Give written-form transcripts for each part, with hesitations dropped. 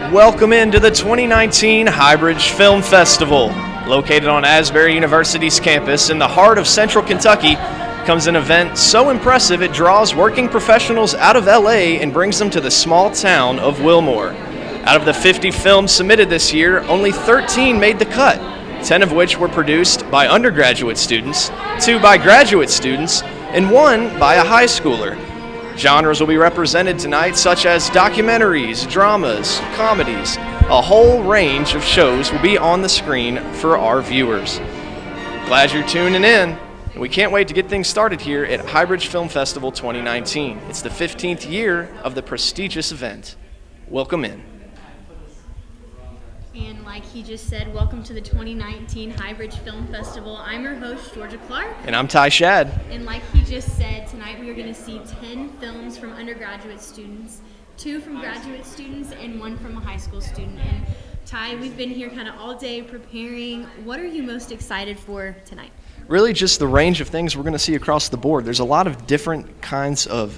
Welcome into the 2019 Highbridge Film Festival. Located on Asbury University's campus in the heart of central Kentucky, comes an event so impressive it draws working professionals out of LA and brings them to the small town of Wilmore. Out of the 50 films submitted this year, only 13 made the cut, 10 of which were produced by undergraduate students, 2 by graduate students, and 1 by a high schooler. Genres will be represented tonight such as documentaries, dramas, comedies. A whole range of shows will be on the screen for our viewers. Glad you're tuning in. We can't wait to get things started here at Highbridge Film Festival 2019. It's the 15th year of the prestigious event. Welcome in. And like he just said, welcome to the 2019 Highbridge Film Festival. I'm your host, Georgia Clark. And I'm Ty Shad. And like he just said, tonight we are going to see 10 films from undergraduate students, 2 from graduate students, and 1 from a high school student. And Ty, we've been here kind of all day preparing. What are you most excited for tonight? Really just the range of things we're going to see across the board. There's a lot of different kinds of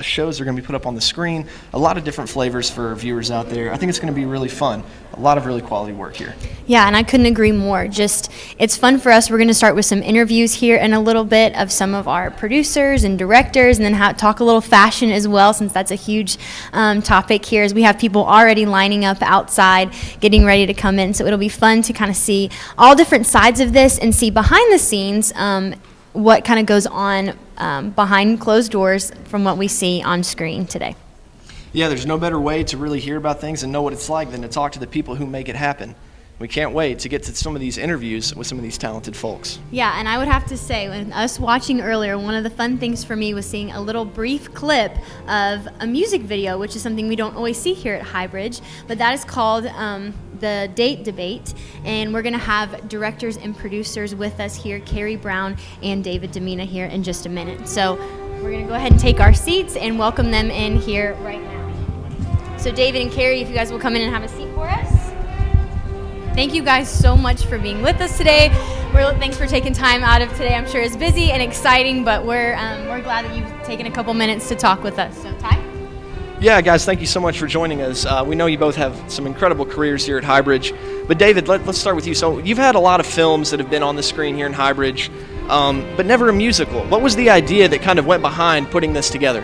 shows that are going to be put up on the screen, a lot of different flavors for viewers out there. I think it's going to be really fun. A lot of really quality work here. Yeah, and I couldn't agree more. It's fun for us. We're going to start with some interviews here in a little bit of some of our producers and directors, and then talk a little fashion as well, since that's a huge topic here, as we have people already lining up outside, getting ready to come in. So it'll be fun to kind of see all different sides of this and see behind the scenes what kind of goes on behind closed doors from what we see on screen today. Yeah, there's no better way to really hear about things and know what it's like than to talk to the people who make it happen. We can't wait to get to some of these interviews with some of these talented folks. Yeah, and I would have to say, when us watching earlier, one of the fun things for me was seeing a little brief clip of a music video, which is something we don't always see here at Highbridge, but that is called The Date Debate, and we're going to have directors and producers with us here, Carrie Brown and David Demina, here in just a minute. So we're going to go ahead and take our seats and welcome them in here right now. So David and Carrie, if you guys will come in and have a seat for us. Thank you guys so much for being with us today. Thanks for taking time out of today. I'm sure it's busy and exciting, but we're glad that you've taken a couple minutes to talk with us. So Ty? Yeah, guys, thank you so much for joining us. We know you both have some incredible careers here at Highbridge. But David, let's start with you. So you've had a lot of films that have been on the screen here in Highbridge, but never a musical. What was the idea that kind of went behind putting this together?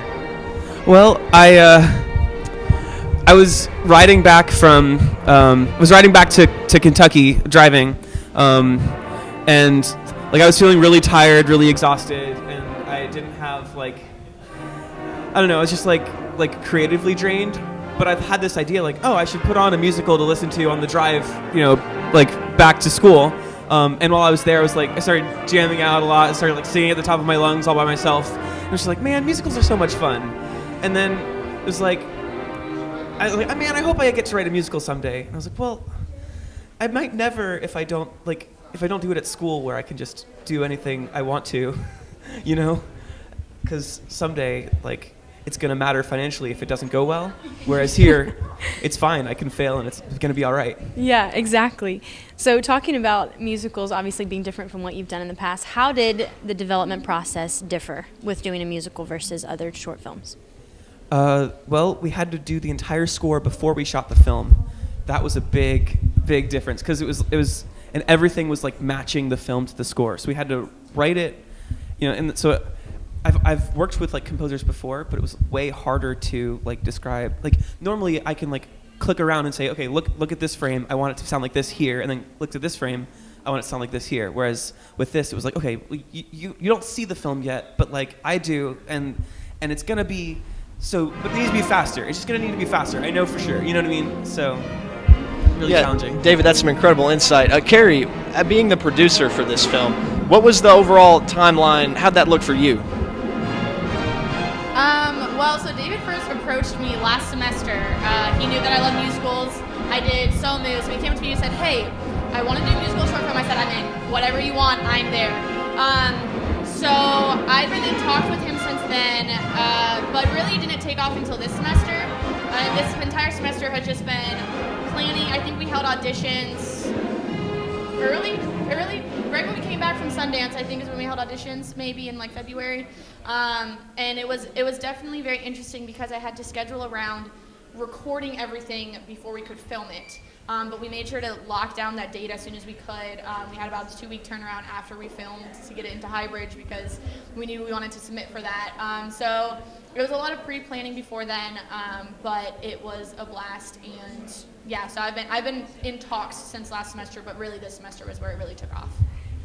Well, I was riding back to Kentucky driving, and I was feeling really tired, really exhausted, and I didn't have I was just creatively drained. But I've had this idea I should put on a musical to listen to on the drive, back to school. And while I was there, I started jamming out a lot. I started singing at the top of my lungs all by myself. And I was just man, musicals are so much fun. And then it was I hope I get to write a musical someday. And I was well, I might never if I don't do it at school where I can just do anything I want to, because someday it's going to matter financially if it doesn't go well. Whereas here, it's fine. I can fail and it's going to be all right. Yeah, exactly. So talking about musicals obviously being different from what you've done in the past, how did the development process differ with doing a musical versus other short films? Well, we had to do the entire score before we shot the film. That was a big difference because it was, and everything was matching the film to the score. So we had to write it, and so I've worked with composers before, but it was way harder to describe. Normally I can click around and say, okay, look at this frame. I want it to sound like this here, and then look at this frame. I want it to sound like this here. Whereas with this, it was okay, you don't see the film yet, but I do, and it's gonna be. So, but it needs to be faster. It's just going to need to be faster. I know for sure. You know what I mean? So, really challenging. David, that's some incredible insight. Carrie, being the producer for this film, what was the overall timeline? How'd that look for you? Well, so David first approached me last semester. He knew that I love musicals. I did So Moved. So he came up to me and said, hey, I want to do a musical short film. I said, I'm in. Whatever you want, I'm there. So I've been in talks with him since then, but really didn't take off until this semester. This entire semester has just been planning. I think we held auditions early, right when we came back from Sundance, I think is when we held auditions, maybe in February. And it was definitely very interesting because I had to schedule around recording everything before we could film it. But we made sure to lock down that date as soon as we could. We had about a 2-week turnaround after we filmed to get it into Highbridge because we knew we wanted to submit for that. So it was a lot of pre-planning before then, but it was a blast. And yeah, so I've been in talks since last semester, but really this semester was where it really took off.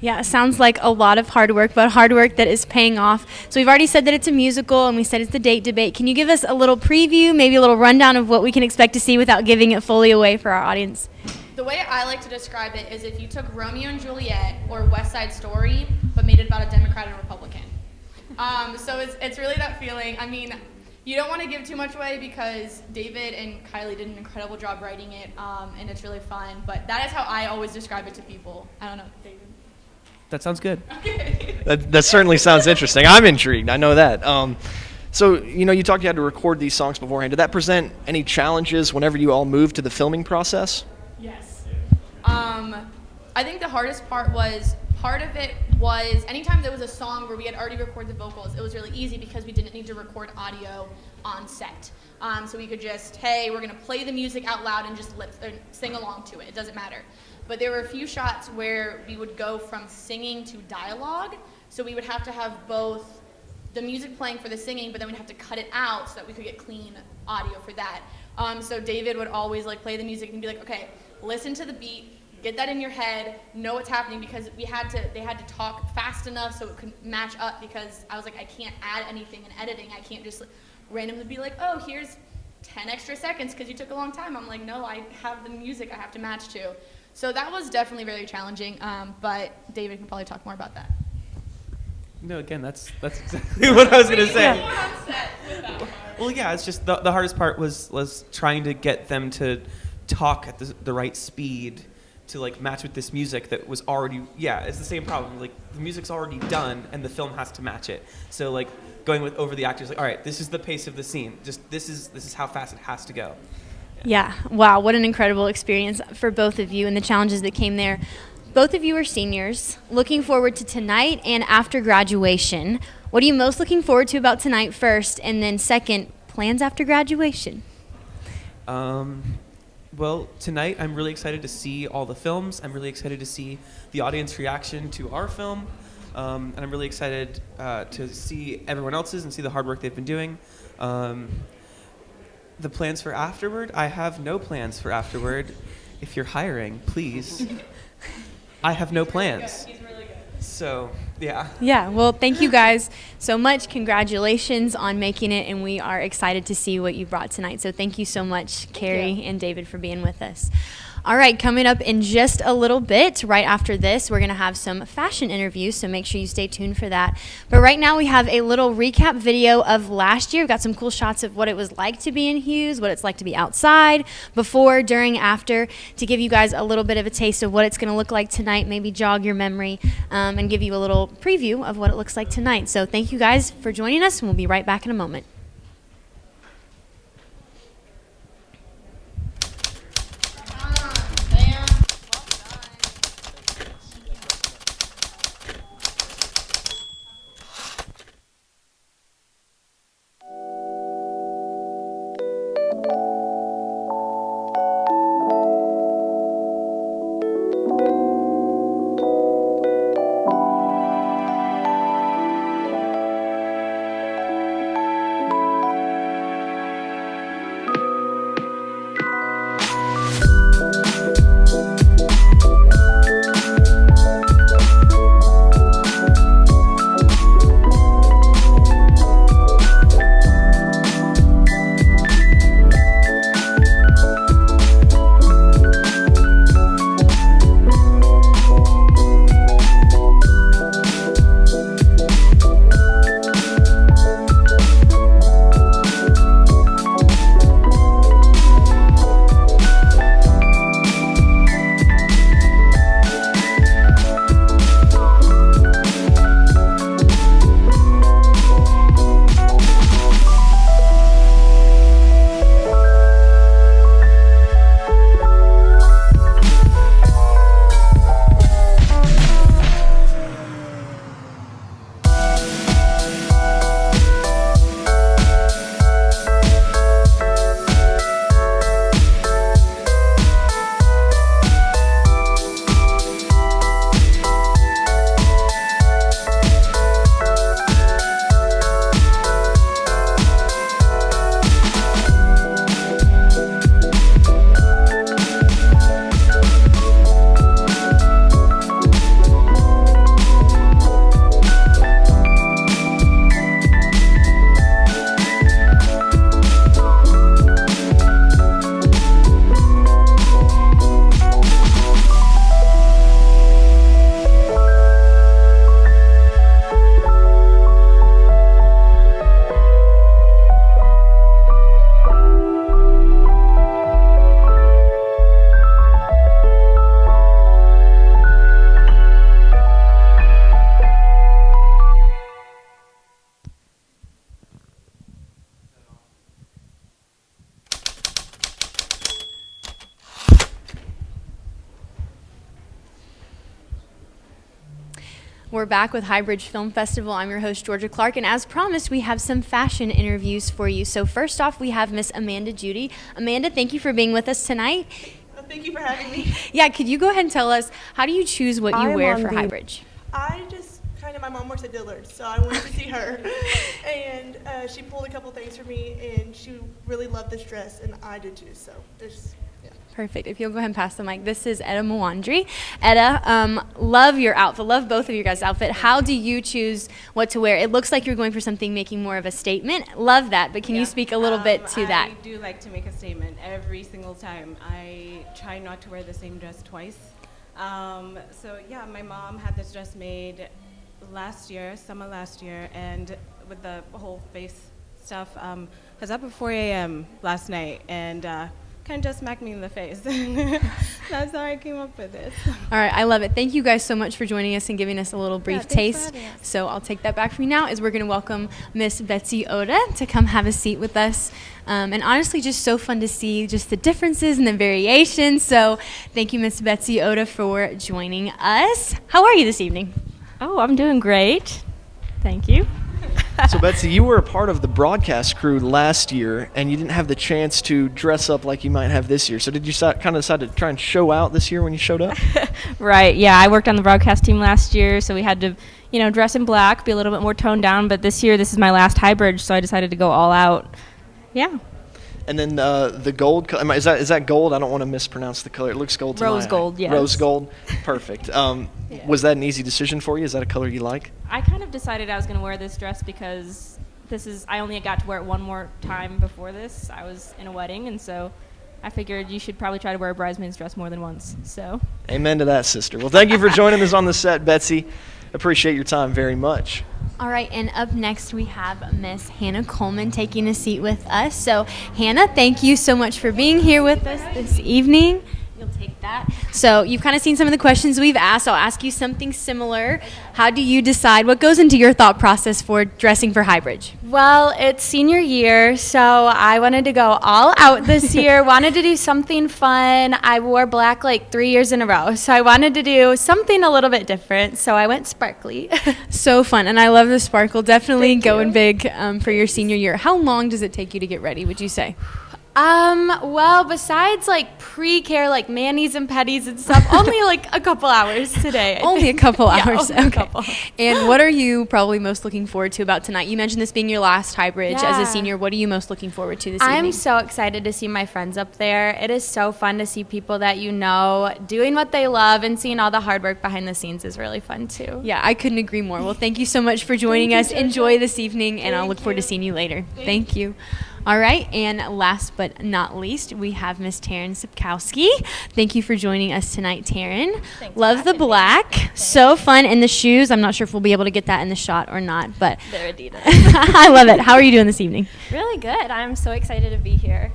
Yeah, it sounds like a lot of hard work, but hard work that is paying off. So we've already said that it's a musical, and we said it's the date debate. Can you give us a little preview, maybe a little rundown of what we can expect to see without giving it fully away for our audience? The way I like to describe it is if you took Romeo and Juliet or West Side Story, but made it about a Democrat and Republican. So it's really that feeling. I mean, you don't want to give too much away because David and Kylie did an incredible job writing it, and it's really fun. But that is how I always describe it to people. I don't know, David. That sounds good. Okay. That certainly sounds interesting. I'm intrigued. I know that. So, you talked you had to record these songs beforehand. Did that present any challenges whenever you all moved to the filming process? Yes. I think the hardest part was anytime there was a song where we had already recorded the vocals, it was really easy because we didn't need to record audio on set. So we could just, hey, we're going to play the music out loud and just sing along to it. It doesn't matter. But there were a few shots where we would go from singing to dialogue. So we would have to have both the music playing for the singing, but then we'd have to cut it out so that we could get clean audio for that. So David would always play the music and be like, okay, listen to the beat, get that in your head, know what's happening, because they had to talk fast enough so it could match up, because I was like, I can't add anything in editing. I can't just randomly be like, oh, here's 10 extra seconds because you took a long time. I'm like, no, I have the music I have to match to. So that was definitely very challenging, but David can probably talk more about that. No, again, that's exactly what I was going to say. Yeah. Well, yeah, it's just the hardest part was trying to get them to talk at the right speed to match with this music that was already, it's the same problem. The music's already done and the film has to match it. So going over the actors, all right, this is the pace of the scene. Just this is how fast it has to go. Yeah, wow, what an incredible experience for both of you and the challenges that came there. Both of you are seniors, looking forward to tonight and after graduation. What are you most looking forward to about tonight first, and then second, plans after graduation? Well, tonight I'm really excited to see all the films. I'm really excited to see the audience reaction to our film. And I'm really excited to see everyone else's and see the hard work they've been doing. The plans for afterward? I have no plans for afterward. If you're hiring, please. I have no plans. He's really good. So, yeah. Yeah, well, thank you guys so much. Congratulations on making it, and we are excited to see what you brought tonight. So thank you so much, Carrie and David, for being with us. All right, coming up in just a little bit, right after this, we're going to have some fashion interviews, so make sure you stay tuned for that. But right now we have a little recap video of last year. We've got some cool shots of what it was like to be in Hughes, what it's like to be outside, before, during, after, to give you guys a little bit of a taste of what it's going to look like tonight, maybe jog your memory, and give you a little preview of what it looks like tonight. So thank you guys for joining us, and we'll be right back in a moment. We're back with Highbridge Film Festival. I'm your host, Georgia Clark, and as promised, we have some fashion interviews for you. So first off, we have Miss Amanda Judy. Amanda, thank you for being with us tonight. Well, thank you for having me. Yeah, could you go ahead and tell us, how do you choose what you wear for Highbridge? I just my mom works at Dillard's, so I went to see her, and she pulled a couple things for me, and she really loved this dress, and I did too, so there's, yeah. Perfect. If you'll go ahead and pass the mic. This is Etta Mwandri. Etta, love your outfit. Love both of your guys' outfit. How do you choose what to wear? It looks like you're going for something making more of a statement. Love that, but can you speak a little bit to that? I do like to make a statement every single time. I try not to wear the same dress twice. So yeah, my mom had this dress made summer last year, and with the whole face stuff, I was up at 4 a.m. last night, and kind of just smacked me in the face. That's how I came up with this. All right, I love it. Thank you guys so much for joining us and giving us a little brief taste. So I'll take that back from you now, as we're going to welcome Miss Betsy Oda to come have a seat with us. And honestly, just so fun to see just the differences and the variations. So thank you, Miss Betsy Oda, for joining us. How are you this evening? Oh, I'm doing great. Thank you. So Betsy, you were a part of the broadcast crew last year, and you didn't have the chance to dress up like you might have this year. So did you kind of decide to try and show out this year when you showed up? Right, yeah, I worked on the broadcast team last year, so we had to, dress in black, be a little bit more toned down, but this year, this is my last Highbridge, so I decided to go all out. Yeah. And then the gold, is that gold? I don't want to mispronounce the color. It looks gold to Rose my eye. gold, yes. Rose gold, perfect. Yeah. Was that an easy decision for you? Is that a color you like? I kind of decided I was going to wear this dress because I only got to wear it one more time before this. I was in a wedding, and so I figured you should probably try to wear a bridesmaid's dress more than once. So. Amen to that, sister. Well, thank you for joining us on the set, Betsy. Appreciate your time very much. All right, and up next we have Miss Hannah Coleman taking a seat with us. So, Hannah, thank you so much for being here with us this evening. You'll take that. So, you've kind of seen some of the questions we've asked. I'll ask you something similar. How do you decide? What goes into your thought process for dressing for Highbridge? Well, it's senior year, so I wanted to go all out this year, wanted to do something fun. I wore black like 3 years in a row, so I wanted to do something a little bit different, so I went sparkly. So fun, and I love the sparkle. Definitely Thank going you. big for your senior year. How long does it take you to get ready, would you say? Well, besides like pre-care, like manis and petties and stuff, only like a couple hours today. Only a couple Yeah, hours. only a Okay. couple. And what are you probably most looking forward to about tonight? You mentioned this being your last Highbridge as Yeah. a senior. What are you most looking forward to this I'm evening? so excited to see my friends up there. It is so fun to see people that you know doing what they love, and seeing all the hard work behind the scenes is really fun too. Yeah, I couldn't agree more. Well, thank you so much for joining us. Enjoy this evening, and I'll look forward to seeing you later. Thank you. All right, and last but not least, we have Miss Taryn Sapkowski. Thank you for joining us tonight, Taryn. Love the black. So fun. And the shoes, I'm not sure if we'll be able to get that in the shot or not, but They're Adidas. I love it. How are you doing this evening? Really good. I'm so excited to be here.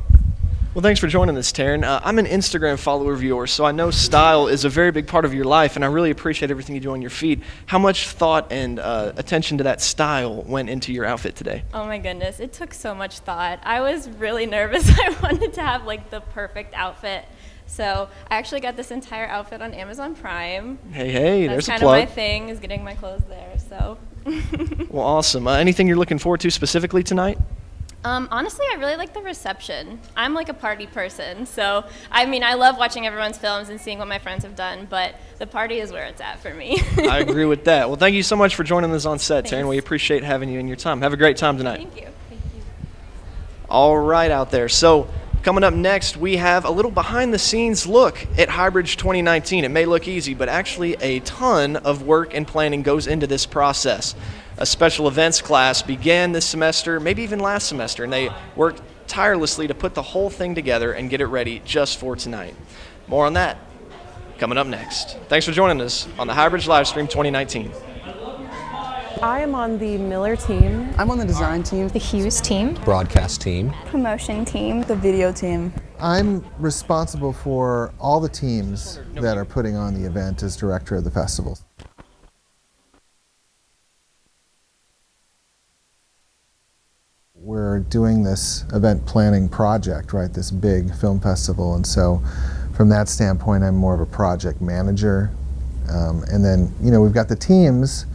Well, thanks for joining us, Taryn. I'm an Instagram follower of yours, so I know style is a very big part of your life, and I really appreciate everything you do on your feed. How much thought and attention to that style went into your outfit today? Oh my goodness, it took so much thought. I was really nervous. I wanted to have like the perfect outfit. So I actually got this entire outfit on Amazon Prime. Hey, That's there's a kind plug. of my thing, is getting my clothes there. So. Well, awesome. Anything you're looking forward to specifically tonight? Honestly, I really like the reception. I'm like a party person, so I mean, I love watching everyone's films and seeing what my friends have done, but the party is where it's at for me. I agree with that. Well, thank you so much for joining us on set, Taryn. Thanks. We appreciate having you and your time. Have a great time tonight. Thank you. All right, out there. So coming up next, we have a little behind-the-scenes look at Highbridge 2019. It may look easy, but actually a ton of work and planning goes into this process. A special events class began this semester, maybe even last semester, and they worked tirelessly to put the whole thing together and get it ready just for tonight. More on that coming up next. Thanks for joining us on the Highbridge Livestream 2019. I am on the Miller team. I'm on the design team, The Hughes team. Broadcast team. Promotion team. The video team. I'm responsible for all the teams that are putting on the event as director of the festival. We're doing this event planning project, right, this big film festival, and so from that standpoint I'm more of a project manager And then, we've got the teams,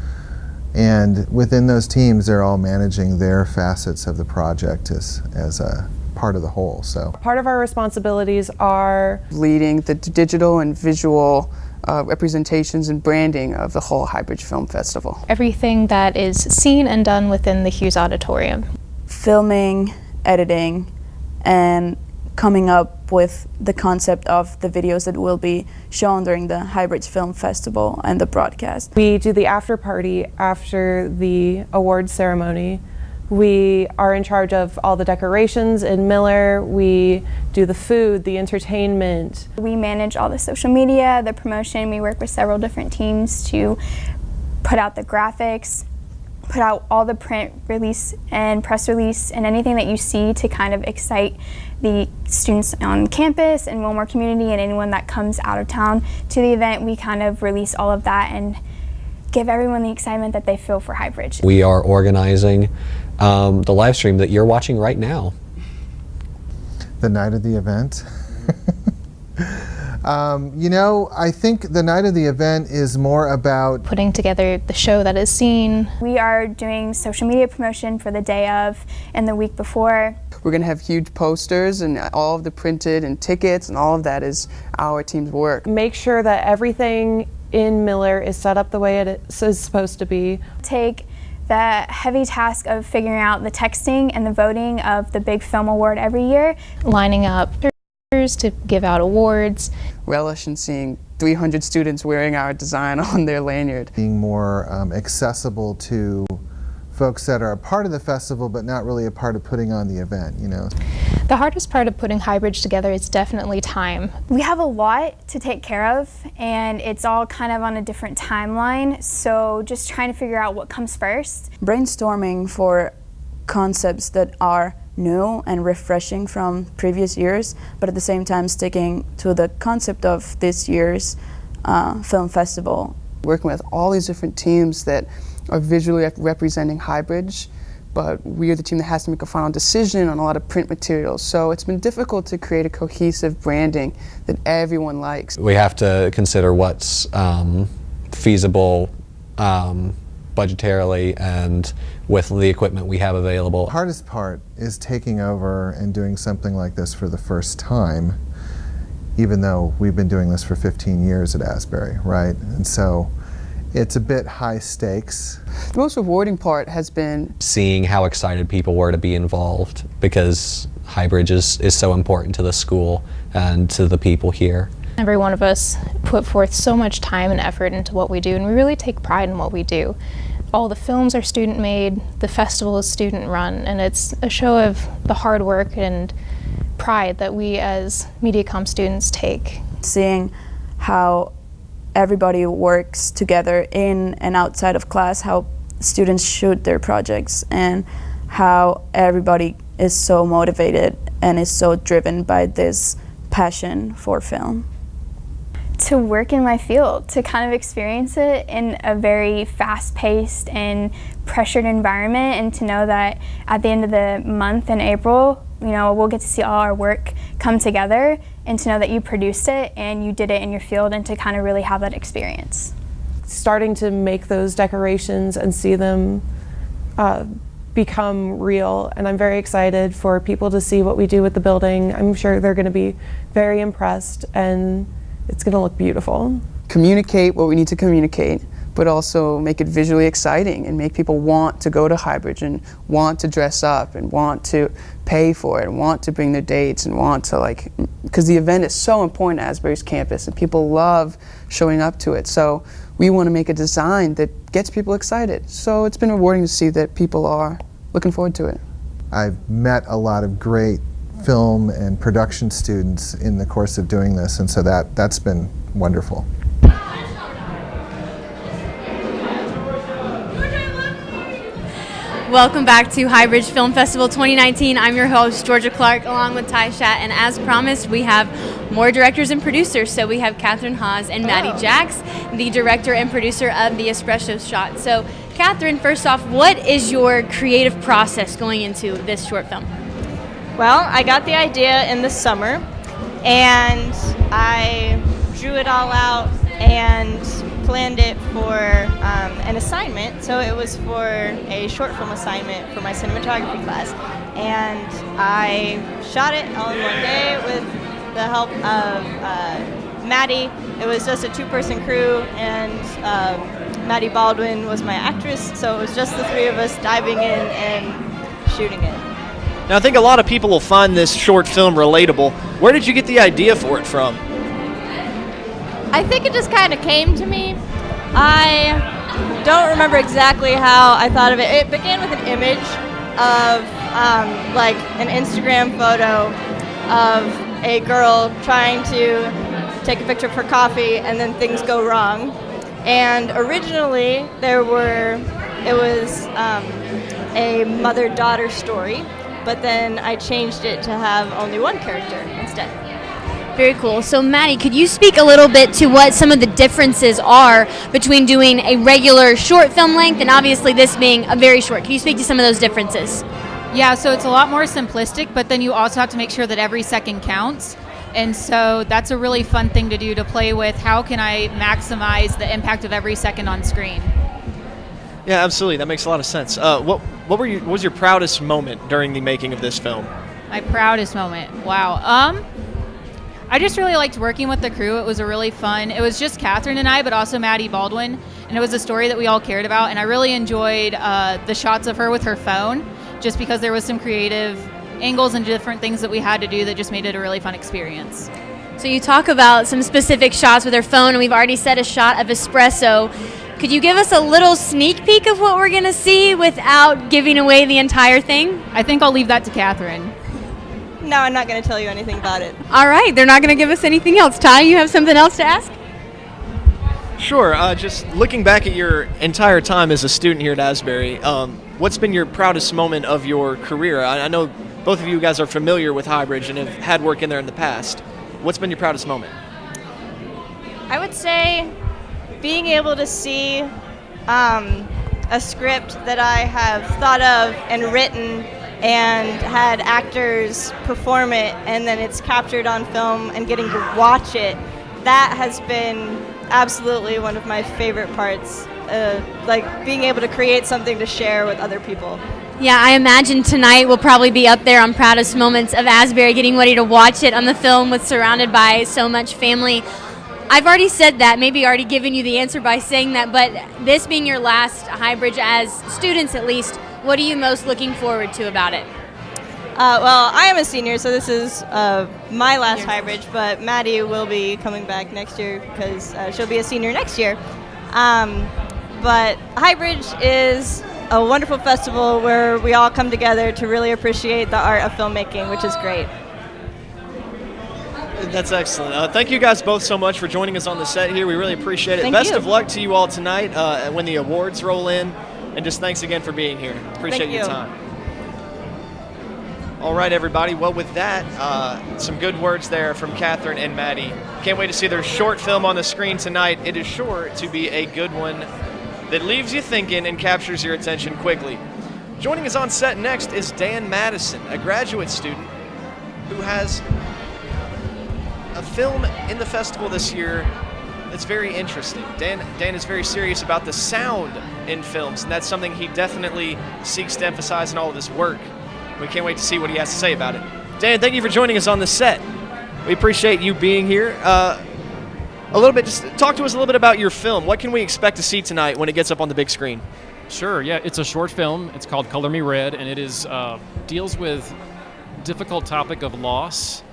and within those teams, they're all managing their facets of the project as a part of the whole. So Part of our responsibilities are leading the digital and visual representations and branding of the whole Highbridge Film Festival. Everything that is seen and done within the Hughes Auditorium. Filming, editing, and coming up with the concept of the videos that will be shown during the Highbridge Film Festival and the broadcast. we do the after party after the awards ceremony. We are in charge of all the decorations in Miller. We do the food, the entertainment. We manage all the social media, the promotion. We work with several different teams to put out the graphics, put out all the print release and press release and anything that you see to kind of excite the students on campus and Wilmore community and anyone that comes out of town to the event. We kind of release all of that and give everyone the excitement that they feel for Highbridge. We are organizing the live stream that you're watching right now. the night of the event. I think the night of the event is more about putting together the show that is seen. We are doing social media promotion for the day of and the week before. We're going to have huge posters and all of the printed and tickets, and all of that is our team's work. Make sure that everything in Miller is set up the way it is supposed to be. Take the heavy task of figuring out the texting and the voting of the big film award every year. Lining up to give out awards. Relish in seeing 300 students wearing our design on their lanyard. being more accessible to folks that are a part of the festival but not really a part of putting on the event, The hardest part of putting Highbridge together is definitely time. We have a lot to take care of, and it's all kind of on a different timeline, so just trying to figure out what comes first. Brainstorming for concepts that are new and refreshing from previous years, but at the same time sticking to the concept of this year's film festival. Working with all these different teams that are visually representing Highbridge, but we are the team that has to make a final decision on a lot of print materials. So it's been difficult to create a cohesive branding that everyone likes. We have to consider what's feasible budgetarily and with the equipment we have available. The hardest part is taking over and doing something like this for the first time, even though we've been doing this for 15 years at Asbury, right? And so it's a bit high stakes. The most rewarding part has been seeing how excited people were to be involved, because Highbridge is so important to the school and to the people here. Every one of us put forth so much time and effort into what we do, and we really take pride in what we do. All the films are student made, the festival is student run, and it's a show of the hard work and pride that we as MediaComm students take. Seeing how everybody works together in and outside of class, how students shoot their projects, and how everybody is so motivated and is so driven by this passion for film. To work in my field, to kind of experience it in a very fast-paced and pressured environment, and to know that at the end of the month in April, we'll get to see all our work come together, and to know that you produced it and you did it in your field, and to kind of really have that experience. Starting to make those decorations and see them become real, and I'm very excited for people to see what we do with the building. I'm sure they're going to be very impressed, and it's going to look beautiful. Communicate what we need to communicate, but also make it visually exciting and make people want to go to Highbridge and want to dress up and want to pay for it and want to bring their dates and want to because the event is so important to Asbury's campus and people love showing up to it. So we want to make a design that gets people excited. So it's been rewarding to see that people are looking forward to it. I've met a lot of great film and production students in the course of doing this, and so that's been wonderful. Welcome back to Highbridge Film Festival 2019. I'm your host, Georgia Clark, along with Ty Schatt, and as promised, we have more directors and producers. So we have Catherine Haas and Maddie Jacks, the director and producer of The Espresso Shot. So Catherine, first off, what is your creative process going into this short film? Well, I got the idea in the summer, and I drew it all out and planned it for an assignment. So it was for a short film assignment for my cinematography class. And I shot it all in one day with the help of Maddie. It was just a 2-person crew, and Maddie Baldwin was my actress, so it was just the 3 of us diving in and shooting it. Now, I think a lot of people will find this short film relatable. Where did you get the idea for it from? I think it just kind of came to me. I don't remember exactly how I thought of it. It began with an image of like an Instagram photo of a girl trying to take a picture of her coffee, and then things go wrong. And originally it was a mother-daughter story, but then I changed it to have only one character instead. Very cool. So Maddie, could you speak a little bit to what some of the differences are between doing a regular short film length and obviously this being a very short? Can you speak to some of those differences? Yeah, so it's a lot more simplistic, but then you also have to make sure that every second counts. And so that's a really fun thing to do, to play with. How can I maximize the impact of every second on screen? Yeah, absolutely. That makes a lot of sense. What was your proudest moment during the making of this film? My proudest moment. Wow. I just really liked working with the crew. It was a really fun. It was just Catherine and I, but also Maddie Baldwin, and it was a story that we all cared about. And I really enjoyed the shots of her with her phone, just because there was some creative angles and different things that we had to do that just made it a really fun experience. So you talk about some specific shots with her phone, and we've already said a shot of espresso. Could you give us a little sneak peek of what we're going to see without giving away the entire thing? I think I'll leave that to Catherine. No, I'm not going to tell you anything about it. All right, they're not going to give us anything else. Ty, you have something else to ask? Sure. Just looking back at your entire time as a student here at Asbury, what's been your proudest moment of your career? I know both of you guys are familiar with Highbridge and have had work in there in the past. What's been your proudest moment? I would say being able to see a script that I have thought of and written and had actors perform it, and then it's captured on film and getting to watch it, that has been absolutely one of my favorite parts, like being able to create something to share with other people. Yeah, I imagine tonight will probably be up there on proudest moments of Asbury, getting ready to watch it on the film with surrounded by so much family. I've already said that, maybe already given you the answer by saying that, but this being your last Highbridge as students at least, what are you most looking forward to about it? Well, I am a senior, so this is my last Highbridge, but Maddie will be coming back next year because she'll be a senior next year. But Highbridge is a wonderful festival where we all come together to really appreciate the art of filmmaking, which is great. That's excellent. Thank you guys both so much for joining us on the set here. We really appreciate it. Thank Best you. of luck to you all tonight when the awards roll in. And just thanks again for being here. Appreciate Thank your you. time. All right, everybody. Well, with that, some good words there from Catherine and Maddie. Can't wait to see their short film on the screen tonight. It is sure to be a good one that leaves you thinking and captures your attention quickly. Joining us on set next is Dan Madison, a graduate student who has a film in the festival this year that's very interesting. Dan is very serious about the sound in films, and that's something he definitely seeks to emphasize in all of his work. We can't wait to see what he has to say about it. Dan, thank you for joining us on the set. We appreciate you being here. Just talk to us a little bit about your film. What can we expect to see tonight when it gets up on the big screen? Sure, yeah, it's a short film. It's called Color Me Red, and it is deals with difficult topic of loss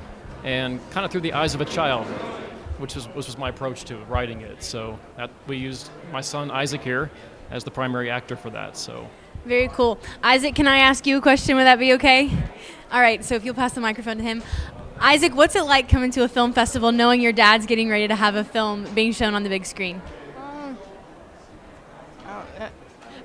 and kind of through the eyes of a child, which was my approach to writing it. So we used my son Isaac here as the primary actor for that. So. Very cool. Isaac, can I ask you a question? Would that be okay? All right, so if you'll pass the microphone to him. Isaac, what's it like coming to a film festival knowing your dad's getting ready to have a film being shown on the big screen?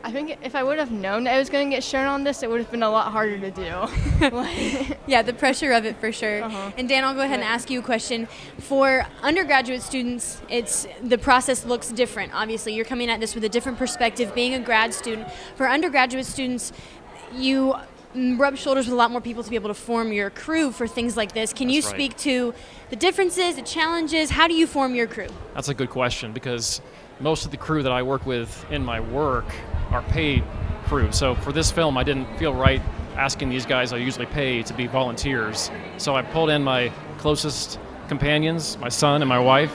I think if I would have known that it was going to get shown on this, it would have been a lot harder to do. Yeah, the pressure of it for sure. And Dan, I'll go ahead and ask you a question. For undergraduate students, the process looks different. Obviously, you're coming at this with a different perspective, being a grad student. For undergraduate students, you rub shoulders with a lot more people to be able to form your crew for things like this. Can you That's right. speak to the differences, the challenges? How do you form your crew? That's a good question because most of the crew that I work with in my work are paid crew. So for this film, I didn't feel right asking these guys I usually pay to be volunteers. So I pulled in my closest companions, my son and my wife,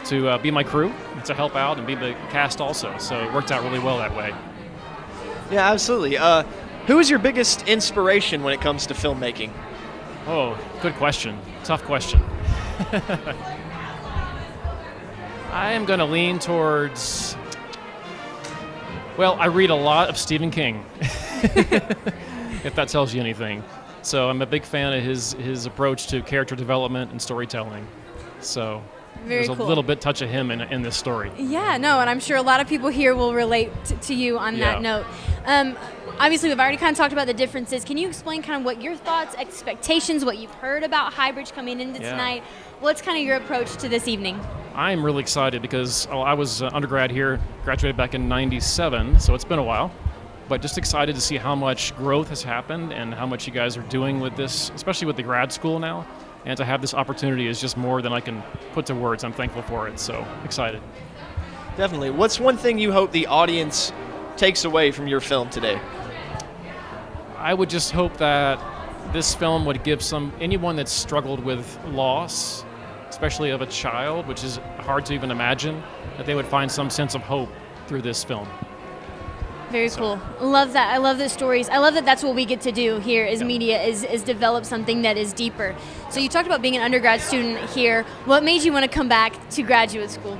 to be my crew, and to help out and be the cast also. So it worked out really well that way. Yeah, absolutely. Who is your biggest inspiration when it comes to filmmaking? Oh, good question. Tough question. I am going to lean towards, well, I read a lot of Stephen King, if that tells you anything. So I'm a big fan of his approach to character development and storytelling. So Very there's cool. a little bit touch of him in this story. Yeah, no, and I'm sure a lot of people here will relate to you on that note. Obviously, we've already kind of talked about the differences. Can you explain kind of what your thoughts, expectations, what you've heard about Highbridge coming into tonight? What's kind of your approach to this evening? I'm really excited because I was undergrad here, graduated back in '97, so it's been a while. But just excited to see how much growth has happened and how much you guys are doing with this, especially with the grad school now. And to have this opportunity is just more than I can put to words. I'm thankful for it, so excited. Definitely. What's one thing you hope the audience takes away from your film today? I would just hope that this film would give anyone that's struggled with loss, especially of a child, which is hard to even imagine, that they would find some sense of hope through this film. Very cool. Love that. I love the stories. I love that that's what we get to do here as media is develop something that is deeper. So you talked about being an undergrad student here. What made you want to come back to graduate school?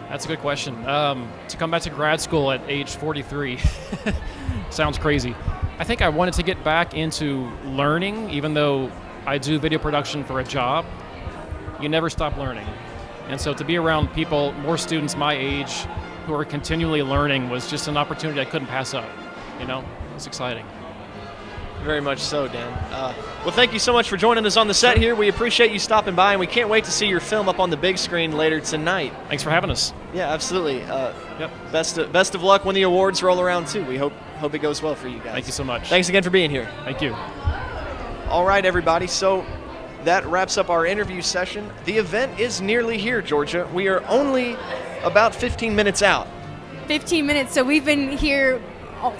That's a good question. To come back to grad school at age 43 sounds crazy. I think I wanted to get back into learning, even though I do video production for a job. You never stop learning. And so to be around people, more students my age, who are continually learning was just an opportunity I couldn't pass up. It's exciting. Very much so, Dan. Well, thank you so much for joining us on the set here. We appreciate you stopping by, and we can't wait to see your film up on the big screen later tonight. Thanks for having us. Yeah, absolutely. Best of luck when the awards roll around, too. We hope it goes well for you guys. Thank you so much. Thanks again for being here. Thank you. All right, everybody. So that wraps up our interview session. The event is nearly here, Georgia. We are only about 15 minutes out. 15 minutes. So we've been here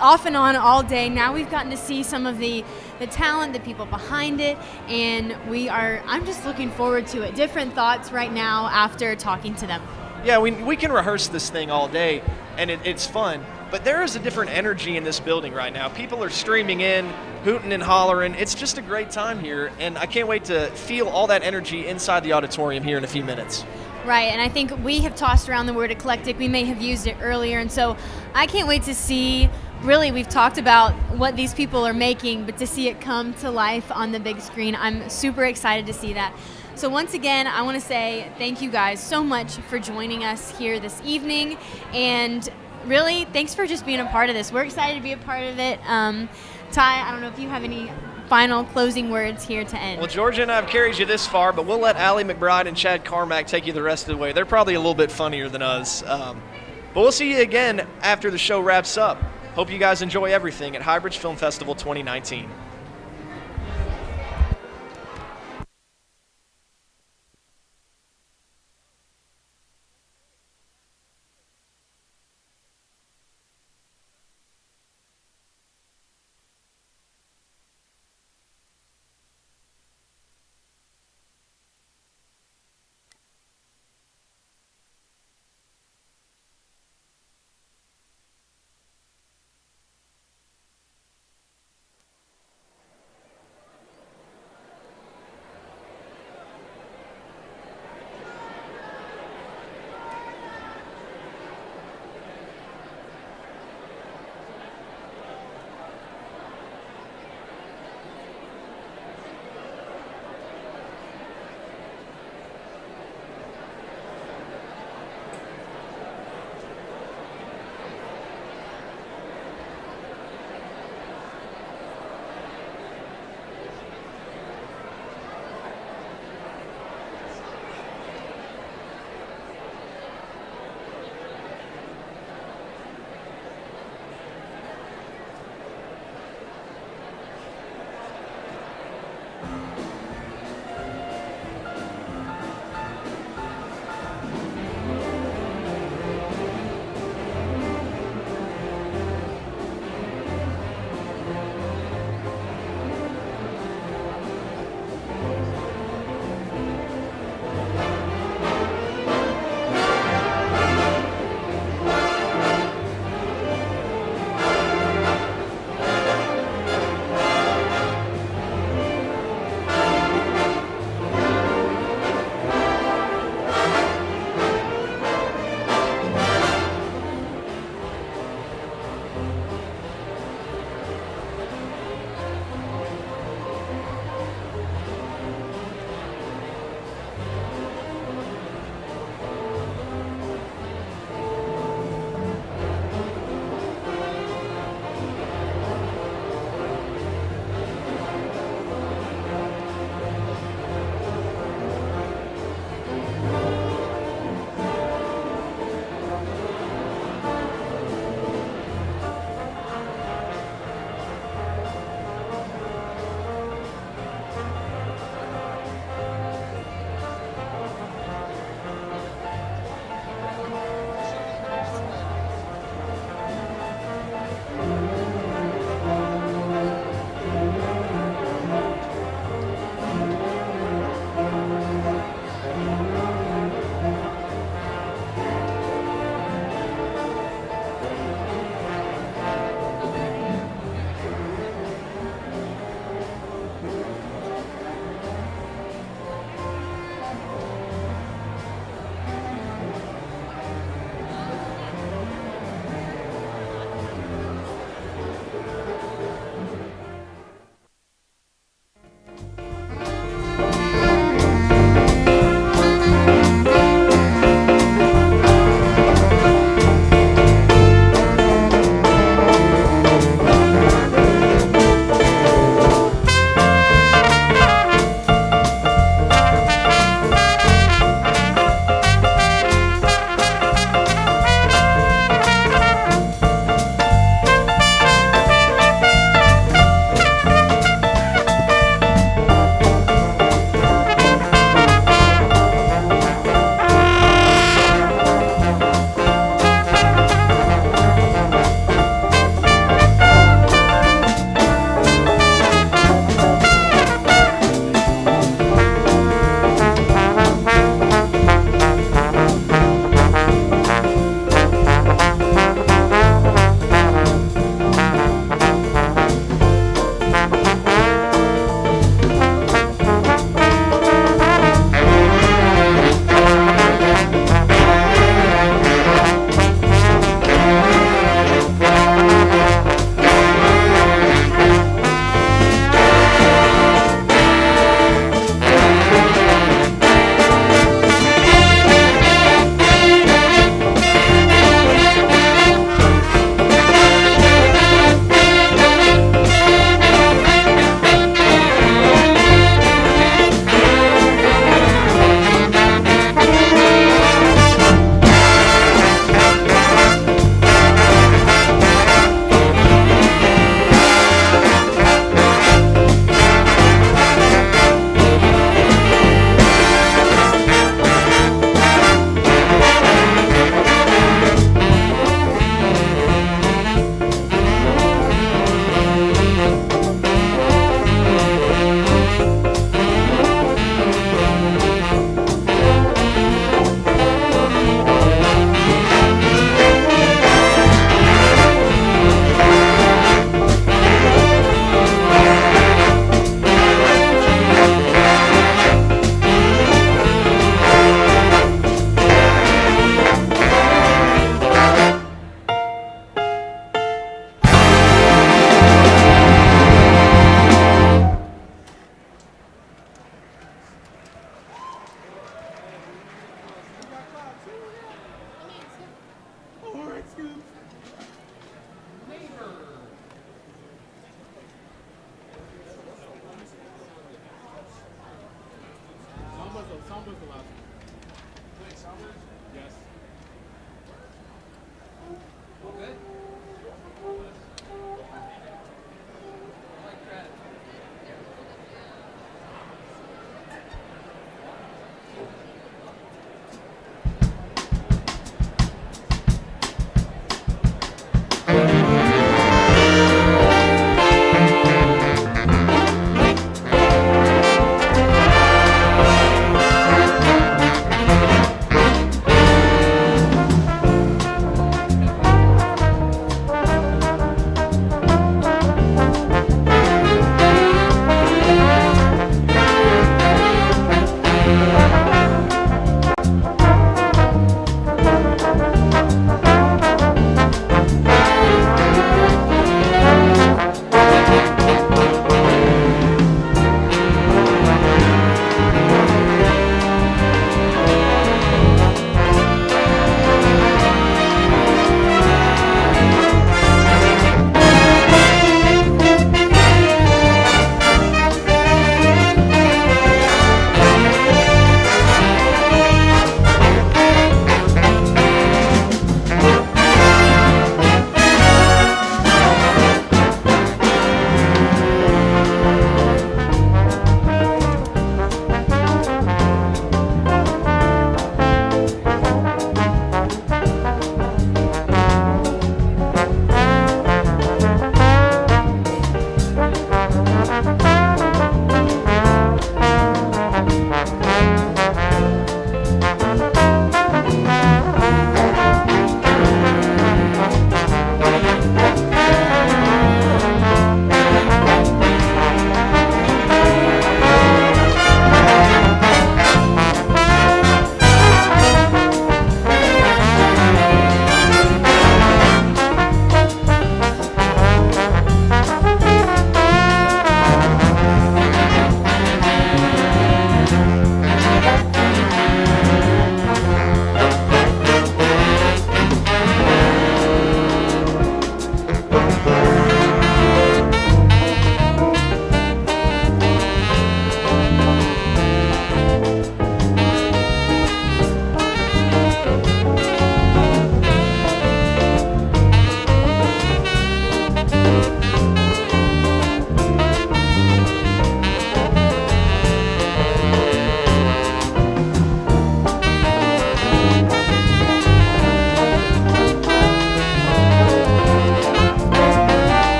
off and on all day. Now we've gotten to see some of the talent, the people behind it, and I'm just looking forward to it. Different thoughts right now after talking to them. Yeah, we can rehearse this thing all day, and it's fun, but there is a different energy in this building right now. People are streaming in, hooting and hollering. It's just a great time here, and I can't wait to feel all that energy inside the auditorium here in a few minutes. Right, and I think we have tossed around the word eclectic. We may have used it earlier, and so I can't wait to see, really, we've talked about what these people are making, but to see it come to life on the big screen, I'm super excited to see that. So once again, I want to say thank you guys so much for joining us here this evening, and really, thanks for just being a part of this. We're excited to be a part of it. Ty, I don't know if you have any final closing words here to end. Well, Georgia and I have carried you this far, but we'll let Allie McBride and Chad Carmack take you the rest of the way. They're probably a little bit funnier than us. But we'll see you again after the show wraps up. Hope you guys enjoy everything at Highbridge Film Festival 2019.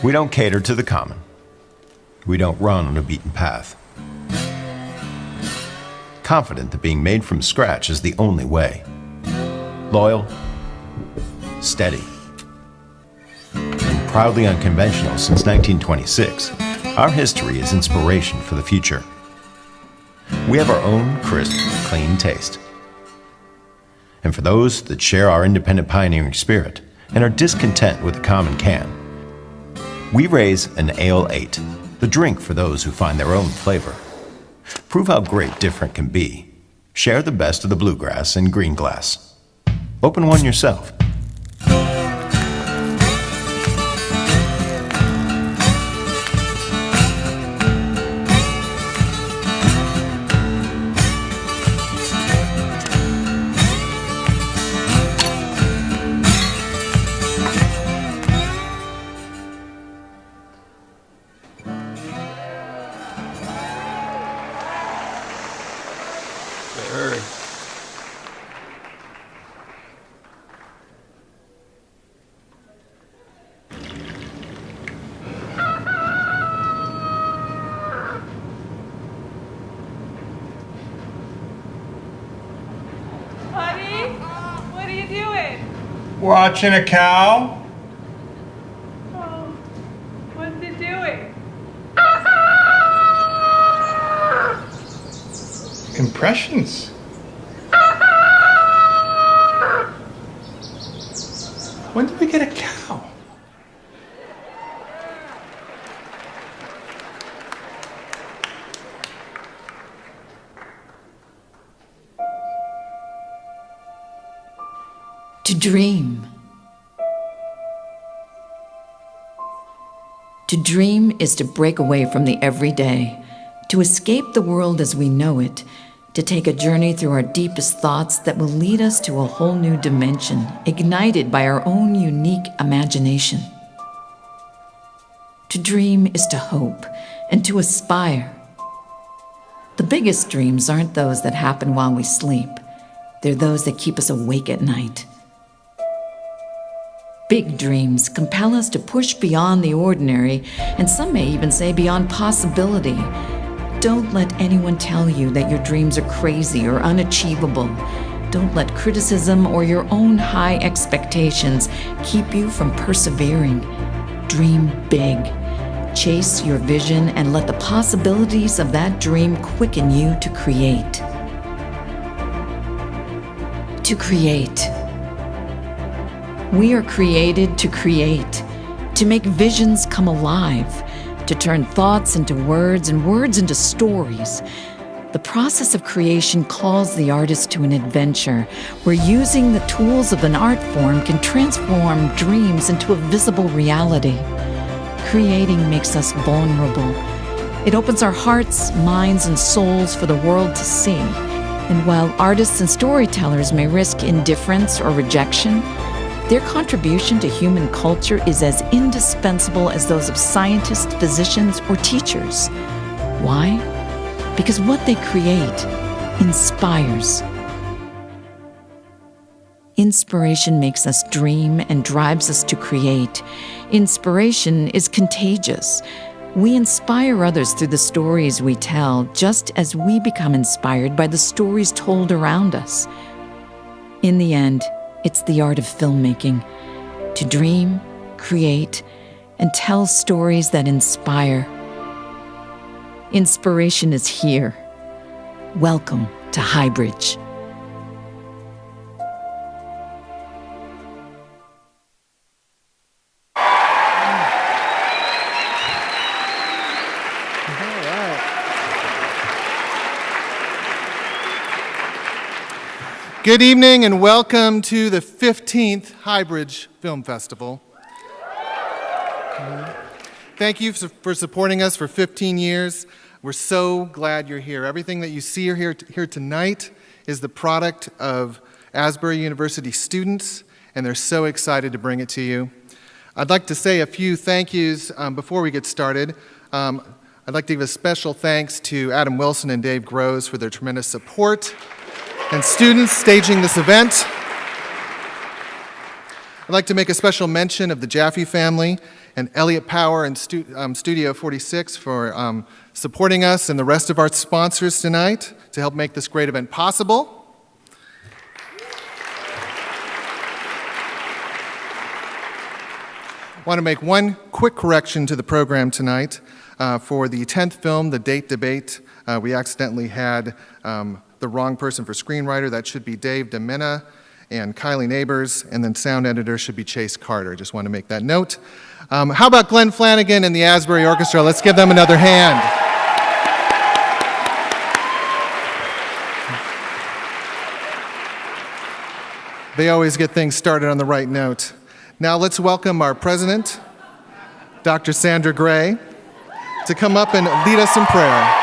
We don't cater to the common. We don't run on a beaten path. Confident that being made from scratch is the only way. Loyal, steady. Proudly unconventional since 1926, our history is inspiration for the future. We have our own crisp, clean taste. And for those that share our independent pioneering spirit and are discontent with the common can, we raise an Ale 8, the drink for those who find their own flavor. Prove how great different can be. Share the best of the bluegrass in green glass. Open one yourself. Watching a cow. Oh, what's it doing? Impressions. When did we get a cow? To dream. To dream is to break away from the everyday, to escape the world as we know it, to take a journey through our deepest thoughts that will lead us to a whole new dimension, ignited by our own unique imagination. To dream is to hope and to aspire. The biggest dreams aren't those that happen while we sleep. They're those that keep us awake at night. Big dreams compel us to push beyond the ordinary, and some may even say beyond possibility. Don't let anyone tell you that your dreams are crazy or unachievable. Don't let criticism or your own high expectations keep you from persevering. Dream big. Chase your vision and let the possibilities of that dream quicken you to create. To create. We are created to create, to make visions come alive, to turn thoughts into words and words into stories. The process of creation calls the artist to an adventure where using the tools of an art form can transform dreams into a visible reality. Creating makes us vulnerable. It opens our hearts, minds, and souls for the world to see. And while artists and storytellers may risk indifference or rejection, their contribution to human culture is as indispensable as those of scientists, physicians, or teachers. Why? Because what they create inspires. Inspiration makes us dream and drives us to create. Inspiration is contagious. We inspire others through the stories we tell, just as we become inspired by the stories told around us. In the end, it's the art of filmmaking, to dream, create, and tell stories that inspire. Inspiration is here. Welcome to Highbridge. Good evening and welcome to the 15th Highbridge Film Festival. Thank you for supporting us for 15 years. We're so glad you're here. Everything that you see here tonight is the product of Asbury University students, and they're so excited to bring it to you. I'd like to say a few thank yous before we get started. I'd like to give a special thanks to Adam Wilson and Dave Groves for their tremendous support and students staging this event. I'd like to make a special mention of the Jaffe family and Elliott Power and Studio 46 for supporting us and the rest of our sponsors tonight to help make this great event possible. Want to make one quick correction to the program tonight. For the 10th film, The Date Debate, we accidentally had the wrong person for screenwriter. That should be Dave DeMena and Kylie Neighbors, and then sound editor should be Chase Carter. Just want to make that note. How about Glenn Flanagan and the Asbury Orchestra? Let's give them another hand. They always get things started on the right note. Now let's welcome our president, Dr. Sandra Gray, to come up and lead us in prayer.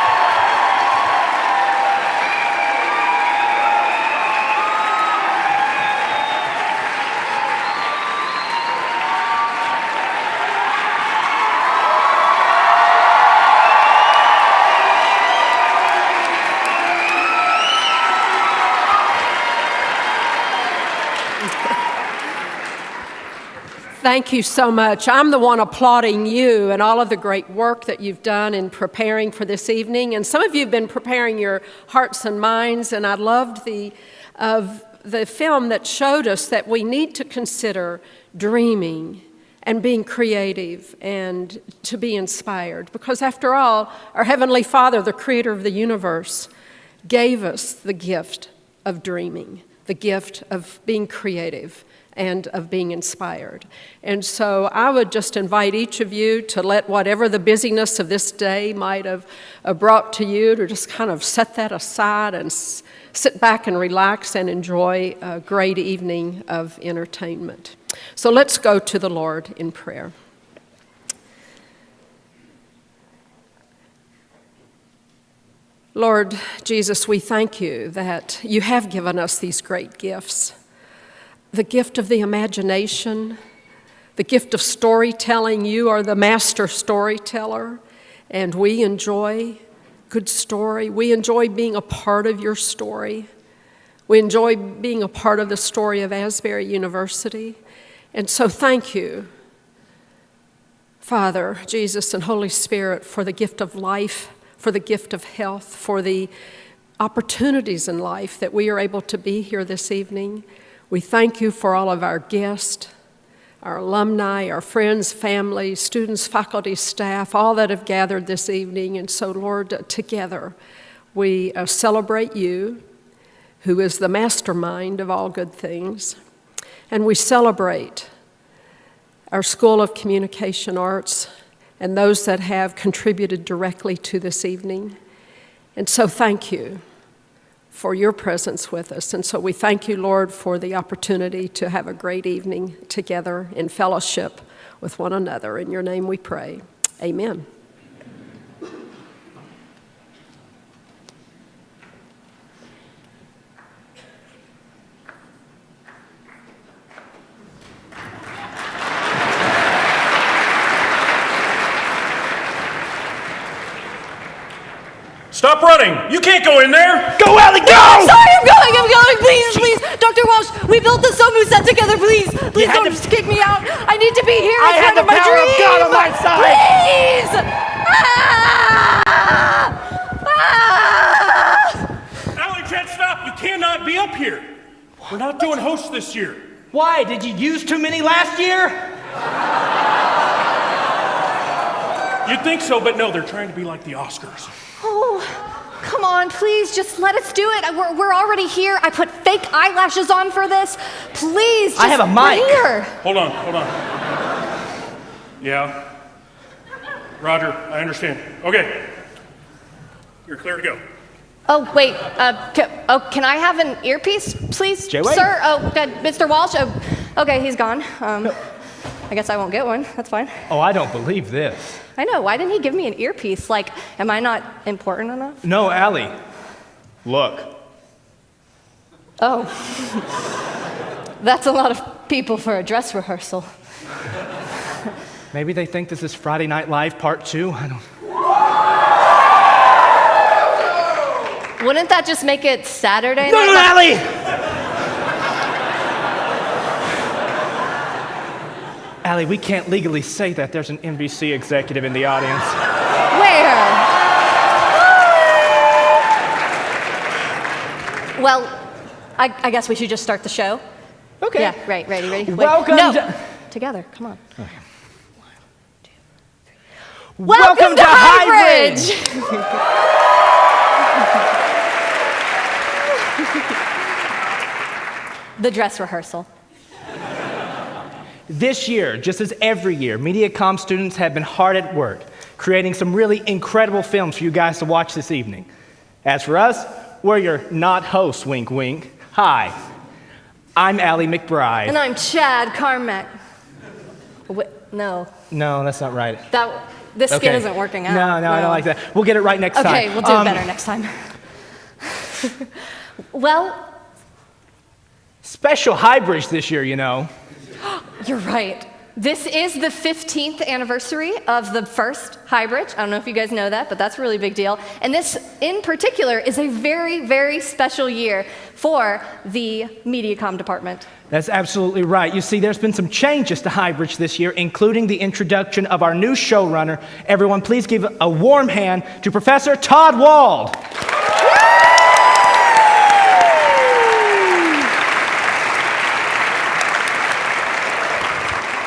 Thank you so much. I'm the one applauding you and all of the great work that you've done in preparing for this evening. And some of you have been preparing your hearts and minds, and I loved the film that showed us that we need to consider dreaming and being creative and to be inspired. Because after all, our Heavenly Father, the creator of the universe, gave us the gift of dreaming, the gift of being creative, and of being inspired. And so I would just invite each of you to let whatever the busyness of this day might have brought to you to just kind of set that aside and sit back and relax and enjoy a great evening of entertainment. So let's go to the Lord in prayer. Lord Jesus, we thank you that you have given us these great gifts. The gift of the imagination, the gift of storytelling. You are the master storyteller, and we enjoy good story. We enjoy being a part of your story. We enjoy being a part of the story of Asbury University. And so thank you, Father, Jesus, and Holy Spirit, for the gift of life, for the gift of health, for the opportunities in life that we are able to be here this evening. We thank you for all of our guests, our alumni, our friends, family, students, faculty, staff, all that have gathered this evening. And so, Lord, together we celebrate you, who is the mastermind of all good things. And we celebrate our School of Communication Arts and those that have contributed directly to this evening. And so thank you for your presence with us. And so we thank you, Lord, for the opportunity to have a great evening together in fellowship with one another. In your name we pray. Amen. Stop running! You can't go in there! Go, Allie, go! I'm sorry, I'm going, please. Dr. Walsh, we built the Somu set together, please don't kick me out. I need to be here in front of my dream. I had the power of God on my side. Please! Allie, can't stop! You cannot be up here! We're not doing hosts this year. Why? Did you use too many last year? You'd think so, but no, they're trying to be like the Oscars. Oh, come on, please, just let us do it. We're already here. I put fake eyelashes on for this. Please, just, I have a mic. We're here. Hold on. Yeah. Roger, I understand. Okay. You're clear to go. Oh, wait, can I have an earpiece, please, Jay-Wade? sir? Oh, Mr. Walsh? Oh, okay, he's gone. I guess I won't get one. That's fine. Oh, I don't believe this. I know. Why didn't he give me an earpiece? Like, am I not important enough? No, Allie. Look. Oh. That's a lot of people for a dress rehearsal. Maybe they think this is Friday Night Live Part 2. I don't... Wouldn't that just make it Saturday No, night? Allie! Allie, we can't legally say that. There's an NBC executive in the audience. Where? Well, I guess we should just start the show. Okay. Yeah, right, ready? Wait, Welcome no. to... Together, come on. Okay. Welcome to Highbridge! The dress rehearsal. This year, just as every year, MediaCom students have been hard at work, creating some really incredible films for you guys to watch this evening. As for us, we're your not hosts, wink wink. Hi, I'm Allie McBride. And I'm Chad Carmack. No. No, that's not right. This skin Okay. isn't working out. No, I don't like that. We'll get it right next time. Okay, we'll do it better next time. Well, Special Highbridge this year, you know. you're right. This is the 15th anniversary of the first Highbridge. I don't know if you guys know that, but that's a really big deal. And this, in particular, is a very, very special year for the MediaCom department. That's absolutely right. You see, there's been some changes to Highbridge this year, including the introduction of our new showrunner. Everyone, please give a warm hand to Professor Todd Wald.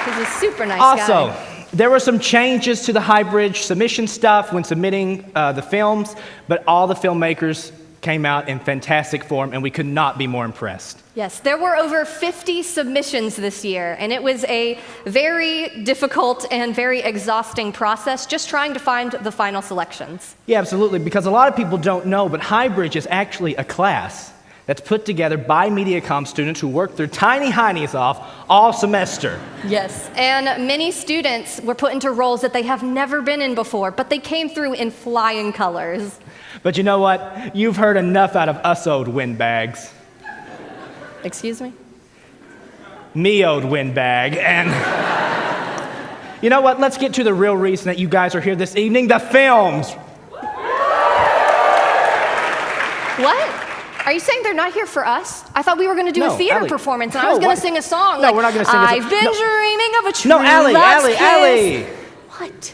He's a super nice Also, guy. there were some changes to the Highbridge submission stuff when submitting the films, but all the filmmakers came out in fantastic form, and we could not be more impressed. Yes, there were over 50 submissions this year, and it was a very difficult and very exhausting process just trying to find the final selections. Yeah, absolutely, because a lot of people don't know, but Highbridge is actually a class that's put together by MediaCom students who work their tiny heinies off all semester. Yes, and many students were put into roles that they have never been in before, but they came through in flying colors. But you know what? You've heard enough out of us old windbags. Excuse me? Me old windbag, and you know what? Let's get to the real reason that you guys are here this evening, the films. What? Are you saying they're not here for us? I thought we were going to do No, a theater Allie. performance, and I No, was going what? to sing a song. No, like, we're not gonna sing a song. I've been No. dreaming of a true No, Allie, love's Allie, kiss. Allie. What?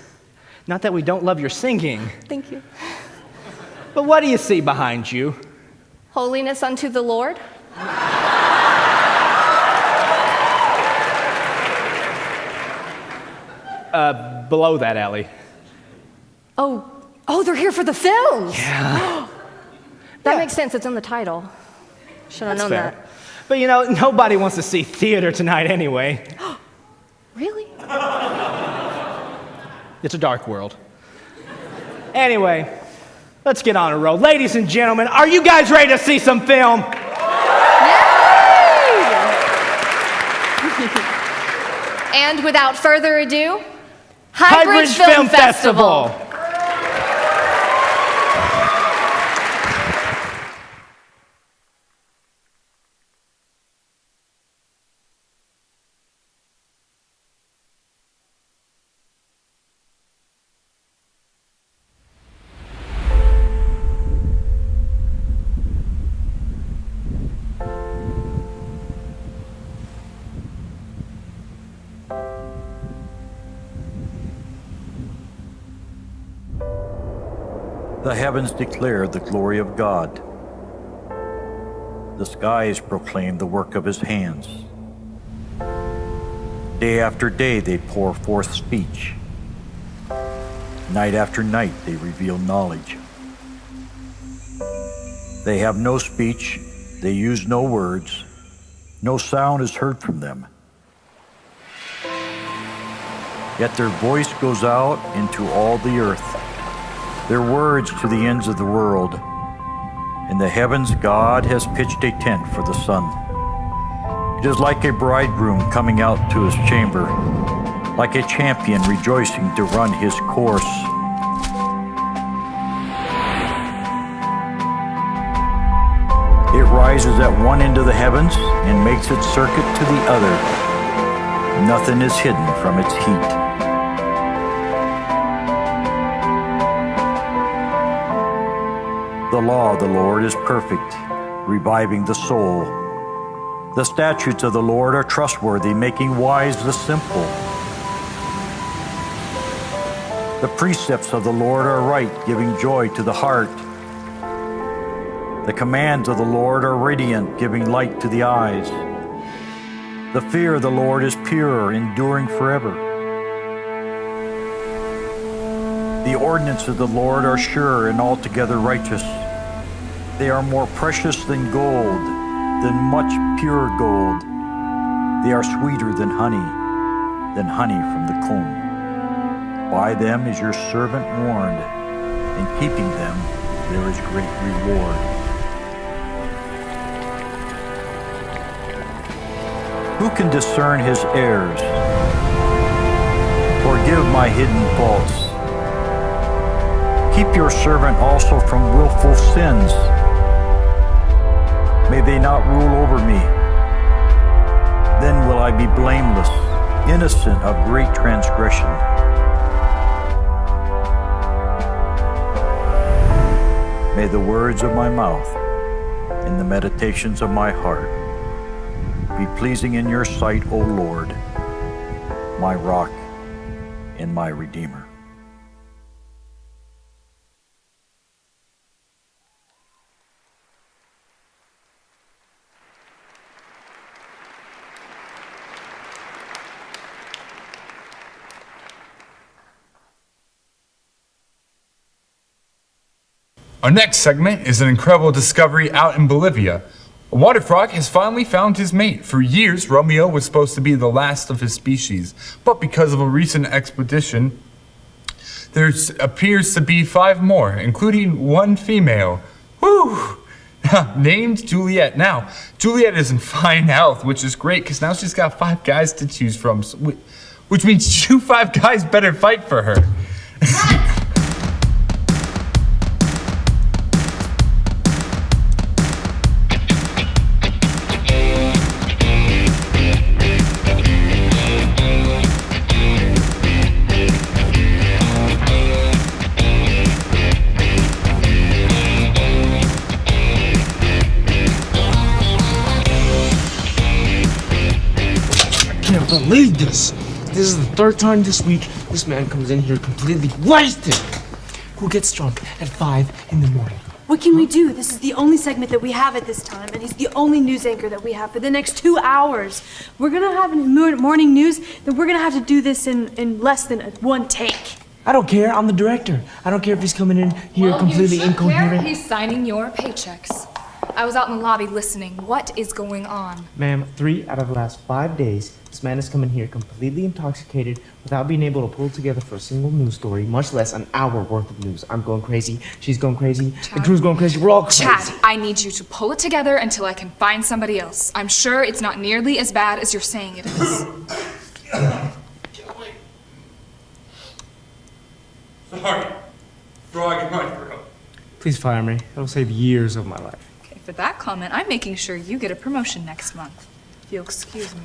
Not that we don't love your singing, Thank you. but what do you see behind you? Holiness unto the Lord. Below that, Allie. Oh, they're here for the films. Yeah. That makes sense. It's in the title. Should have known Fair. that. But you know, nobody wants to see theater tonight anyway. Really? It's a dark world. Anyway, let's get on a roll. Ladies and gentlemen, are you guys ready to see some film? And without further ado, Highbridge Film Festival. The heavens declare the glory of God. The skies proclaim the work of his hands. Day after day they pour forth speech. Night after night they reveal knowledge. They have no speech, they use no words, no sound is heard from them. Yet their voice goes out into all the earth, their words to the ends of the world. In the heavens God has pitched a tent for the sun. It is like a bridegroom coming out to his chamber, like a champion rejoicing to run his course. It rises at one end of the heavens and makes its circuit to the other. Nothing is hidden from its heat. The law of the Lord is perfect, reviving the soul. The statutes of the Lord are trustworthy, making wise the simple. The precepts of the Lord are right, giving joy to the heart. The commands of the Lord are radiant, giving light to the eyes. The fear of the Lord is pure, enduring forever. The ordinances of the Lord are sure and altogether righteous. They are more precious than gold, than much pure gold. They are sweeter than honey from the comb. By them is your servant warned. In keeping them there is great reward. Who can discern his errors? Forgive my hidden faults. Keep your servant also from willful sins. May they not rule over me. Then will I be blameless, innocent of great transgression. May the words of my mouth and the meditations of my heart be pleasing in your sight, O Lord, my rock and my redeemer. Our next segment is an incredible discovery out in Bolivia. A water frog has finally found his mate. For years, Romeo was supposed to be the last of his species, but because of a recent expedition, there appears to be 5 more, including 1 female. Woo! Named Juliet. Now, Juliet is in fine health, which is great because now she's got 5 guys to choose from, which means you 5 guys better fight for her. I can't believe this. This is the 3rd time this week this man comes in here completely wasted. Who gets drunk at 5 in the morning? What can we do? This is the only segment that we have at this time, and he's the only news anchor that we have for the next 2 hours. We're gonna have morning news, then we're gonna have to do this in less than 1 take. I don't care. I'm the director. I don't care if he's coming in here completely incoherent. He's signing your paychecks. I was out in the lobby listening. What is going on? Ma'am, 3 out of the last 5 days, this man has come in here completely intoxicated without being able to pull together for a single news story, much less an hour worth of news. I'm going crazy. She's going crazy. Chad. The crew's going crazy. We're all crazy. Chad, I need you to pull it together until I can find somebody else. I'm sure it's not nearly as bad as you're saying it is. Sorry. Frog in my throat. Please fire me. It'll save years of my life. Okay, for that comment, I'm making sure you get a promotion next month. If you'll excuse me.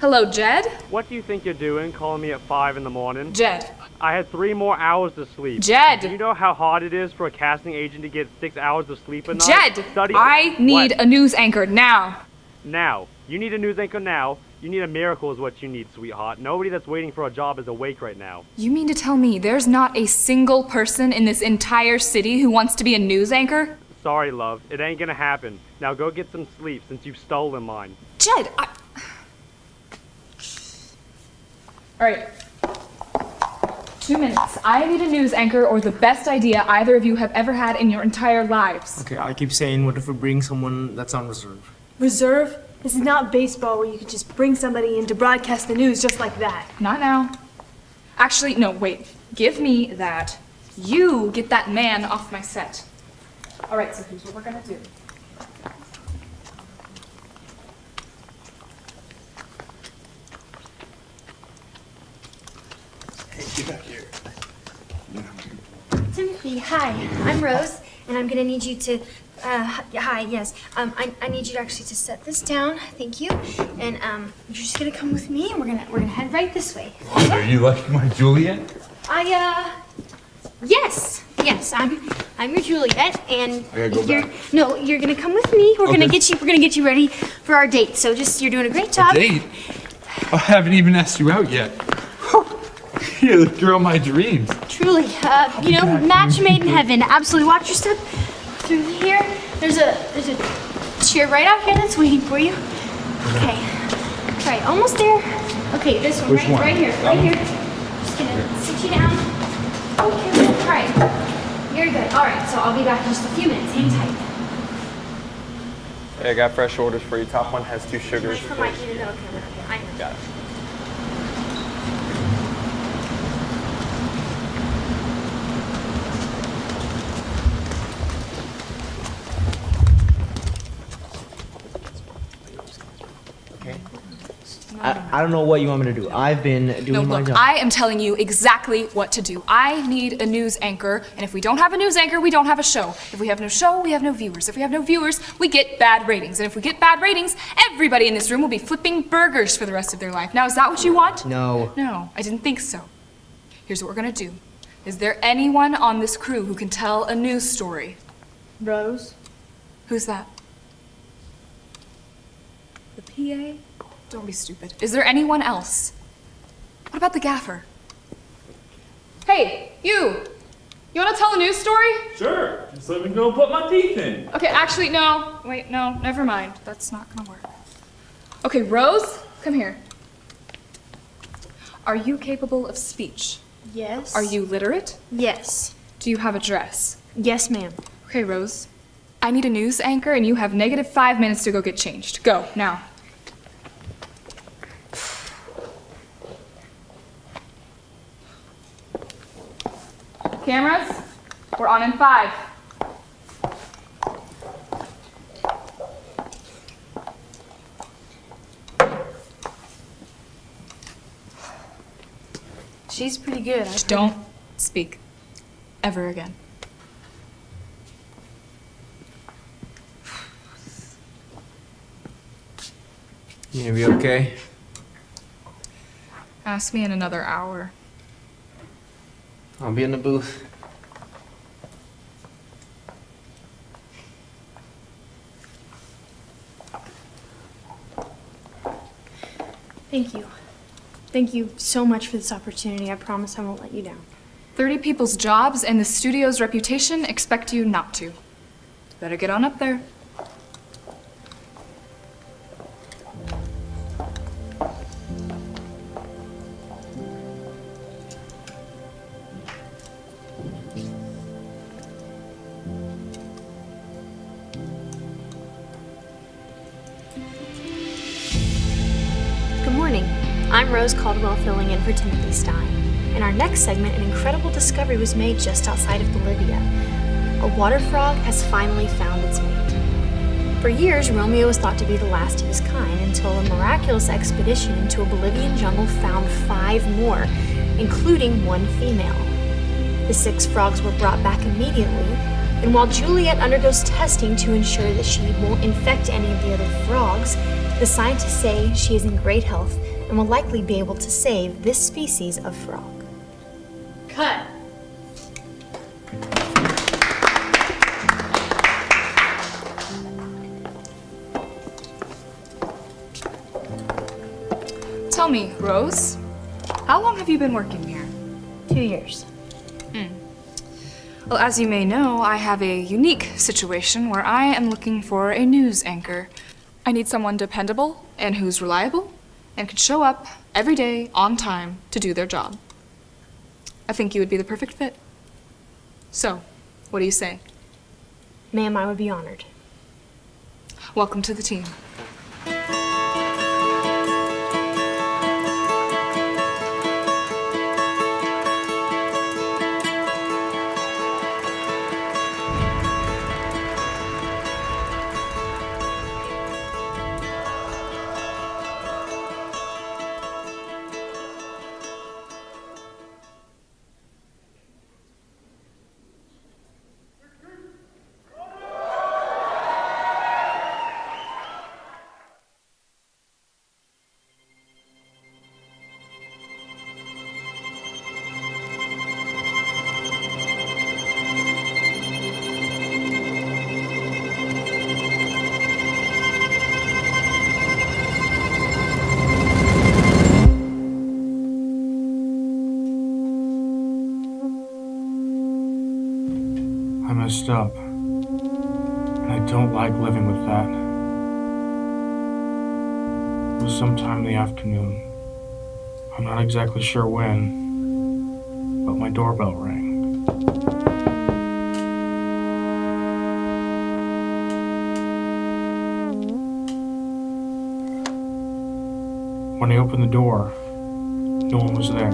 Hello, Jed? What do you think you're doing calling me at 5 in the morning? Jed. I had 3 more hours to sleep. Jed! Do you know how hard it is for a casting agent to get 6 hours of sleep a night? Jed! I need a news anchor now. Now. You need a news anchor now. You need a miracle is what you need, sweetheart. Nobody that's waiting for a job is awake right now. You mean to tell me there's not a single person in this entire city who wants to be a news anchor? Sorry, love. It ain't gonna happen. Now go get some sleep since you've stolen mine. Jed, Alright. 2 minutes. I need a news anchor or the best idea either of you have ever had in your entire lives. Okay, I keep saying, what if we bring someone that's on reserve? Reserve? This is not baseball where you could just bring somebody in to broadcast the news just like that. Not now. Actually, no, wait. Give me that. You get that man off my set. Alright, so here's what we're gonna do. Hey, get back here. Timothy, hi. I'm Rose, and I'm gonna need you to, hi, yes. I need you to actually to set this down, thank you. And, you're just gonna come with me, and we're gonna head right this way. Are you like my Juliet? Yes, I'm your Juliet, and I gotta go back. you're gonna come with me. We're Okay. gonna get you ready for our date. So you're doing a great job. Date? I haven't even asked you out yet. You're the girl of my dreams. Truly, match made in heaven. Absolutely. Watch your step through here. There's a chair right out here that's waiting for you. Okay. right, almost there. Okay, this one, Which right, one? right here, That right one? here. Just gonna sit you down. Okay, all right. You're good. All right, so I'll be back in just a few minutes. Hang tight. Hey, I got fresh orders for you. Top one has 2 sugars. For Mike, you know, okay, I know. Got it. I don't know what you want me to do. I've been doing No, my look, job. I am telling you exactly what to do. I need a news anchor, and if we don't have a news anchor, we don't have a show. If we have no show, we have no viewers. If we have no viewers, we get bad ratings. And if we get bad ratings, everybody in this room will be flipping burgers for the rest of their life. Now, is that what you want? No. No, I didn't think so. Here's what we're gonna do. Is there anyone on this crew who can tell a news story? Rose? Who's that? The PA? Don't be stupid. Is there anyone else? What about the gaffer? Hey, you! You wanna tell a news story? Sure. Just let me go put my teeth in. Okay, actually, no. Wait, no, never mind. That's not gonna work. Okay, Rose, come here. Are you capable of speech? Yes. Are you literate? Yes. Do you have a dress? Yes, ma'am. Okay, Rose. I need a news anchor, and you have -5 minutes to go get changed. Go, now. Cameras, we're on in 5. She's pretty good. Just don't speak ever again. You gonna be okay? Ask me in another hour. I'll be in the booth. Thank you. Thank you so much for this opportunity. I promise I won't let you down. 30 people's jobs and the studio's reputation expect you not to. Better get on up there. Good morning. I'm Rose Caldwell filling in for Timothy Stein. In our next segment, an incredible discovery was made just outside of Bolivia. A water frog has finally found its mate. For years, Romeo was thought to be the last of his kind until a miraculous expedition into a Bolivian jungle found 5 more, including 1 female. The 6 frogs were brought back immediately, and while Juliet undergoes testing to ensure that she won't infect any of the other frogs, the scientists say she is in great health and will likely be able to save this species of frog. Cut. Tell me, Rose, how long have you been working here? 2 years. Well, as you may know, I have a unique situation where I am looking for a news anchor. I need someone dependable and who's reliable and could show up every day on time to do their job. I think you would be the perfect fit. So, what do you say? Ma'am, I would be honored. Welcome to the team. I messed up. And I don't like living with that. It was sometime in the afternoon. I'm not exactly sure when, but my doorbell rang. When I opened the door, no one was there.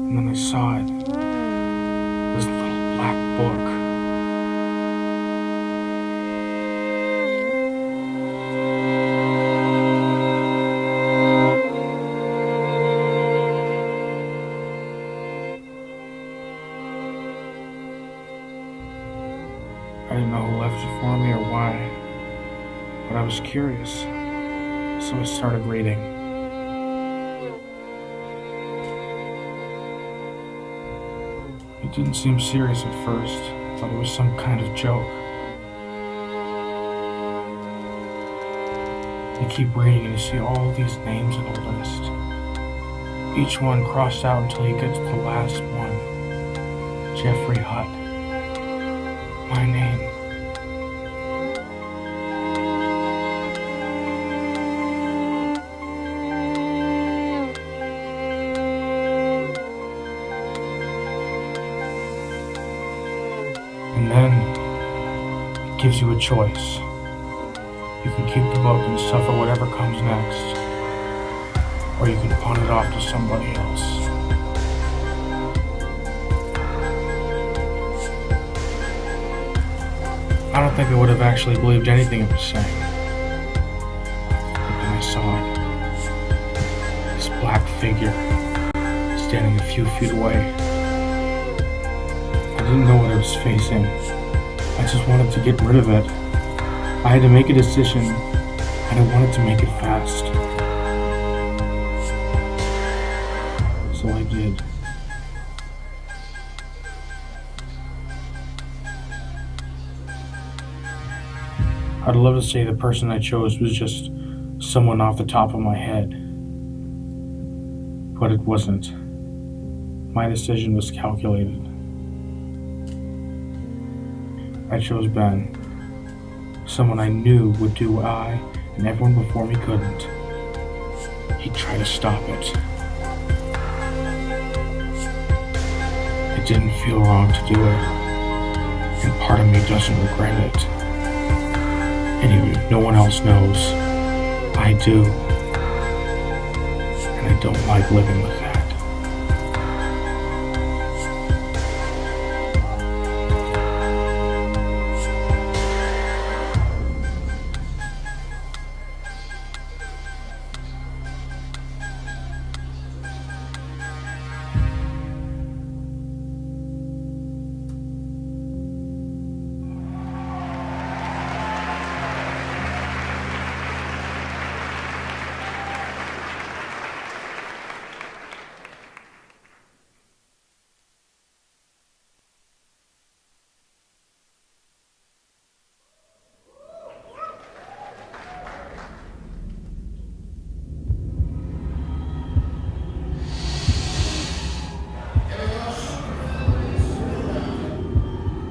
And then I saw it. This little black book. I didn't know who left it for me or why, but I was curious, so I started reading. It didn't seem serious at first. I thought it was some kind of joke. You keep reading and you see all these names in a list. Each one crossed out until you get to the last one. Jeffrey Hutt. My name. And then it gives you a choice. You can keep the book and suffer whatever comes next, or you can pawn it off to somebody else. I don't think I would have actually believed anything it was saying. But then I saw it. This black figure standing a few feet away. I didn't know what I was facing. I just wanted to get rid of it. I had to make a decision, and I wanted to make it fast. So I did. I'd love to say the person I chose was just someone off the top of my head. But it wasn't. My decision was calculated. I chose Ben. Someone I knew would do what I and everyone before me couldn't. He'd try to stop it. It didn't feel wrong to do it. And part of me doesn't regret it. And even if no one else knows, I do. And I don't like living with that.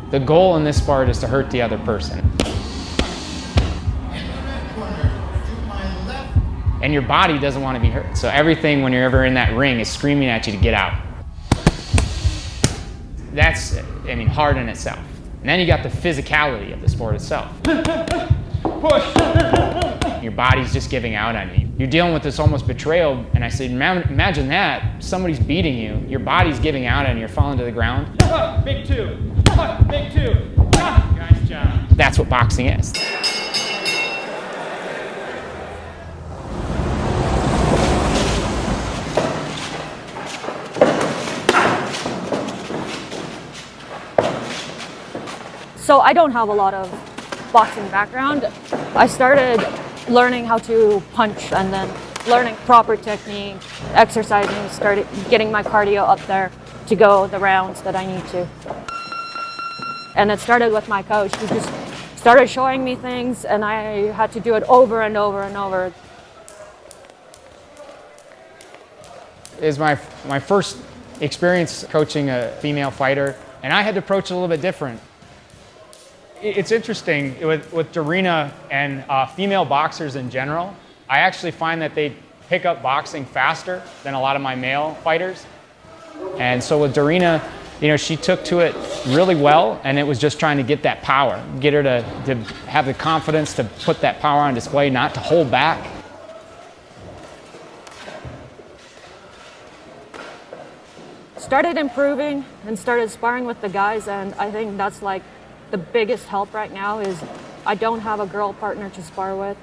The goal in this sport is to hurt the other person. And your body doesn't want to be hurt. So everything when you're ever in that ring is screaming at you to get out. That's, hard in itself. And then you got the physicality of the sport itself. Push! Your body's just giving out on you. You're dealing with this almost betrayal, and I said, imagine that, somebody's beating you, your body's giving out on you, you're falling to the ground. Big two. Big two. Nice job. That's what boxing is. So I don't have a lot of boxing background. I started learning how to punch and then learning proper technique, exercising, started getting my cardio up there to go the rounds that I need to. And it started with my coach. He just started showing me things and I had to do it over and over and over. It was my first experience coaching a female fighter. And I had to approach it a little bit different. It's interesting with Dorina and female boxers in general, I actually find that they pick up boxing faster than a lot of my male fighters. And so with Dorina, you know, she took to it really well, and it was just trying to get that power, get her to have the confidence to put that power on display, not to hold back. Started improving and started sparring with the guys, and I think that's like the biggest help right now is I don't have a girl partner to spar with.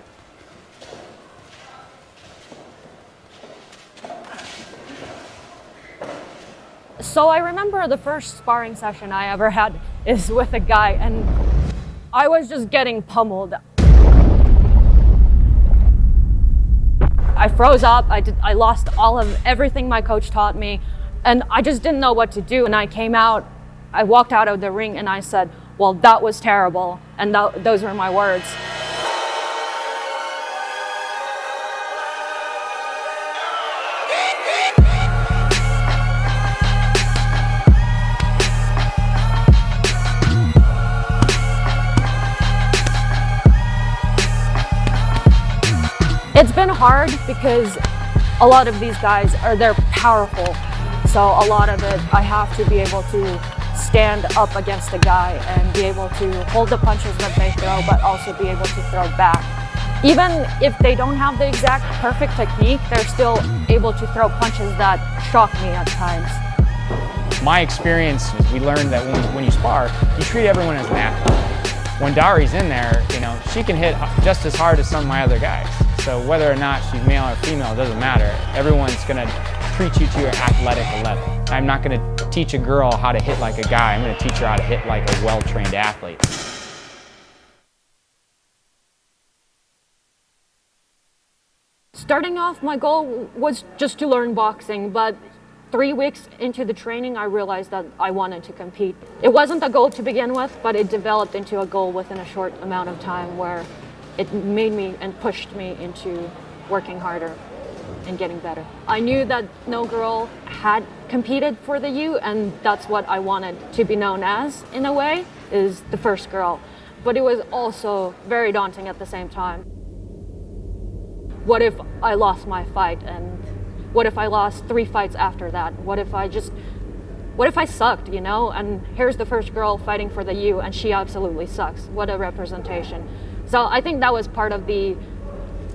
So I remember the first sparring session I ever had is with a guy, and I was just getting pummeled. I froze up, I lost all of everything my coach taught me, and I just didn't know what to do. And I walked out of the ring and I said, well, that was terrible, and those were my words. It's been hard because a lot of these guys they're powerful. So a lot of it, I have to be able to stand up against a guy and be able to hold the punches that they throw, but also be able to throw back. Even if they don't have the exact perfect technique, they're still able to throw punches that shock me at times. My experience is we learned that when you spar, you treat everyone as an athlete. When Dari's in there, you know, she can hit just as hard as some of my other guys. So whether or not she's male or female, it doesn't matter. Everyone's gonna treat you to your athletic level. I'm not gonna teach a girl how to hit like a guy. I'm gonna teach her how to hit like a well-trained athlete. Starting off, my goal was just to learn boxing, but 3 weeks into the training, I realized that I wanted to compete. It wasn't a goal to begin with, but it developed into a goal within a short amount of time where it made me and pushed me into working harder and getting better. I knew that no girl had competed for the U, and that's what I wanted to be known as, in a way, is the first girl. But it was also very daunting at the same time. What if I lost my fight, and what if I lost 3 fights after that? What if I sucked, you know? And here's the first girl fighting for the U, and she absolutely sucks. What a representation. So I think that was part of the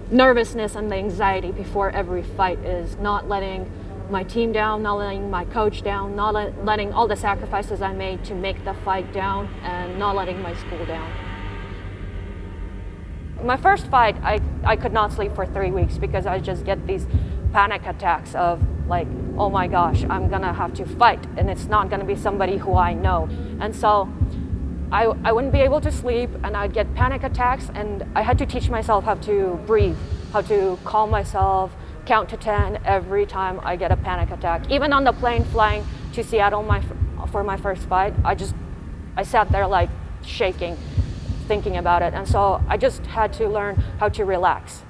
nervousness and the anxiety before every fight, is not letting my team down, not letting my coach down, not letting all the sacrifices I made to make the fight down, and not letting my school down. My first fight, I could not sleep for 3 weeks because I just get these panic attacks of like, oh my gosh, I'm gonna have to fight, and it's not gonna be somebody who I know. And so I wouldn't be able to sleep, and I'd get panic attacks, and I had to teach myself how to breathe, how to calm myself, count to 10 every time I get a panic attack. Even on the plane flying to Seattle for my first fight, I sat there like shaking, thinking about it. And so I just had to learn how to relax.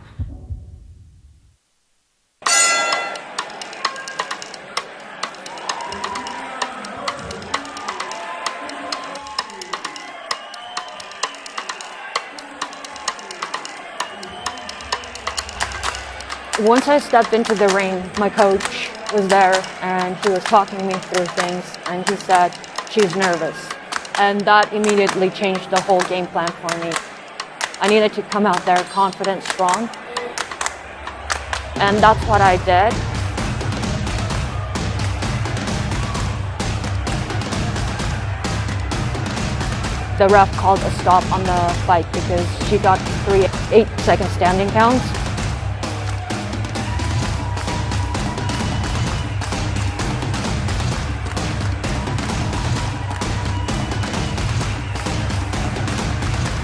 Once I stepped into the ring, my coach was there, and he was talking me through things, and he said, she's nervous. And that immediately changed the whole game plan for me. I needed to come out there confident, strong, and that's what I did. The ref called a stop on the fight because she got 3 8-second standing counts.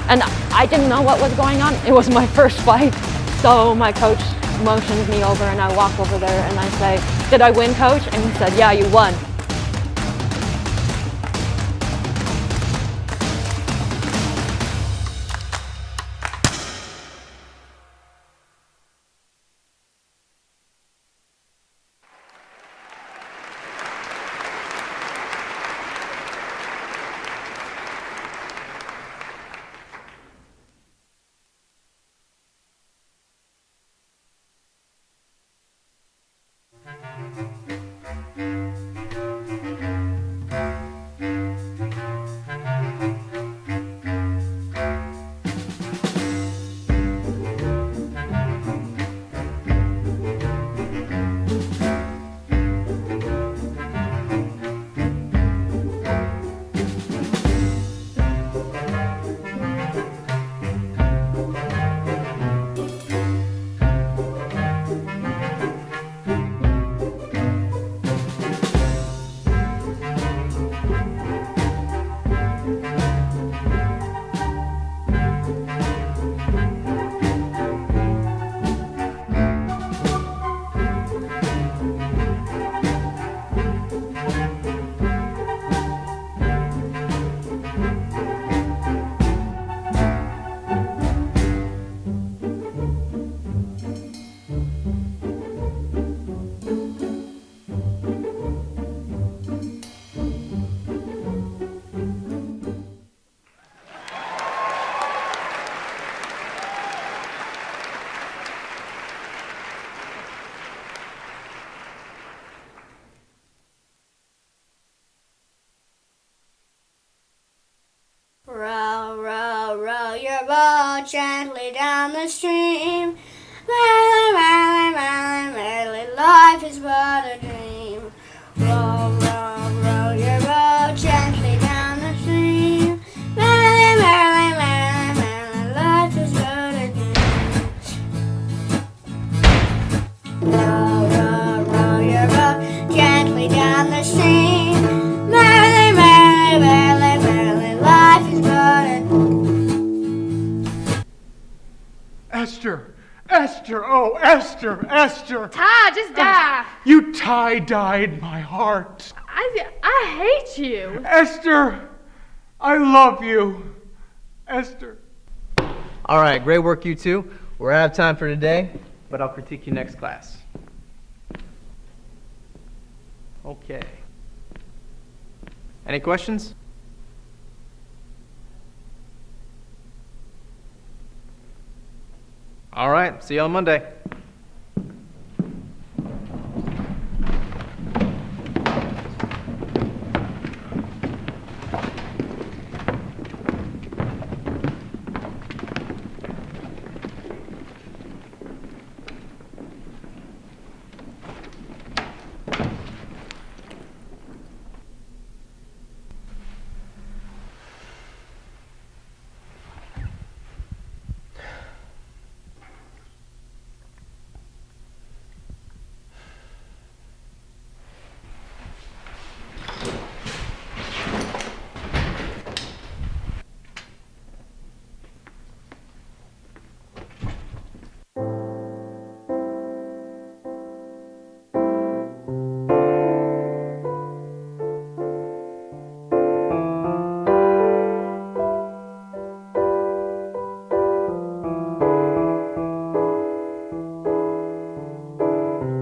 And I didn't know what was going on. It was my first fight. So my coach motions me over, and I walk over there and I say, did I win, coach? And he said, yeah, you won. Row, row, row your boat gently down the stream. Merrily, merrily, merrily, merrily, life is but a dream. Row, row, row your boat gently down the stream. Merrily, merrily, merrily, merrily, life is but a dream. Row, row, row your boat gently down the stream. Merrily, merrily, merrily, merrily, life is but a Esther! Esther! Oh, Esther! Esther! Ty, just die. You tie-dyed my heart. I hate you. Esther! I love you. Esther. All right, great work, you two. We're out of time for today, but I'll critique you next class. Okay. Any questions? All right, see you on Monday.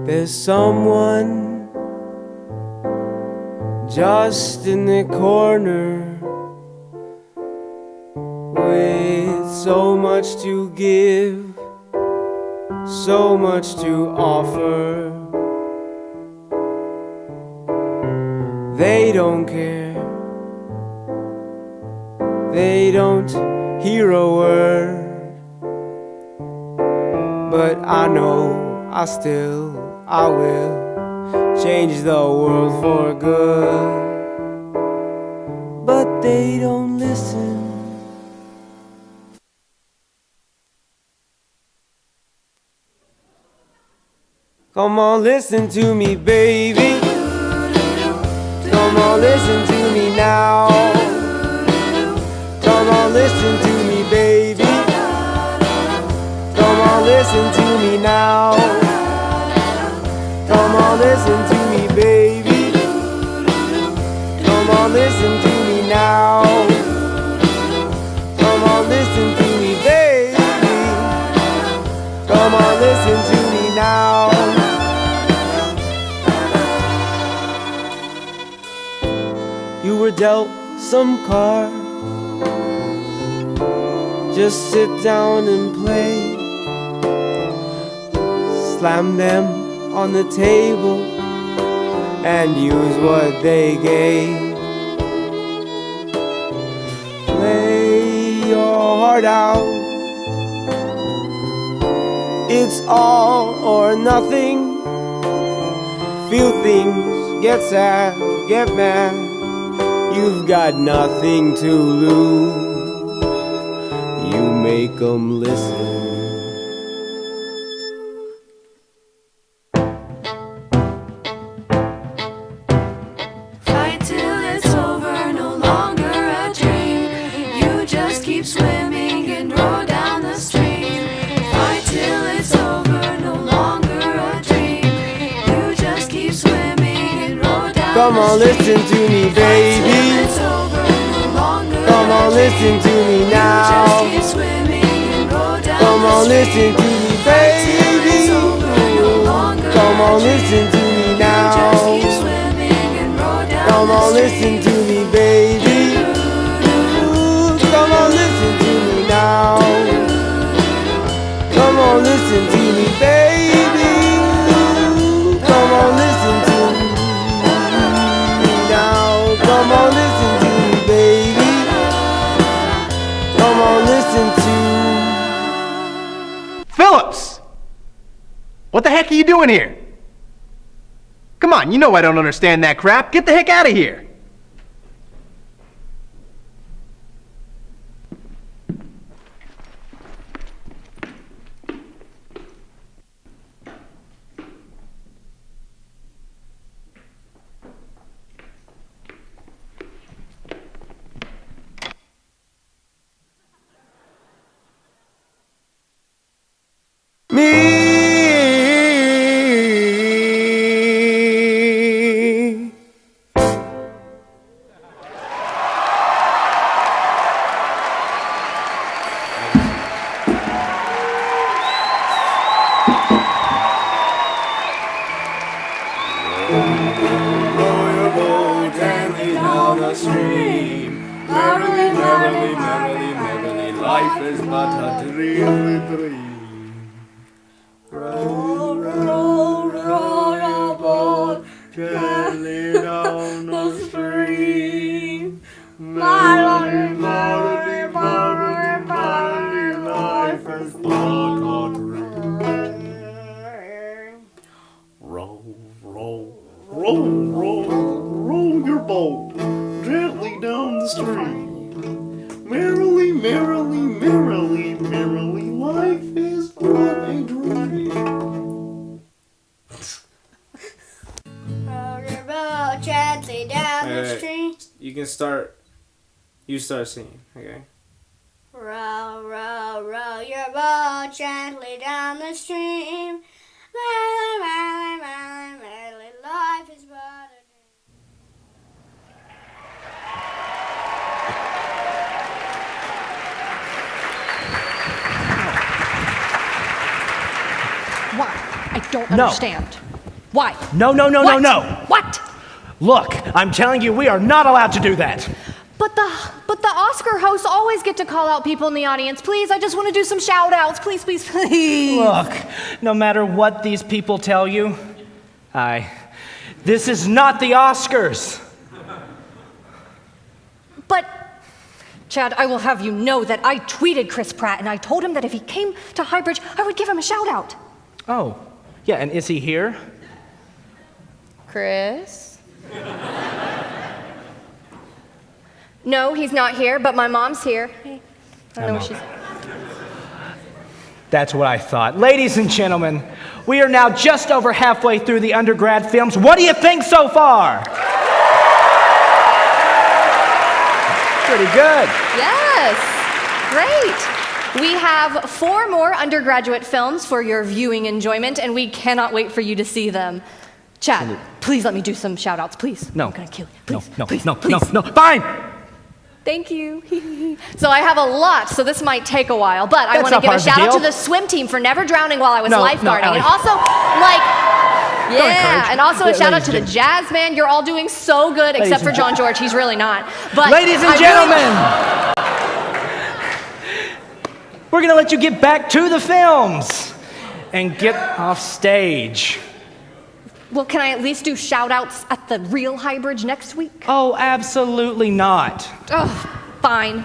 There's someone just in the corner with so much to give, so much to offer. They don't care, they don't hear a word, but I know I will change the world for good. But they don't listen. Come on, listen to me, baby. Come on, listen to me now. Come on, listen to me, baby. Come on, listen to me now. Come on, listen to me, baby. Come on, listen to me now. Come on, listen to me, baby. Come on, listen to me now. You were dealt some cards. Just sit down and play. Slam them on the table and use what they gave. Play your heart out. It's all or nothing. Feel things, get sad, get mad. You've got nothing to lose. You make them listen. Swimming and row down the stream. Fight till it's over, no longer a dream. You just keep swimming and row down. Come on, listen to me, baby. Come on, listen to me now. Come on, listen to me, baby. Come on, listen to me now. Come on, listen to me, baby. Come on, listen to me now. Come on, listen to me, baby. Come on, listen to me now. Come on, listen to me, baby. are you doing here? Come on, you know I don't understand that crap. Get the heck out of here. Me. Row your boat gently down the stream. Merrily, merrily, merrily, merrily, life is but a dream. Row, row, row your boat gently down the stream. Merrily, merrily, merrily, merrily, life is but a dream. Row, row, row, row, row your boat gently down the stream. Merrily, merrily, merrily, merrily, life is but a dream. Row your boat gently down the Alright, stream. you start singing, okay? Row, row, row your boat gently down the stream. Merrily, merrily, merrily, merrily, life is but a Why? I don't No. understand. Why? No, no, no, What? no, no. What? Look, I'm telling you, we are not allowed to do that. But the Oscar hosts always get to call out people in the audience. Please, I just want to do some shout outs. Please, please, please. Look, no matter what these people tell you, this is not the Oscars. But, Chad, I will have you know that I tweeted Chris Pratt and I told him that if he came to Highbridge, I would give him a shout out. Oh, yeah, and is he here? Chris? No, he's not here, but my mom's here. Hey, I don't know where she's. That's what I thought. Ladies and gentlemen, we are now just over halfway through the undergrad films. What do you think so far? Pretty good. Yes, great. We have 4 more undergraduate films for your viewing enjoyment, and we cannot wait for you to see them. Chad, please let me do some shout outs, please. No. I'm gonna kill you. Please, No, please, no, please. no, fine. Thank you. So I have a lot, so this might take a while, but I That's want to not give a part of the shout out deal. to the swim team for never drowning while I was No, no, lifeguarding. Allie. And also, encourage. and also a shout out Ladies to the and jazz band. You're all doing so good, Ladies except for and John George. He's really not. But Ladies and I gentlemen, we're going to let you get back to the films and get off stage. Well, can I at least do shout outs at the real Highbridge next week? Oh, absolutely not. Oh, fine.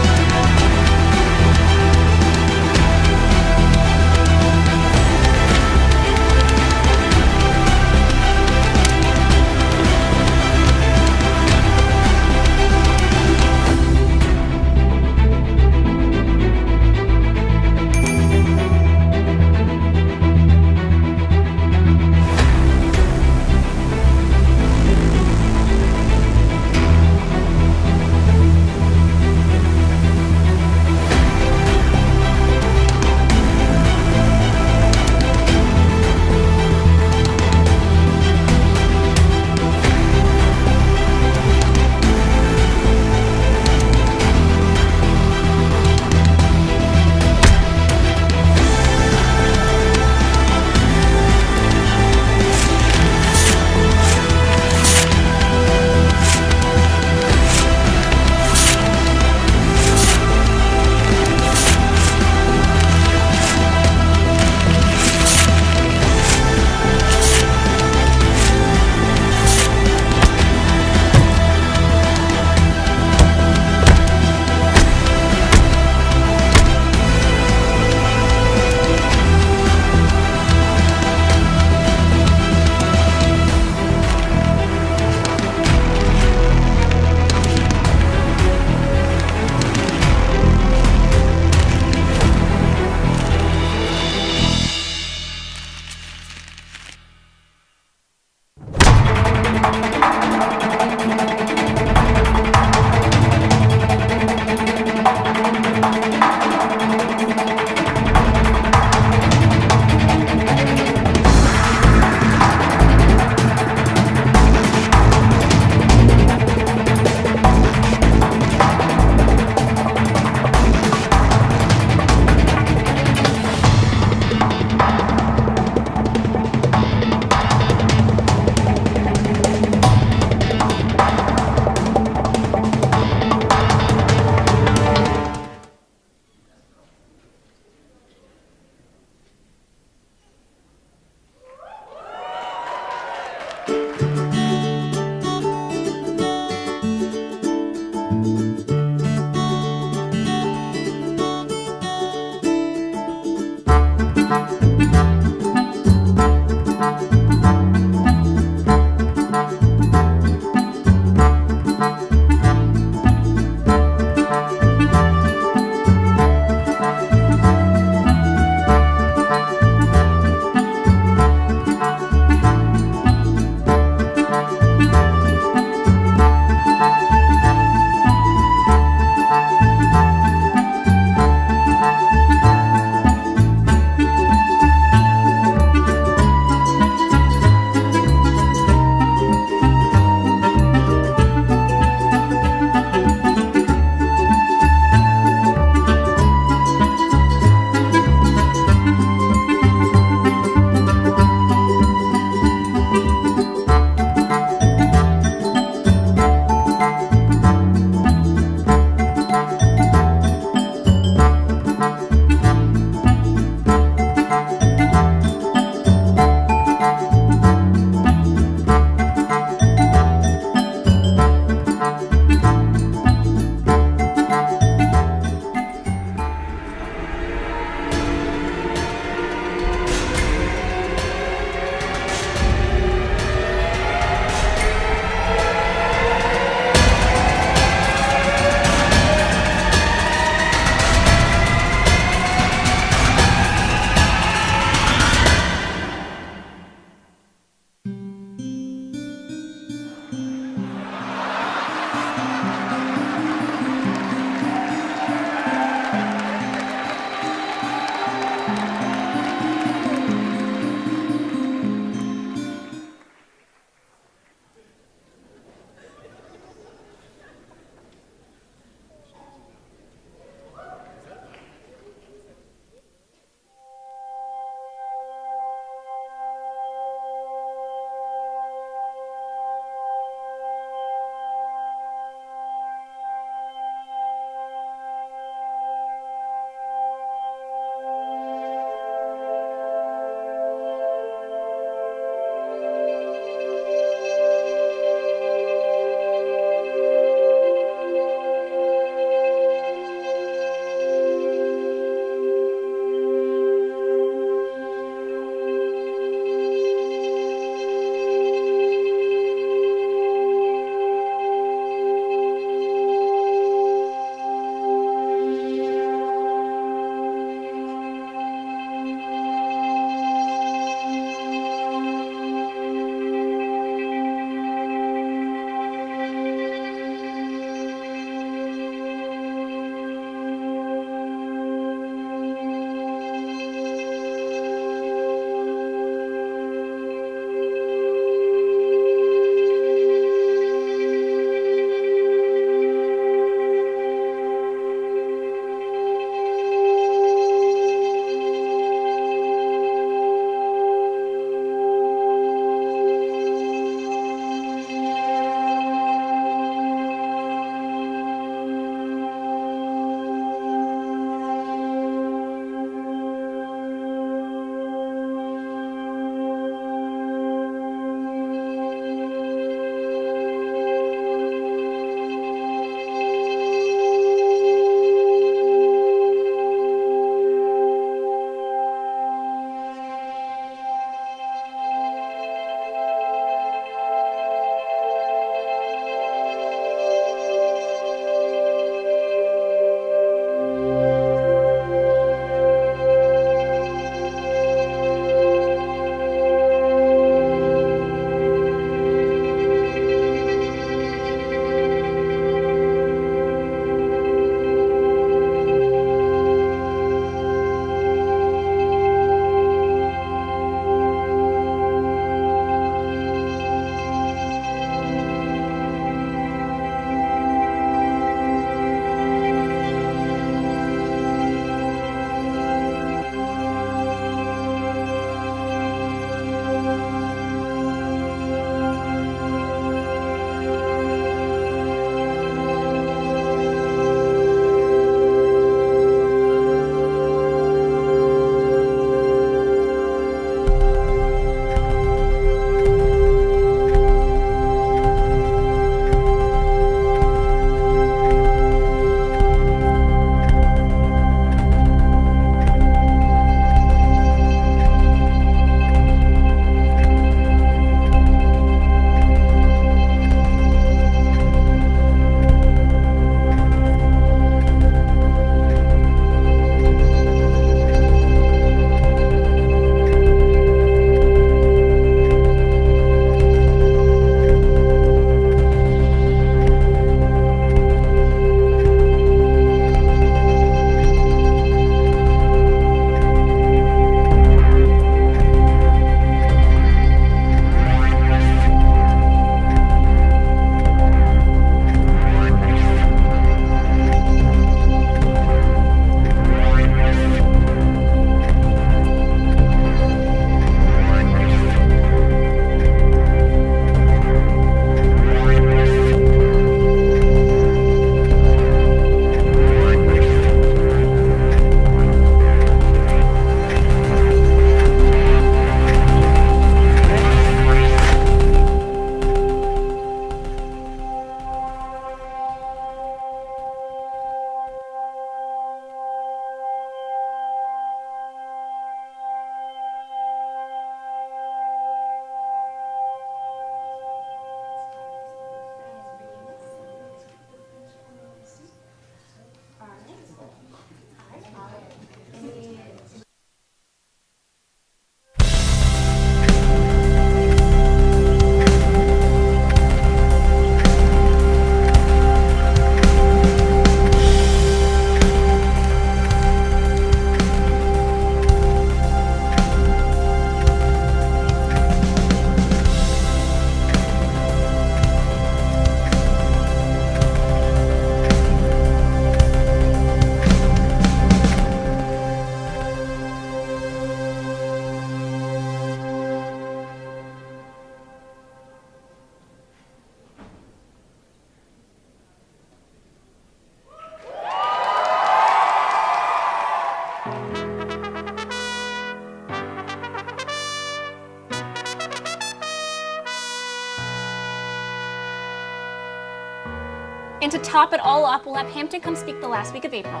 And to top it all up, we'll have Hampton come speak the last week of April.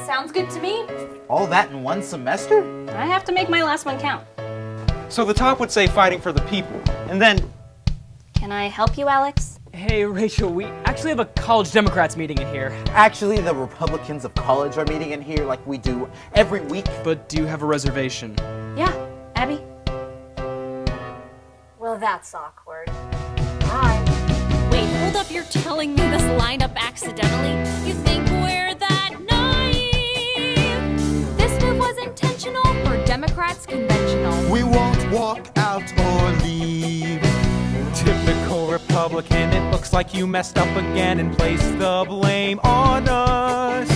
Sounds good to me. All that in one semester? I have to make my last one count. So the top would say fighting for the people, and then... Can I help you, Alex? Hey, Rachel, we actually have a college Democrats meeting in here. Actually, the Republicans of college are meeting in here like we do every week. But do you have a reservation? Yeah, Abby. Well, that's awkward. Wait, hold up, you're telling me this lined up accidentally? You think we're that naive? This move was intentional, for Democrats conventional. We won't walk out or leave. Typical Republican, it looks like you messed up again and placed the blame on us.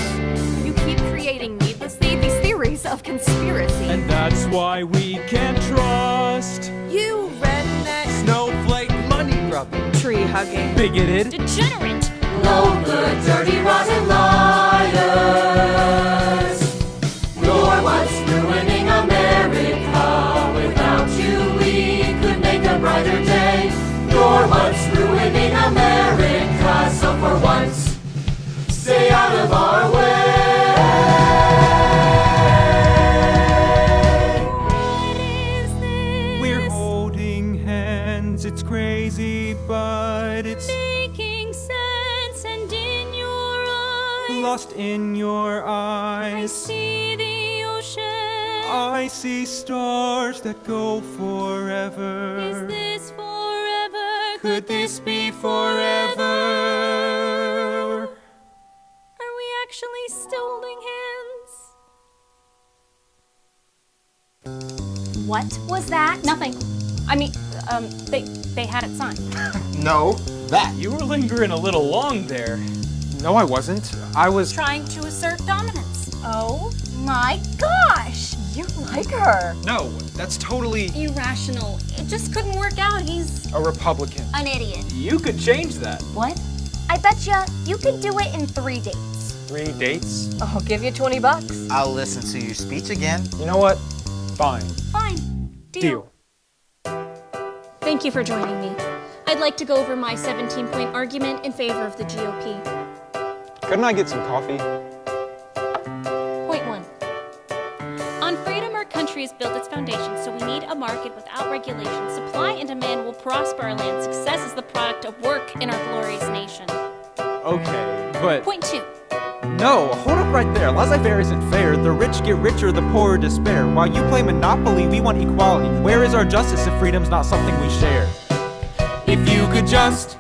You keep creating needlessly these theories of conspiracy. And that's why we can't trust You redneck, snowflake money grubbing, tree hugging, bigoted, degenerate, No good, dirty, rotten liars. You're what's ruining America. Without you, we could make a brighter day. You're what's ruining America. So for once, stay out of our way. We're holding hands, it's crazy, but it's making sense, and in your eyes, lost in your eyes. I see the ocean. I see stars that go forever. Is this forever? Could this be forever? Are we actually still holding hands? What was that? Nothing. I mean, they had it signed. No, that. You were lingering a little long there. No, I wasn't. I was Trying to assert dominance. Oh my gosh! You like her. No, that's totally Irrational. It just couldn't work out. He's a Republican. an idiot. You could change that. What? I betcha you can do it in 3 dates. 3 dates? I'll give you $20. I'll listen to your speech again. You know what? Fine. Fine. Deal. Thank you for joining me. I'd like to go over my 17-point argument in favor of the GOP. Couldn't I get some coffee? Point 1. On freedom, our country has built its foundation, so we need a market without regulation. Supply and demand will prosper our land. Success is the product of work in our glorious nation. Okay, but... Point 2. No, hold up right there. Laissez-faire isn't fair. The rich get richer, the poor despair. While you play Monopoly, we want equality. Where is our justice if freedom's not something we share? If you could just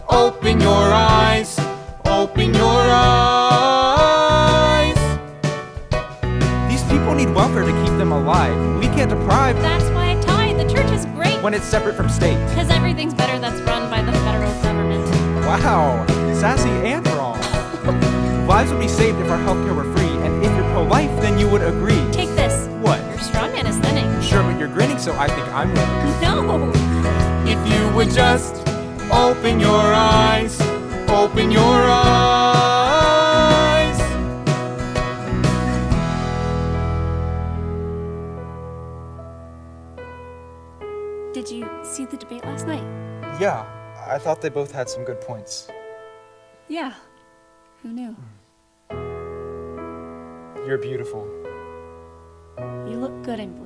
open your eyes, open your eyes. These people need welfare to keep them alive. We can't deprive. That's why I tithe. The church is great. When it's separate from state. Because everything's better that's run by the federal government. Wow, sassy and wrong. Lives would be saved if our healthcare were free, and if you're pro-life, then you would agree. Take this. What? Your straw man is thinning. Sure, but you're grinning, so I think I'm winning. No! If you would just open your eyes, open your eyes. Did you see the debate last night? Yeah, I thought they both had some good points. Yeah. Who knew? You're beautiful. You look good in blue.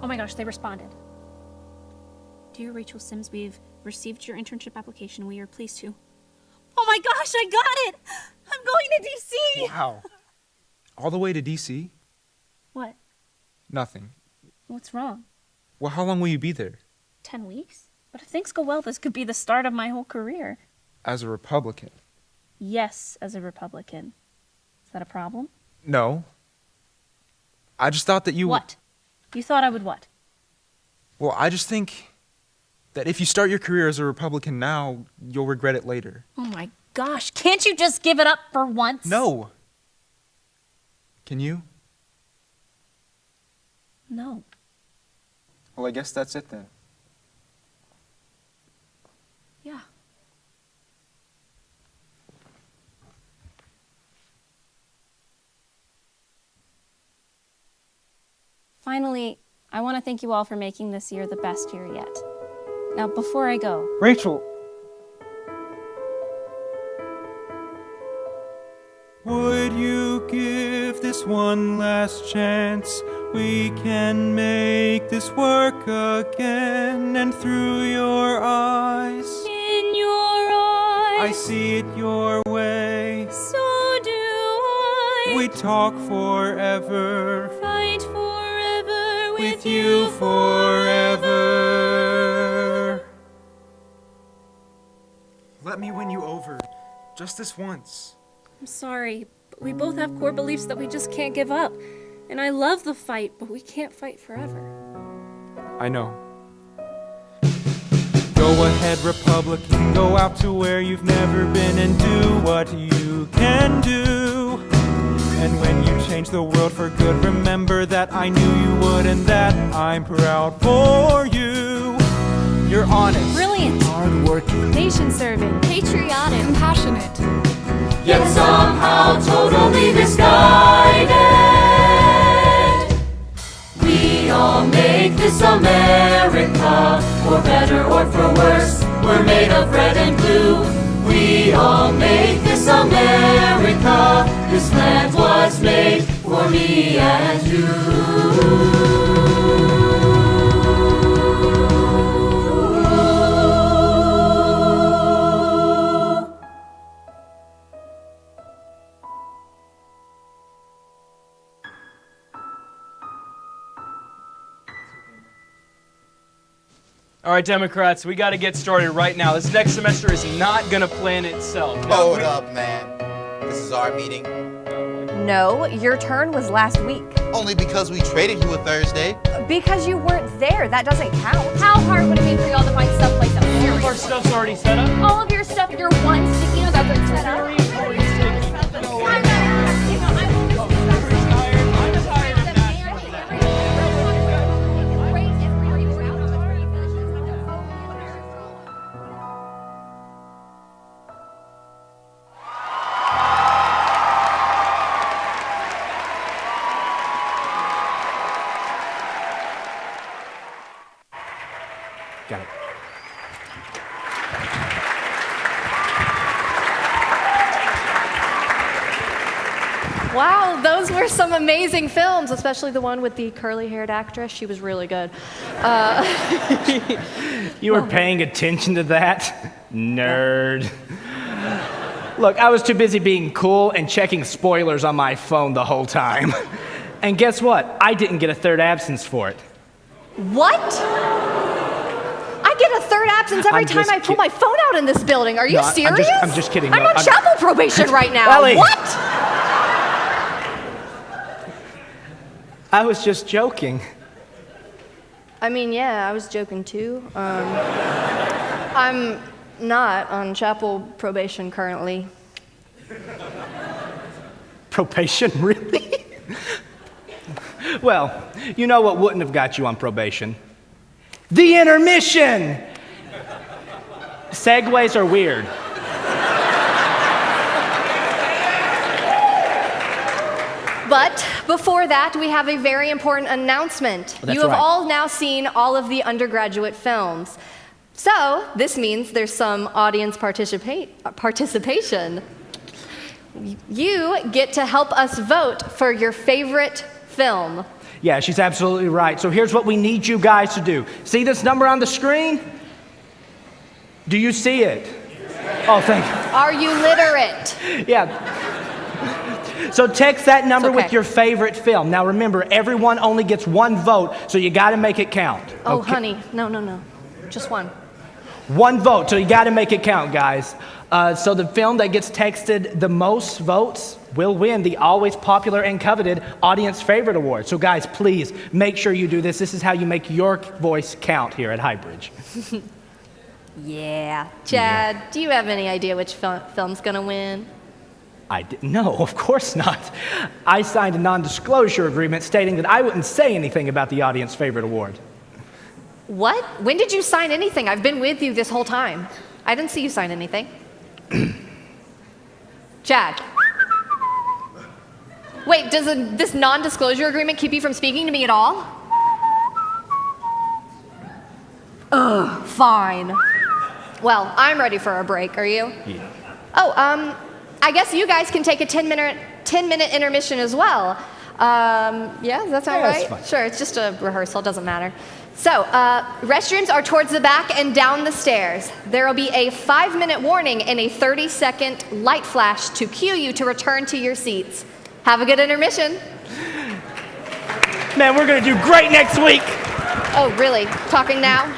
Oh my gosh, they responded. Dear Rachel Sims, we've received your internship application. We are pleased to. Oh my gosh, I got it! I'm going to DC! Wow. All the way to DC? What? Nothing. What's wrong? Well, how long will you be there? 10 weeks? But if things go well, this could be the start of my whole career. As a Republican? Yes, as a Republican. Is that a problem? No. I just thought that you... What? You thought I would what? Well, I just think that if you start your career as a Republican now, you'll regret it later. Oh my gosh, can't you just give it up for once? No. Can you? No. Well, I guess that's it then. Yeah. Finally, I want to thank you all for making this year the best year yet. Now, before I go, Rachel! Would you give this one last chance? We can make this work again. And through your eyes, In your eyes, I see it your way. so do I. We talk forever, Fight forever with you forever. Let me win you over, just this once. I'm sorry, but we both have core beliefs that we just can't give up. And I love the fight, but we can't fight forever. I know. Go ahead, Republican, go out to where you've never been and do what you can do. And when you change the world for good, remember that I knew you would and that I'm proud for you. You're honest, Brilliant, hardworking, nation-serving, patriotic, compassionate. Yet somehow totally misguided. We all make this America, for better or for worse. We're made of red and blue. We all make this America. This land was made for me and you. All right, Democrats, we got to get started right now. This next semester is not going to plan itself. Hold up, man. This is our meeting. No, your turn was last week. Only because we traded you a Thursday. Because you weren't there, that doesn't count. How hard would it be for y'all to find someplace else? All of our stuff's already set up. All of your stuff, your one sticky note that's already set up. Got it. Wow, those were some amazing films, especially the one with the curly-haired actress. She was really good. You were paying attention to that? Nerd. Look, I was too busy being cool and checking spoilers on my phone the whole time. And guess what? I didn't get a third absence for it. What? I get a third absence every time I pull my phone out in this building. Are you serious? I'm just kidding. I'm No, on chapel probation right now. Ellie. What? I was just joking. I mean, yeah, I was joking too. I'm not on chapel probation currently. Probation, really? Well, you know what wouldn't have got you on probation? The intermission! Segues are weird. But before that, we have a very important announcement. That's You have right. all now seen all of the undergraduate films. So this means there's some audience participation. You get to help us vote for your favorite film. Yeah, she's absolutely right. So here's what we need you guys to do. See this number on the screen? Do you see it? Oh, thank you. Are you literate? Yeah. So text that number It's okay. with your favorite film. Now remember, everyone only gets one vote, so you gotta make it count. Oh, Okay? honey, no. Just one. One vote, so you gotta make it count, guys. So the film that gets texted the most votes will win the always popular and coveted Audience Favorite Award. So guys, please make sure you do this. This is how you make your voice count here at Highbridge. Yeah. Chad, do you have any idea which film's gonna win? No, of course not. I signed a non-disclosure agreement stating that I wouldn't say anything about the audience favorite award. What? When did you sign anything? I've been with you this whole time. I didn't see you sign anything. Chad. Wait, does this non-disclosure agreement keep you from speaking to me at all? Ugh, fine. Well, I'm ready for a break, are you? Yeah. Oh, I guess you guys can take a 10-minute intermission as well. Yeah, does that sound Yeah, right? that's fine. Sure, it's just a rehearsal, doesn't matter. So, restrooms are towards the back and down the stairs. There will be a 5-minute warning and a 30-second light flash to cue you to return to your seats. Have a good intermission. Man, we're gonna do great next week. Oh, really? Talking now?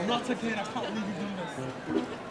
Not again, I can't believe you've done this.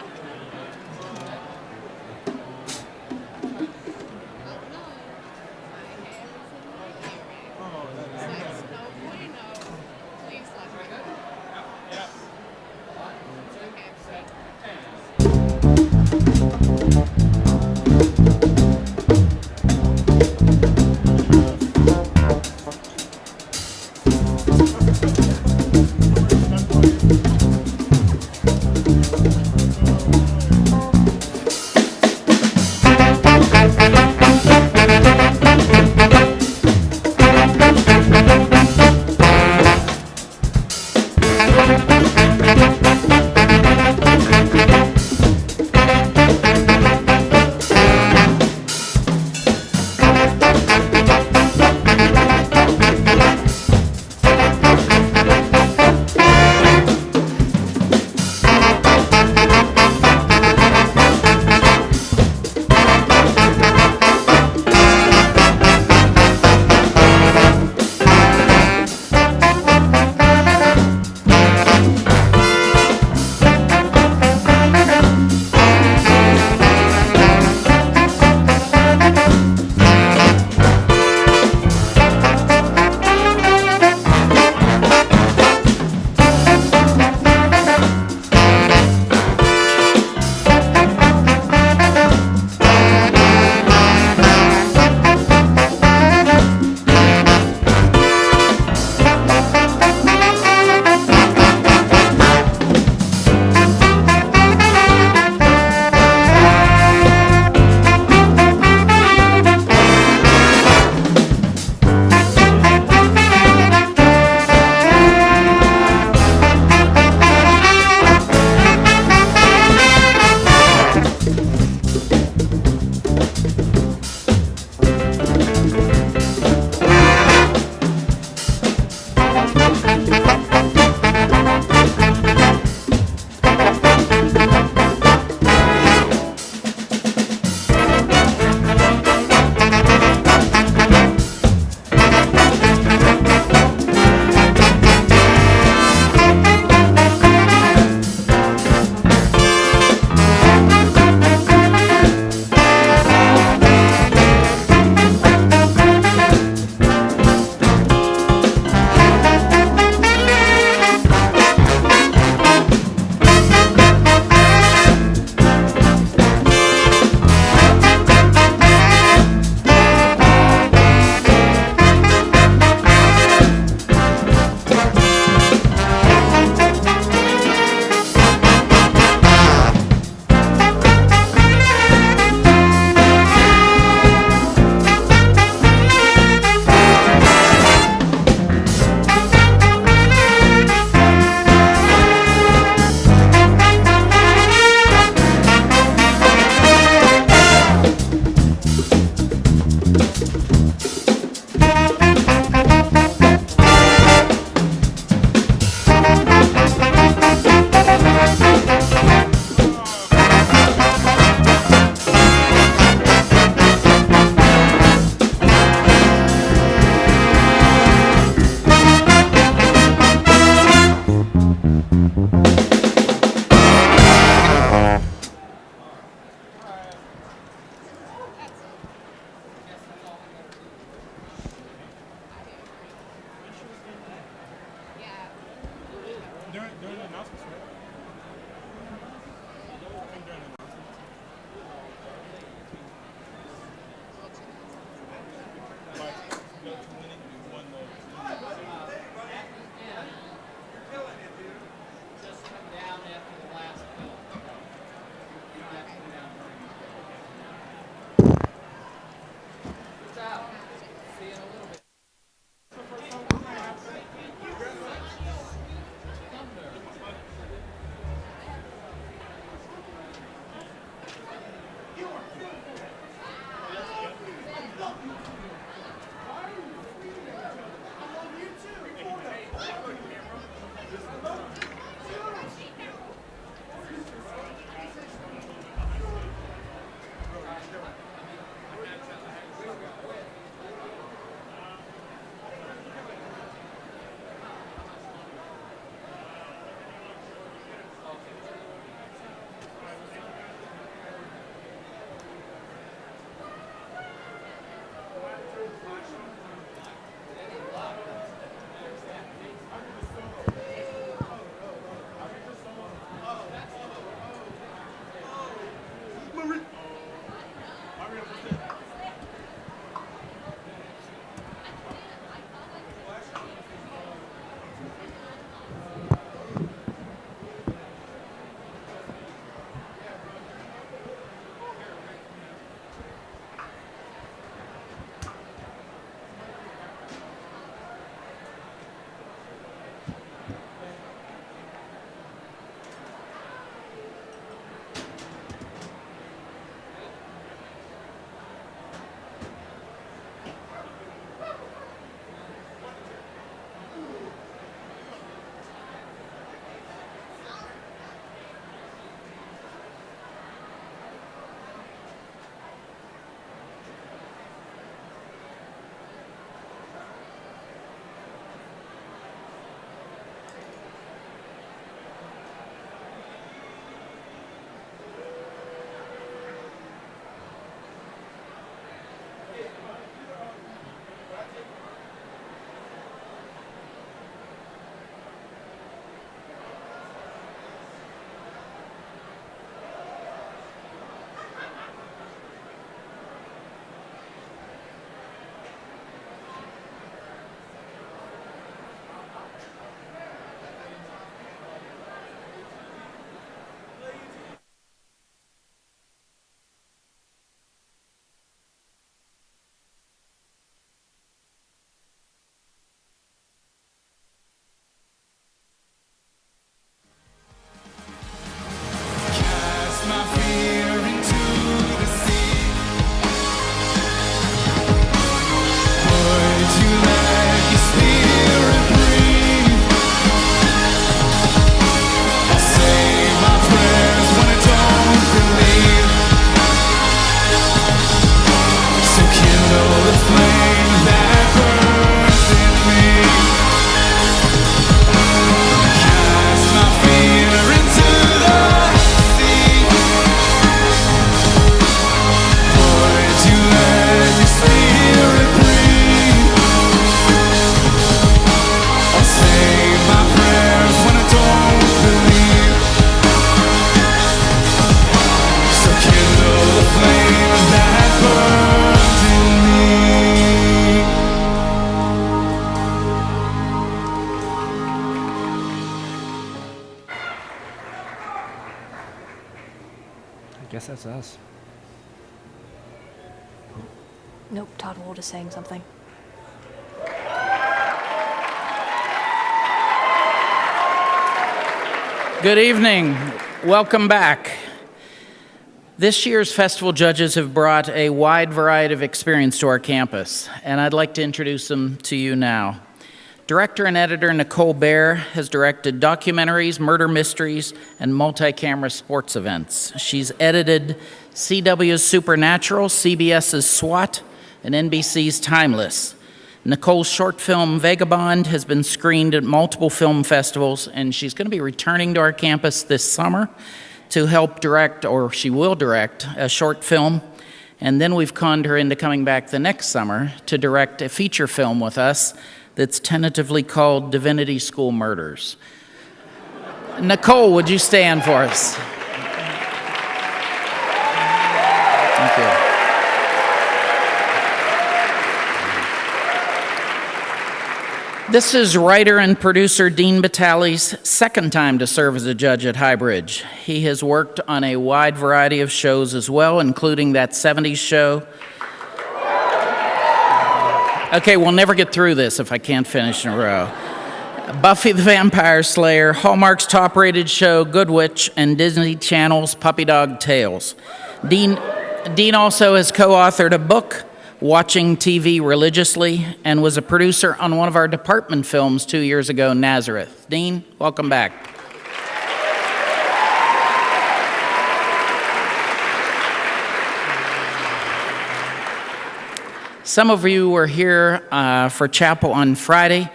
I guess that's us. Nope, Todd Wold is saying something. Good evening. Welcome back. This year's festival judges have brought a wide variety of experience to our campus, and I'd like to introduce them to you now. Director and editor Nicole Baer has directed documentaries, murder mysteries, and multi-camera sports events. She's edited CW's Supernatural, CBS's SWAT, and NBC's Timeless. Nicole's short film Vagabond has been screened at multiple film festivals, and she's going to be returning to our campus this summer to help direct, or she will direct, a short film. And then we've conned her into coming back the next summer to direct a feature film with us that's tentatively called Divinity School Murders. Nicole, would you stand for us? Thank you. This is writer and producer Dean Batali's second time to serve as a judge at Highbridge. He has worked on a wide variety of shows as well, including that 70s show. Okay, we'll never get through this if I can't finish in a row. Buffy the Vampire Slayer, Hallmark's top-rated show, Good Witch, and Disney Channel's Puppy Dog Tales. Dean also has co-authored a book, Watching TV Religiously, and was a producer on one of our department films 2 years ago, Nazareth. Dean, welcome back. Some of you were here for chapel on Friday.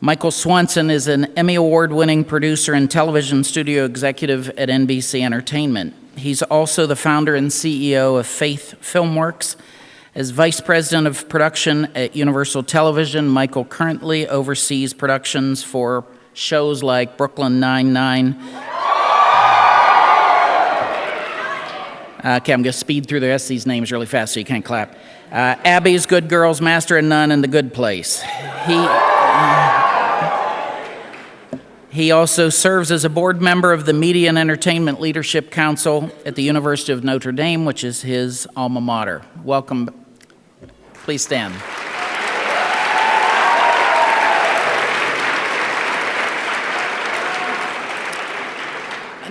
Michael Swanson is an Emmy Award-winning producer and television studio executive at NBC Entertainment. He's also the founder and CEO of Faith Filmworks, As Vice President of Production at Universal Television, Michael currently oversees productions for shows like Brooklyn Nine-Nine. Okay, I'm going to speed through the rest of these names really fast so you can't clap. Abby's, Good Girls, Master and None, and The Good Place. He also serves as a board member of the Media and Entertainment Leadership Council at the University of Notre Dame, which is his alma mater. Welcome. Please stand.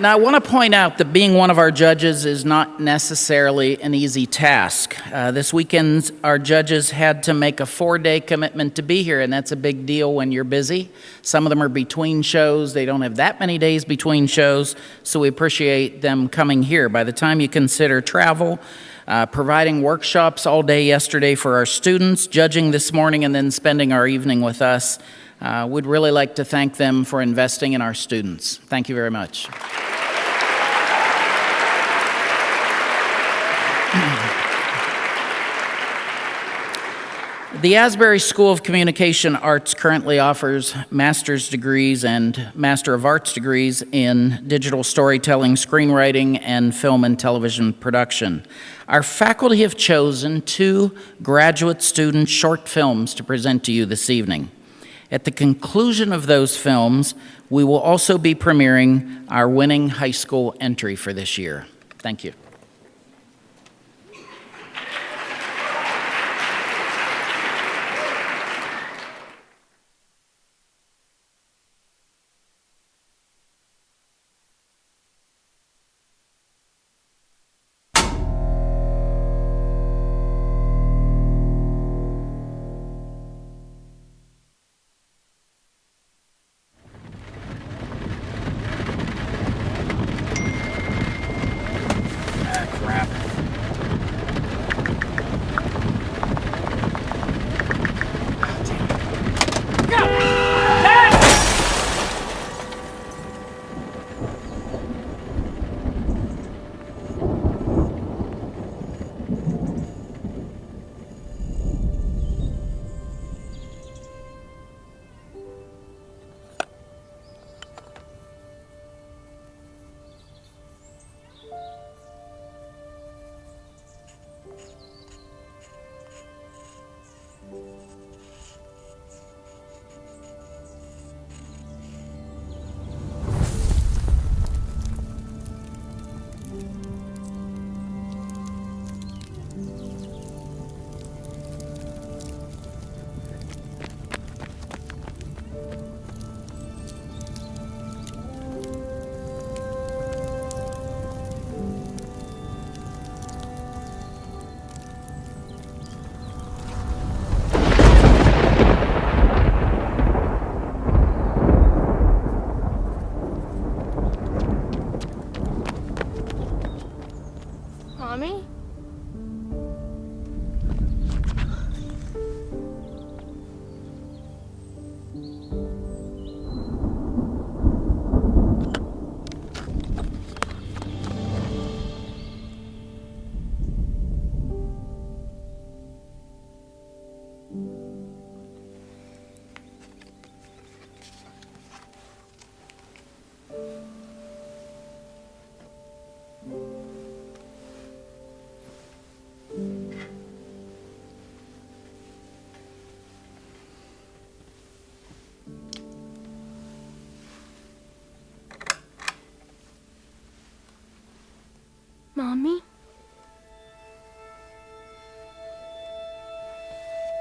Now, I want to point out that being one of our judges is not necessarily an easy task. This weekend, our judges had to make a 4-day commitment to be here, and that's a big deal when you're busy. Some of them are between shows. They don't have that many days between shows, so we appreciate them coming here. By the time you consider travel, providing workshops all day yesterday for our students, judging this morning, and then spending our evening with us, we'd really like to thank them for investing in our students. Thank you very much. The Asbury School of Communication Arts currently offers master's degrees and Master of Arts degrees in digital storytelling, screenwriting, and film and television production. Our faculty have chosen 2 graduate student short films to present to you this evening. At the conclusion of those films, we will also be premiering our winning high school entry for this year. Thank you. Mommy? Mommy?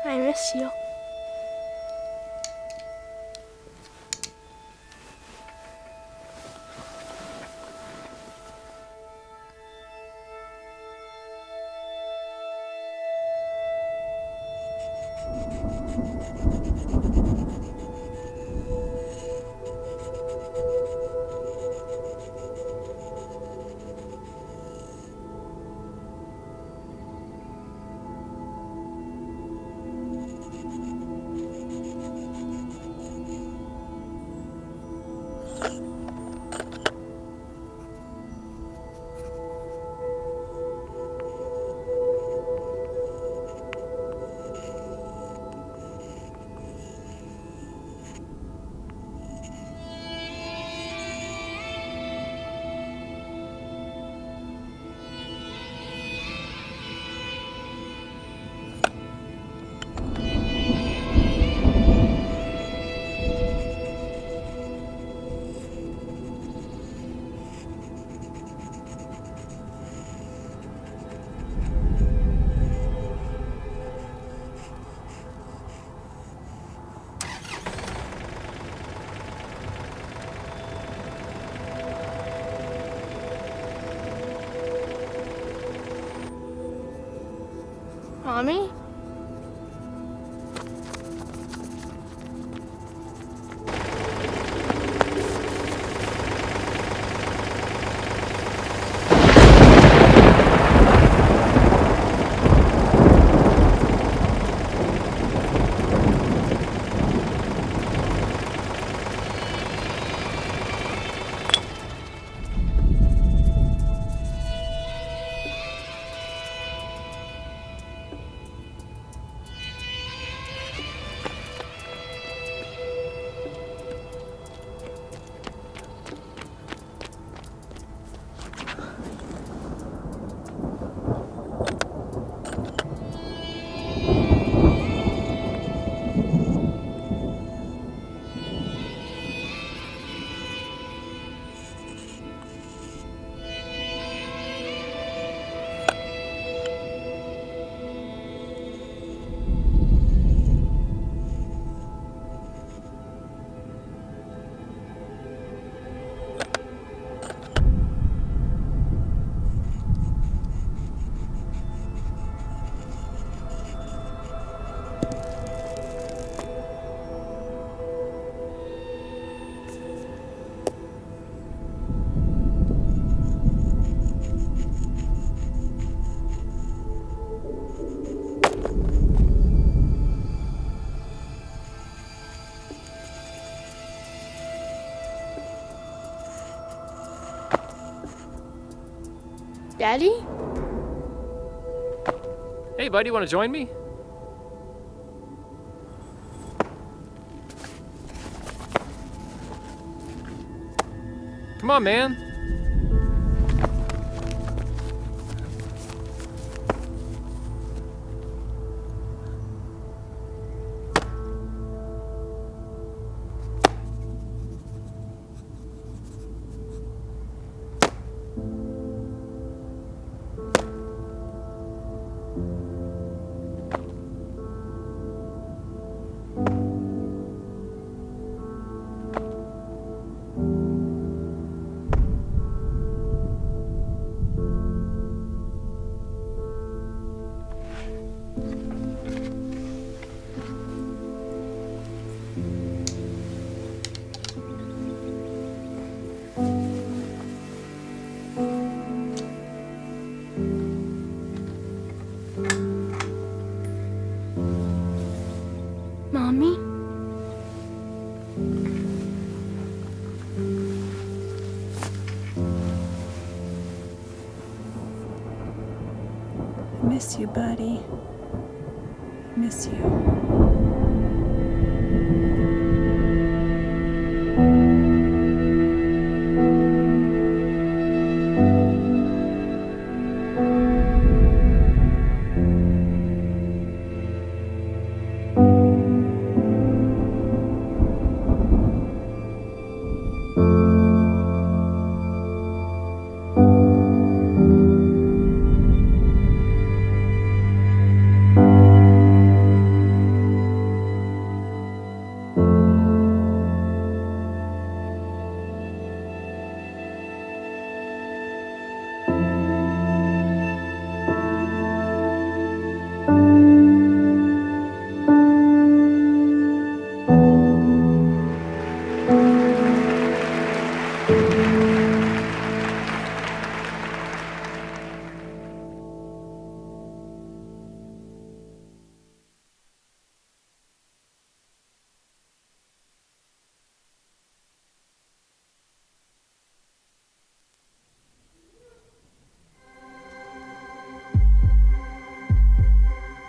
I miss you. Mommy? Daddy? Hey, buddy, want to join me? Come on, man. Mommy? Miss you, buddy. Miss you.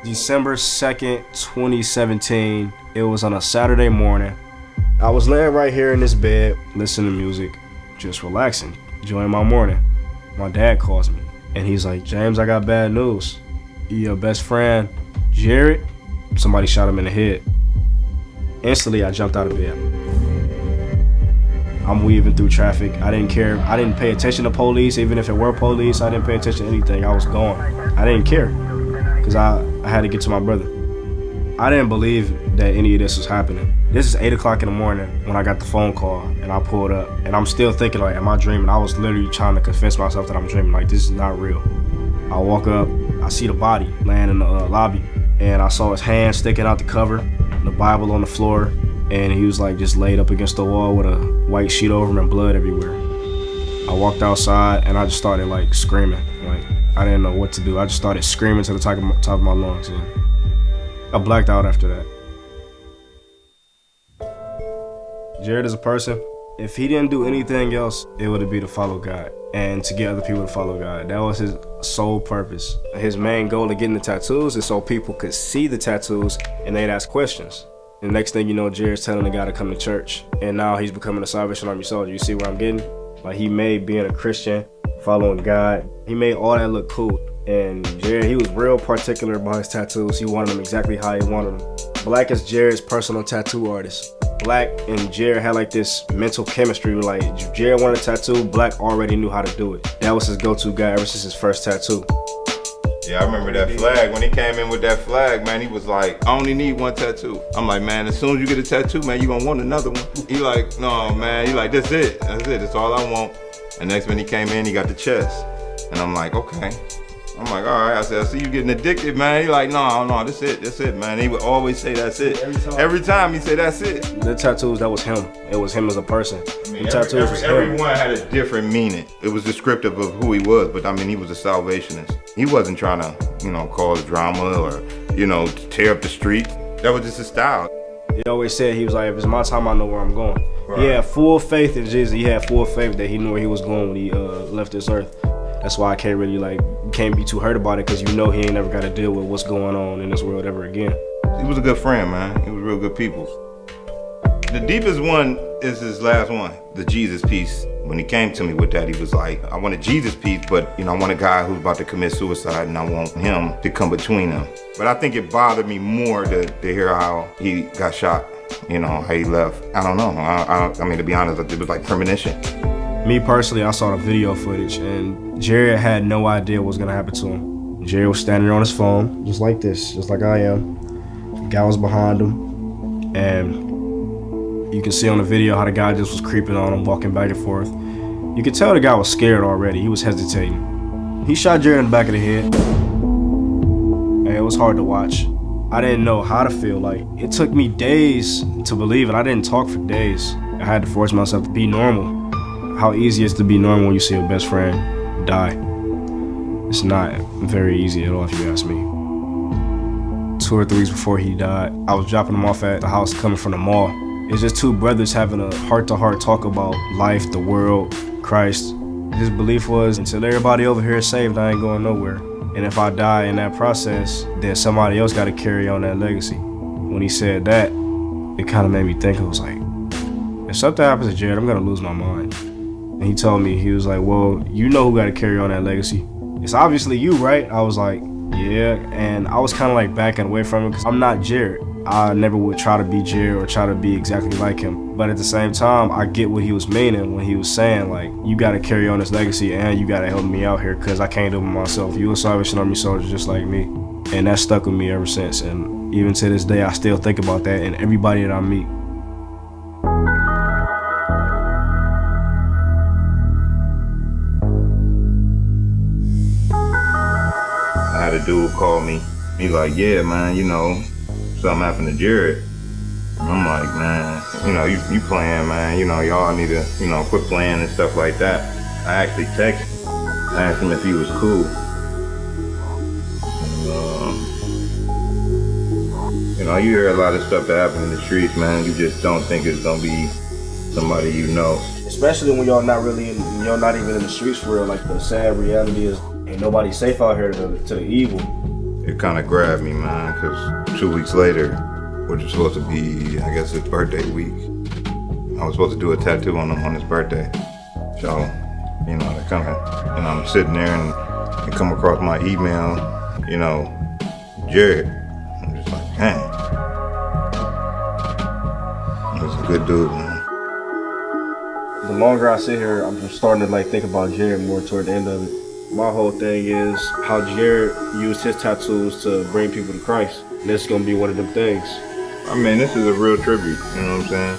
December 2nd, 2017. It was on a Saturday morning. I was laying right here in this bed, listening to music, just relaxing, enjoying my morning. My dad calls me, and he's like, James, I got bad news. Your best friend, Jared, somebody shot him in the head. Instantly, I jumped out of bed. I'm weaving through traffic. I didn't care. I didn't pay attention to police. Even if it were police, I didn't pay attention to anything. I was gone. I didn't care because I had to get to my brother. I didn't believe that any of this was happening. This is 8 o'clock in the morning when I got the phone call and I pulled up, and I'm still thinking, like, am I dreaming? I was literally trying to convince myself that I'm dreaming. Like, this is not real. I woke up, I see the body laying in the lobby, and I saw his hand sticking out the cover, the Bible on the floor, and he was like just laid up against the wall with a white sheet over him and blood everywhere. I walked outside and I just started like screaming. Like I didn't know what to do. I just started screaming to the top of my lungs. And I blacked out after that. Jared is a person, if he didn't do anything else, it would be to follow God and to get other people to follow God. That was his sole purpose. His main goal of getting the tattoos is so people could see the tattoos and they'd ask questions. And the next thing you know, Jared's telling the guy to come to church. And now he's becoming a Salvation Army soldier. You see where I'm getting? Like he made being a Christian, following God, he made all that look cool. And Jared, he was real particular about his tattoos. He wanted them exactly how he wanted them. Black is Jared's personal tattoo artist. Black and Jared had like this mental chemistry. Like if Jared wanted a tattoo, Black already knew how to do it. That was his go-to guy ever since his first tattoo. Yeah, I remember that flag. When he came in with that flag, man, he was like, I only need one tattoo. I'm like, man, as soon as you get a tattoo, man, you gonna want another one. He like, no, man, he like, that's it. That's all I want. And next when he came in, he got the chest. And I'm like, okay. I'm like, all right. I said, I see you getting addicted, man. He like, no, that's it, man. He would always say that's it. Every time he said that's it. The tattoos, that was him. It was him as a person. I mean, everyone had a different meaning. It was descriptive of who he was, but I mean, he was a salvationist. He wasn't trying to, cause drama or, tear up the street. That was just his style. He always said, he was like, if it's my time, I know where I'm going. Right. He had full faith in Jesus. He had full faith that he knew where he was going when he left this earth. That's why I can't really can't be too hurt about it, because he ain't never got to deal with what's going on in this world ever again. He was a good friend, man. He was real good people. The deepest one is his last one, the Jesus piece. When he came to me with that, he was like, I want a Jesus piece, but I want a guy who's about to commit suicide, and I want him to come between them. But I think it bothered me more to hear how he got shot, how he left. I don't know. I mean, to be honest, it was like premonition. Me personally, I saw the video footage, and Jared had no idea what was gonna happen to him. Jared was standing on his phone, just like this, just like I am. The guy was behind him, and you can see on the video how the guy just was creeping on him, walking back and forth. You could tell the guy was scared already. He was hesitating. He shot Jared in the back of the head, and it was hard to watch. I didn't know how to feel. Like, it took me days to believe it. I didn't talk for days. I had to force myself to be normal. How easy it is to be normal when you see your best friend die. It's not very easy at all, if you ask me. 2 or 3 weeks before he died, I was dropping him off at the house coming from the mall. It's just 2 brothers having a heart-to-heart talk about life, the world, Christ. His belief was, until everybody over here is saved, I ain't going nowhere. And if I die in that process, then somebody else got to carry on that legacy. When he said that, it kind of made me think. I was like, if something happens to Jared, I'm going to lose my mind. And he told me, he was like, well, you know who got to carry on that legacy. It's obviously you, right? I was like, yeah. And I was kind of like backing away from him, because I'm not Jared. I never would try to be Jared or try to be exactly like him. But at the same time, I get what he was meaning when he was saying, like, you got to carry on this legacy and you got to help me out here, because I can't do it myself. You a Salvation Army soldier just like me. And that stuck with me ever since. And even to this day, I still think about that and everybody that I meet. I had a dude call me. He's like, yeah, man, something happened to Jared. And I'm like, man, you playing, man. Y'all need to, quit playing and stuff like that. I actually texted him. I asked him if he was cool. And, you hear a lot of stuff that happen in the streets, man. You just don't think it's gonna be somebody you know. Especially when y'all not even in the streets for real. Like, the sad reality is, ain't nobody safe out here to the evil. It kind of grabbed me, man, because 2 weeks later, which was supposed to be, I guess, his birthday week, I was supposed to do a tattoo on him on his birthday. So, that kind of, I'm sitting there and it come across my email, Jared. I'm just like, dang. He's a good dude, man. The longer I sit here, I'm just starting to think about Jared more toward the end of it. My whole thing is how Jared used his tattoos to bring people to Christ. And this is going to be one of them things. I mean, this is a real tribute, you know what I'm saying?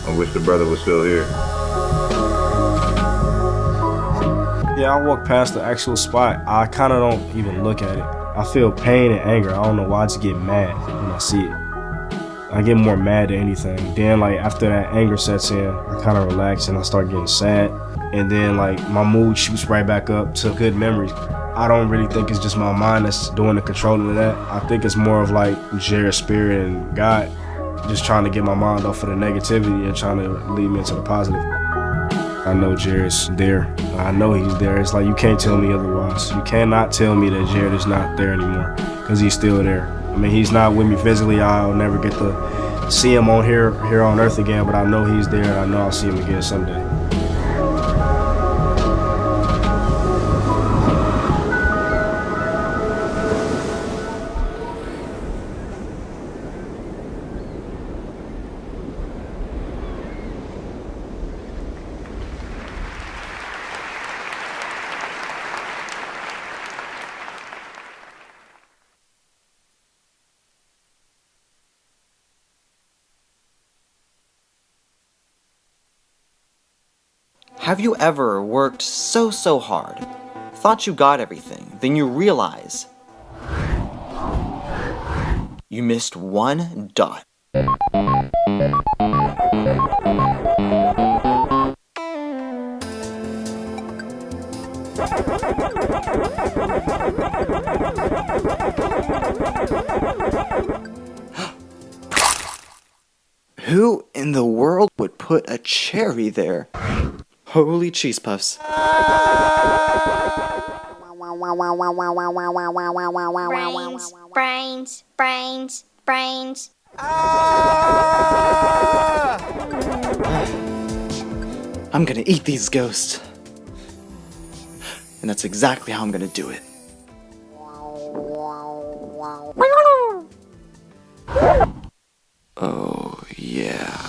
I wish the brother was still here. Yeah, I walk past the actual spot. I kind of don't even look at it. I feel pain and anger. I don't know why I just get mad when I see it. I get more mad than anything. Then like after that anger sets in, I kind of relax and I start getting sad. And then like my mood shoots right back up to good memories. I don't really think it's just my mind that's doing the controlling of that. I think it's more of like Jared's spirit and God just trying to get my mind off of the negativity and trying to lead me into the positive. I know Jared's there. I know he's there. It's like you can't tell me otherwise. You cannot tell me that Jared is not there anymore because he's still there. I mean, he's not with me physically. I'll never get to see him on here on Earth again, but I know he's there and I know I'll see him again someday. Have you ever worked so hard, thought you got everything, then you realize you missed one dot? Who in the world would put a cherry there? Holy cheese puffs. Brains, brains, brains. I'm gonna eat these ghosts. And that's exactly how I'm gonna do it. Oh, yeah.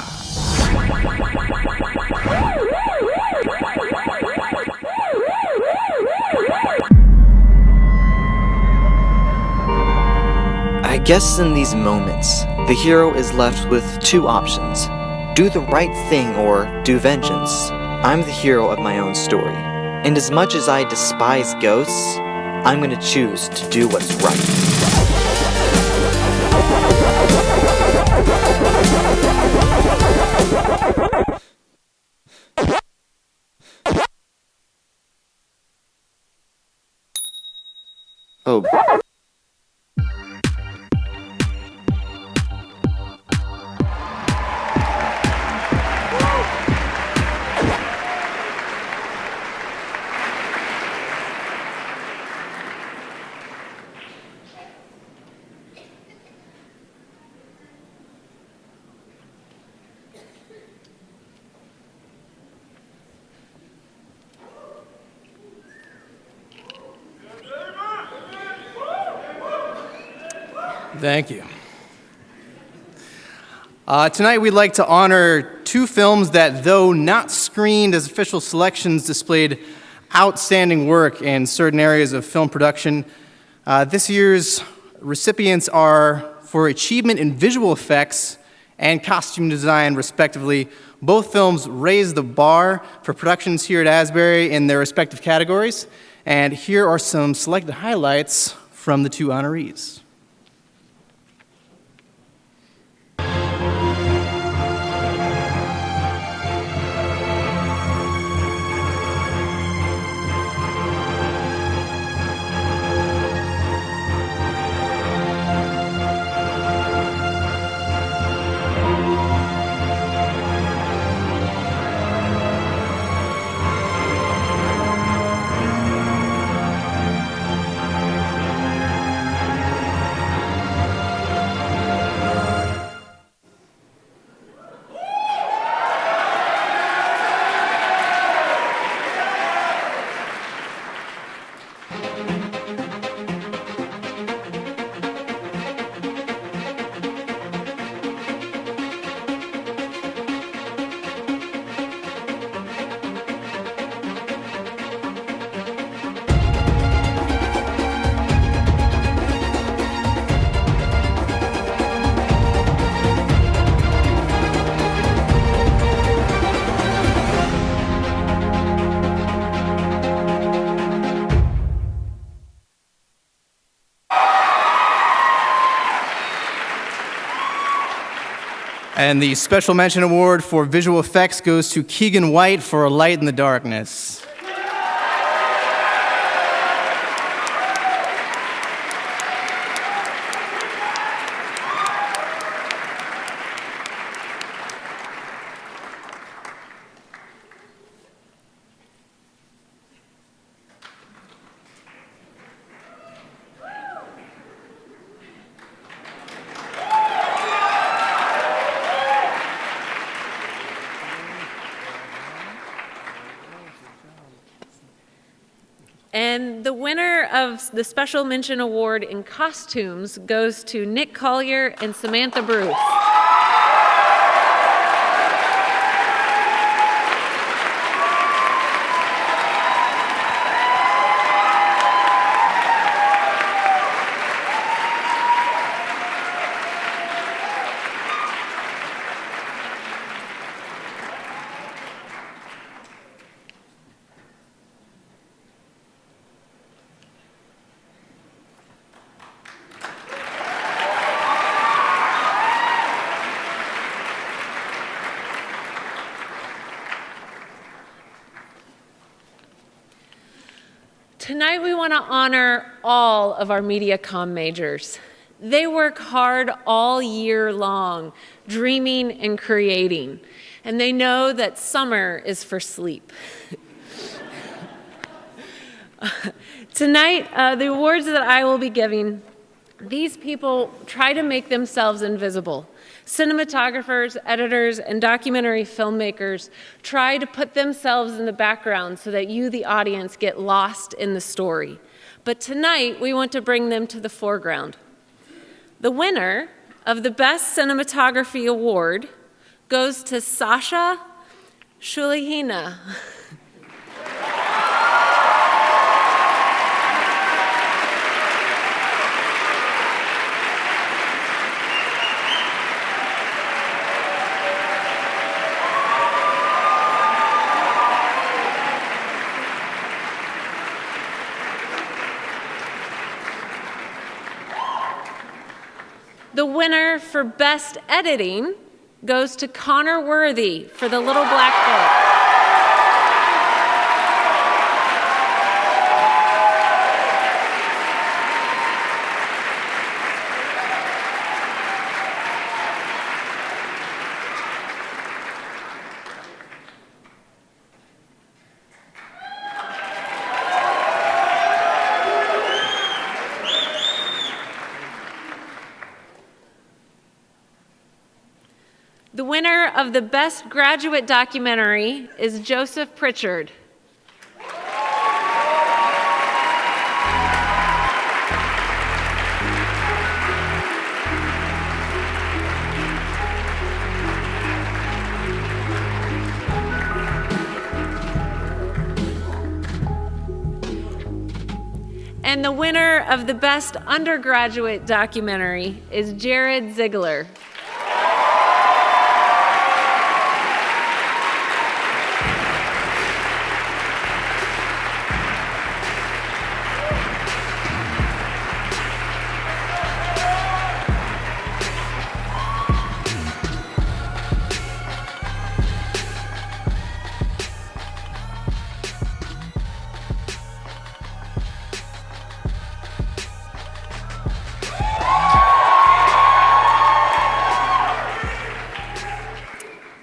I guess in these moments, the hero is left with two options. Do the right thing or do vengeance. I'm the hero of my own story. And as much as I despise ghosts, I'm gonna choose to do what's right. Oh. Thank you. Tonight we'd like to honor two films that, though not screened as official selections, displayed outstanding work in certain areas of film production. This year's recipients are for achievement in visual effects and costume design, respectively. Both films raised the bar for productions here at Asbury in their respective categories. And here are some selected highlights from the two honorees. And the Special Mention Award for Visual Effects goes to Keegan White for A Light in the Darkness. And the winner of the Special Mention Award in Costumes goes to Nick Collier and Samantha Bruce. Tonight we want to honor all of our MediaComm majors. They work hard all year long, dreaming and creating, and they know that summer is for sleep. Tonight, the awards that I will be giving, these people try to make themselves invisible. Cinematographers, editors, and documentary filmmakers try to put themselves in the background so that you, the audience, get lost in the story. But tonight, we want to bring them to the foreground. The winner of the Best Cinematography Award goes to Sasha Shulihina. The winner for Best Editing goes to Connor Worthy for The Little Black Book. The winner of the Best Graduate Documentary is Joseph Pritchard. And the winner of the Best Undergraduate Documentary is Jared Ziegler.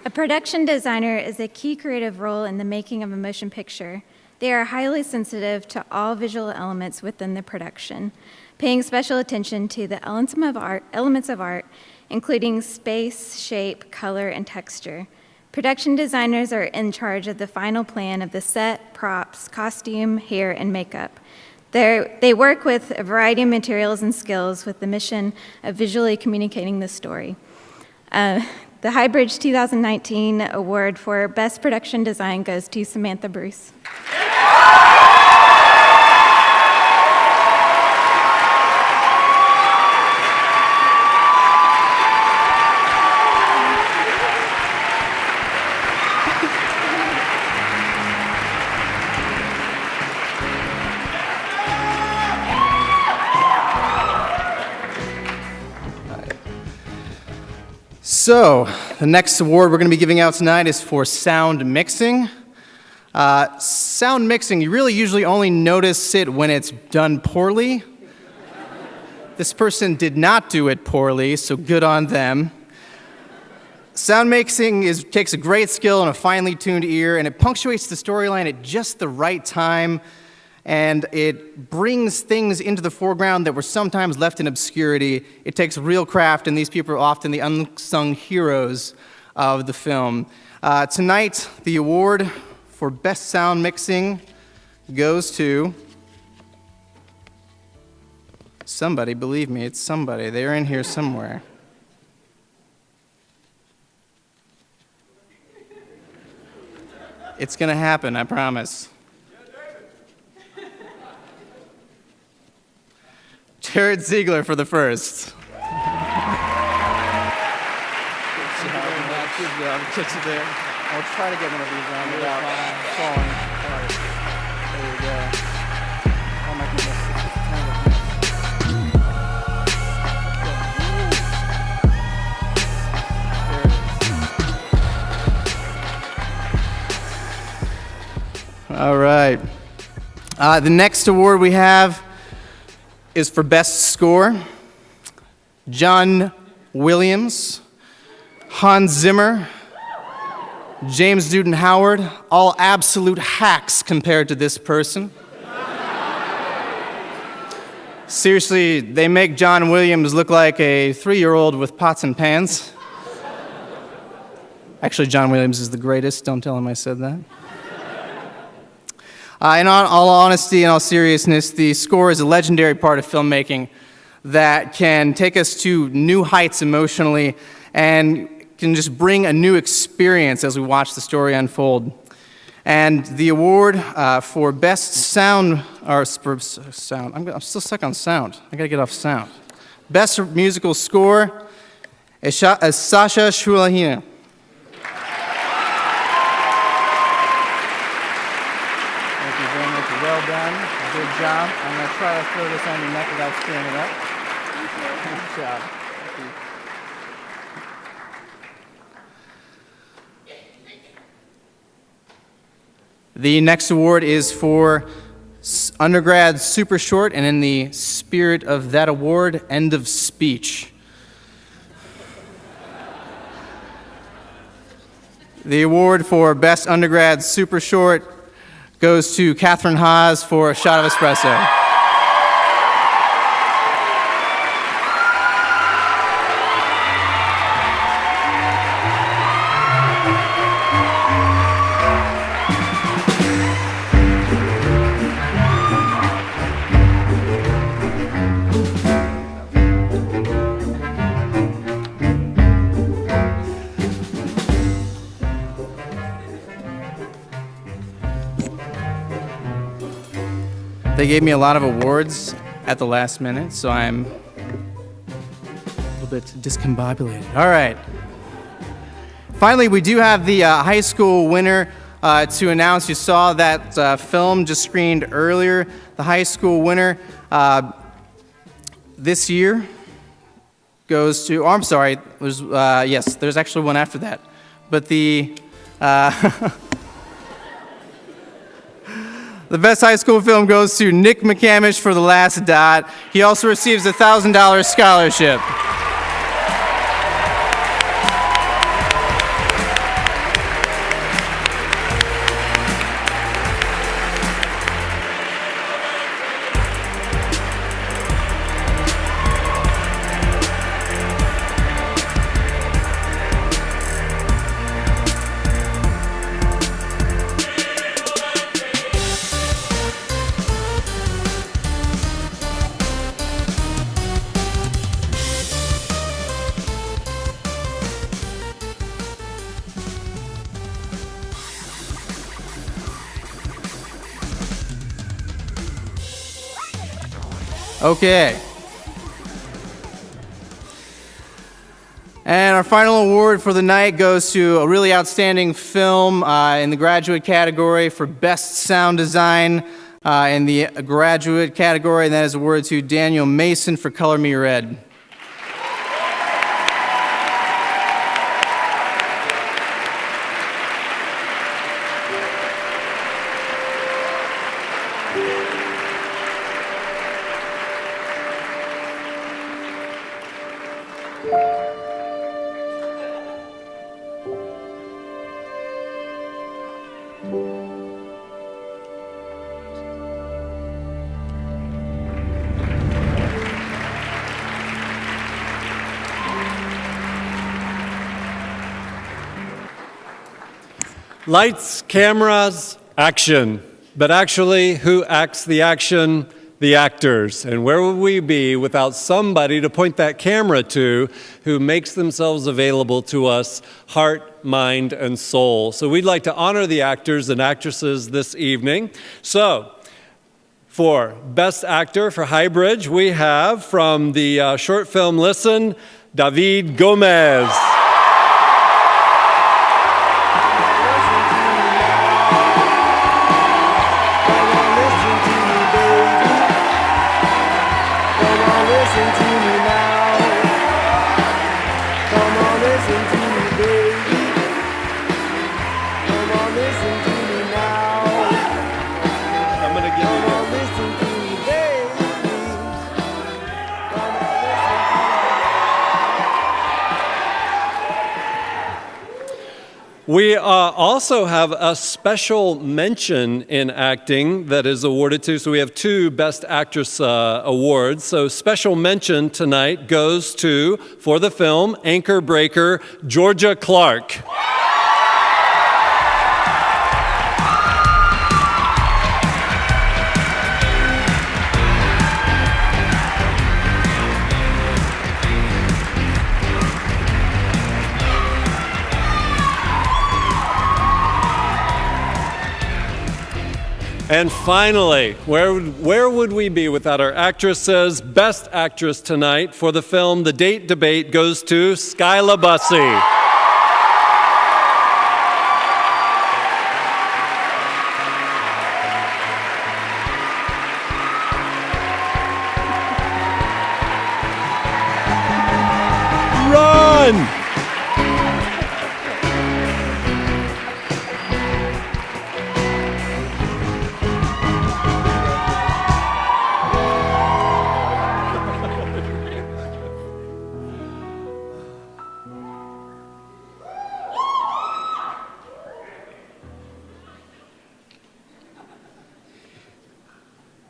A production designer is a key creative role in the making of a motion picture. They are highly sensitive to all visual elements within the production, paying special attention to the elements of art, including space, shape, color, and texture. Production designers are in charge of the final plan of the set, props, costume, hair, and makeup. They work with a variety of materials and skills with the mission of visually communicating the story. The Highbridge 2019 award for Best Production Design goes to Samantha Bruce. So, the next award we're going to be giving out tonight is for sound mixing. Sound mixing, you really usually only notice it when it's done poorly. This person did not do it poorly, so good on them. Sound mixing takes a great skill and a finely tuned ear, and it punctuates the storyline at just the right time, and it brings things into the foreground that were sometimes left in obscurity. It takes real craft, and these people are often the unsung heroes of the film. Tonight, the award for Best Sound Mixing goes to somebody. Believe me, it's somebody. They're in here somewhere. It's going to happen, I promise. Jared Ziegler for the first. Good job. Gets it there. I'll try to get one of these on without falling apart. There you go. Oh my goodness. All right. The next award we have is for Best Score. John Williams, Hans Zimmer, James Newton Howard, all absolute hacks compared to this person. Seriously, they make John Williams look like a 3-year-old with pots and pans. Actually, John Williams is the greatest. Don't tell him I said that. In all honesty and all seriousness, the score is a legendary part of filmmaking that can take us to new heights emotionally and can just bring a new experience as we watch the story unfold. And the award for Best Sound, or for sound, I'm still stuck on sound. I gotta get off sound. Best Musical Score is Sasha Shulahina. Well done. Good job. I'm going to try to throw this on your neck without screwing it up. Good job. The next award is for undergrad super short, and in the spirit of that award, end of speech. The award for Best Undergrad Super Short goes to Catherine Haas for A Shot of Espresso. They gave me a lot of awards at the last minute, so I'm a little bit discombobulated. All right. Finally, we do have the high school winner to announce. You saw that film just screened earlier. The high school winner this year goes to, oh, I'm sorry, there's actually one after that. But the the best high school film goes to Nick McCamish for The Last Dot. He also receives a $1,000 scholarship. Okay. And our final award for the night goes to a really outstanding film in the graduate category for Best Sound Design in the graduate category, and that is awarded to Daniel Mason for Color Me Red. Lights, cameras, action. But actually, who acts the action? The actors. And where would we be without somebody to point that camera to who makes themselves available to us, heart, mind, and soul? So we'd like to honor the actors and actresses this evening. So, for Best Actor for Highbridge, we have from the short film Listen, David Gomez. We also have a special mention in acting that is awarded to, so we have 2 Best Actress awards. So special mention tonight goes to, for the film, Anchor Breaker, Georgia Clark. And finally, where would we be without our actresses? Best Actress tonight for the film The Date Debate goes to Skyla Bussey. Run!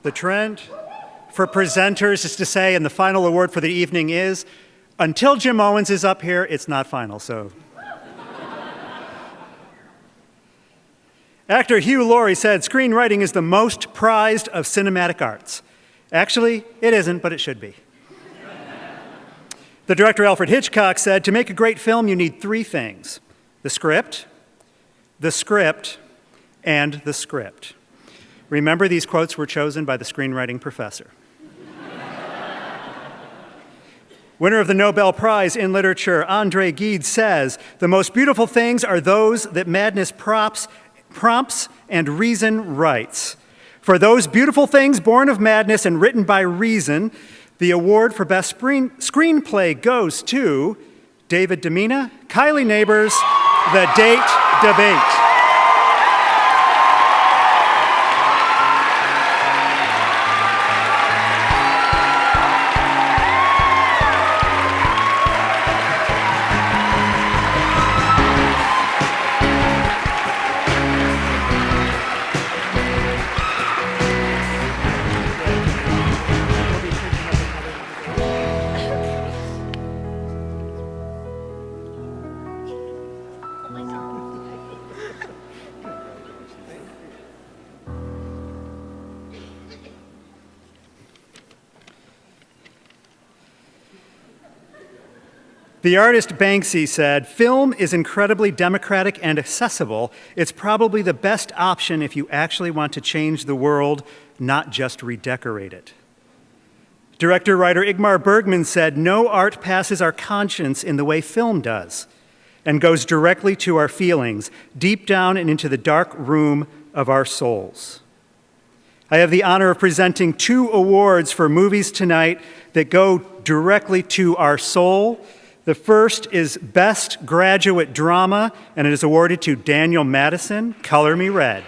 The trend for presenters is to say, and the final award for the evening is, until Jim Owens is up here, it's not final, so. Actor Hugh Laurie said, screenwriting is the most prized of cinematic arts. Actually, it isn't, but it should be. The director Alfred Hitchcock said, to make a great film, you need 3 things: the script, and the script. Remember, these quotes were chosen by the screenwriting professor. Winner of the Nobel Prize in Literature, Andre Gide says, the most beautiful things are those that madness prompts and reason writes. For those beautiful things born of madness and written by reason, the award for best screenplay goes to David Demina, Kylie Neighbors, The Date Debate. The artist Banksy said, film is incredibly democratic and accessible. It's probably the best option if you actually want to change the world, not just redecorate it. Director-writer Ingmar Bergman said, no art passes our conscience in the way film does and goes directly to our feelings, deep down and into the dark room of our souls. I have the honor of presenting 2 awards for movies tonight that go directly to our soul. The first is Best Graduate Drama, and it is awarded to Daniel Madison, Color Me Red.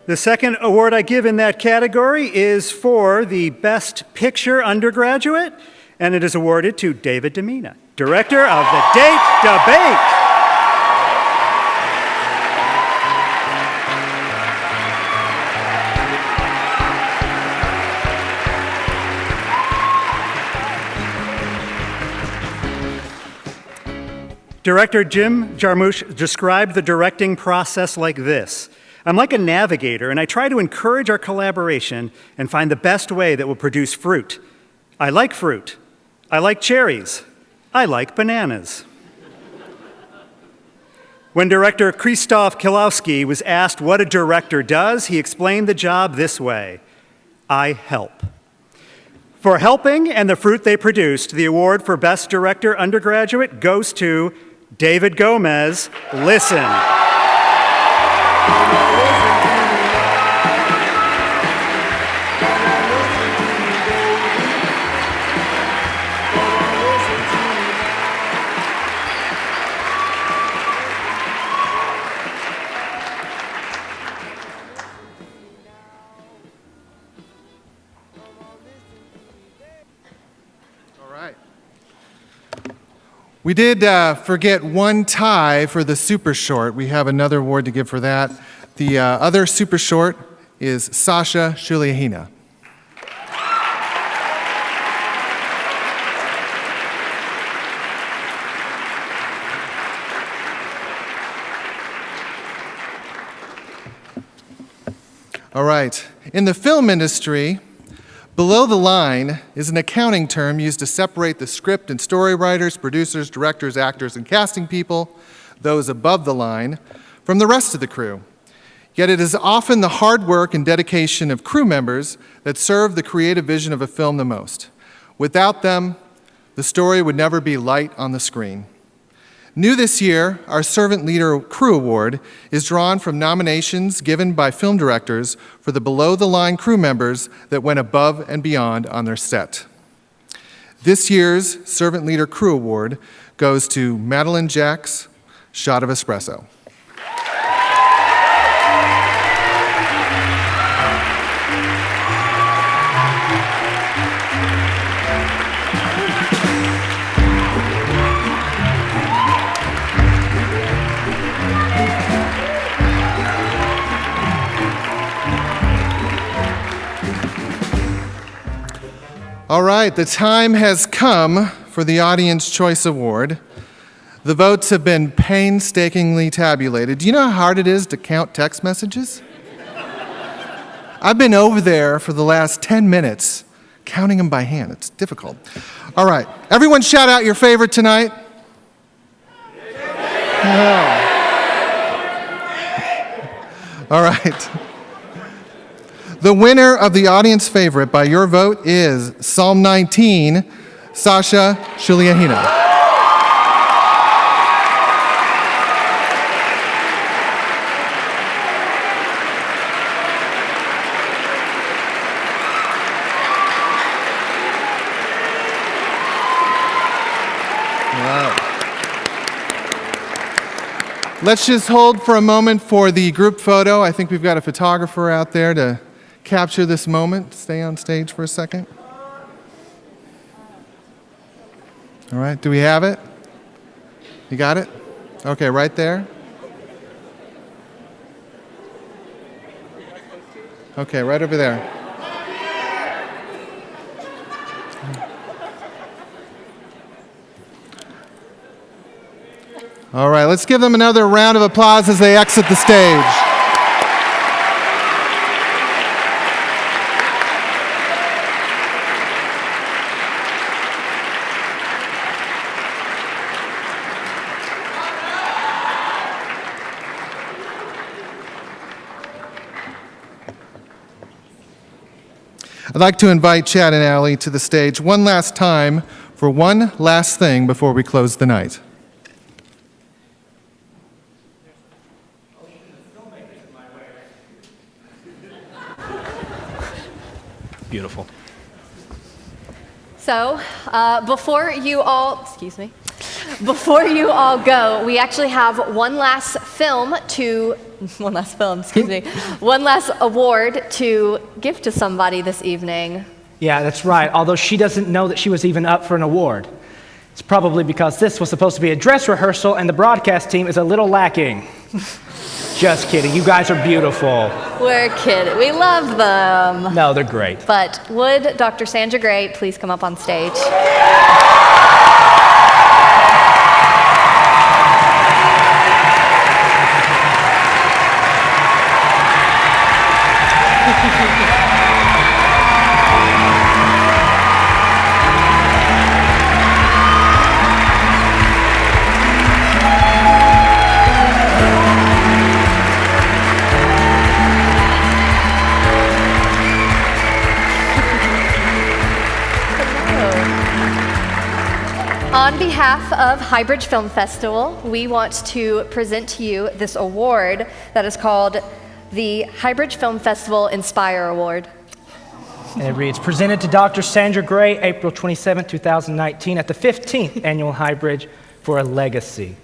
The second award I give in that category is for the Best Picture Undergraduate, and it is awarded to David Demina, director of The Date Debate. Director Jim Jarmusch described the directing process like this. I'm like a navigator, and I try to encourage our collaboration and find the best way that will produce fruit. I like fruit. I like cherries. I like bananas. When director Krzysztof Kiełowski was asked what a director does, he explained the job this way: I help. For helping and the fruit they produced, the award for Best Director Undergraduate goes to David Gomez. Listen. We did forget one tie for the super short. We have another award to give for that. The other super short is Sasha Shuliahina. All right. In the film industry, below the line is an accounting term used to separate the script and story writers, producers, directors, actors, and casting people, those above the line, from the rest of the crew. Yet it is often the hard work and dedication of crew members that serve the creative vision of a film the most. Without them, the story would never be light on the screen. New this year, our Servant Leader Crew Award is drawn from nominations given by film directors for the below-the-line crew members that went above and beyond on their set. This year's Servant Leader Crew Award goes to Madeline Jack's Shot of Espresso. All right, the time has come for the Audience Choice Award. The votes have been painstakingly tabulated. Do you know how hard it is to count text messages? I've been over there for the last 10 minutes counting them by hand. It's difficult. All right, everyone shout out your favorite tonight. All right. The winner of the audience favorite by your vote is Psalm 19, Sasha Shuliahina. Wow. Let's just hold for a moment for the group photo. I think we've got a photographer out there to capture this moment. Stay on stage for a second. All right, do we have it? You got it? Okay, right there. Okay, right over there. All right, let's give them another round of applause as they exit the stage. I'd like to invite Chad and Allie to the stage one last time for one last thing before we close the night. So, before you all, excuse me, Before you all go, we actually have one last award to give to somebody this evening. Yeah, that's right. Although she doesn't know that she was even up for an award. It's probably because this was supposed to be a dress rehearsal and the broadcast team is a little lacking. Just kidding. You guys are beautiful. We're kidding. We love them. No, they're great. But would Dr. Sandra Gray please come up on stage? On behalf of Highbridge Film Festival, we want to present to you this award that is called the Highbridge Film Festival Inspire Award. And it reads, presented to Dr. Sandra Gray, April 27, 2019, at the 15th Annual Highbridge for a Legacy.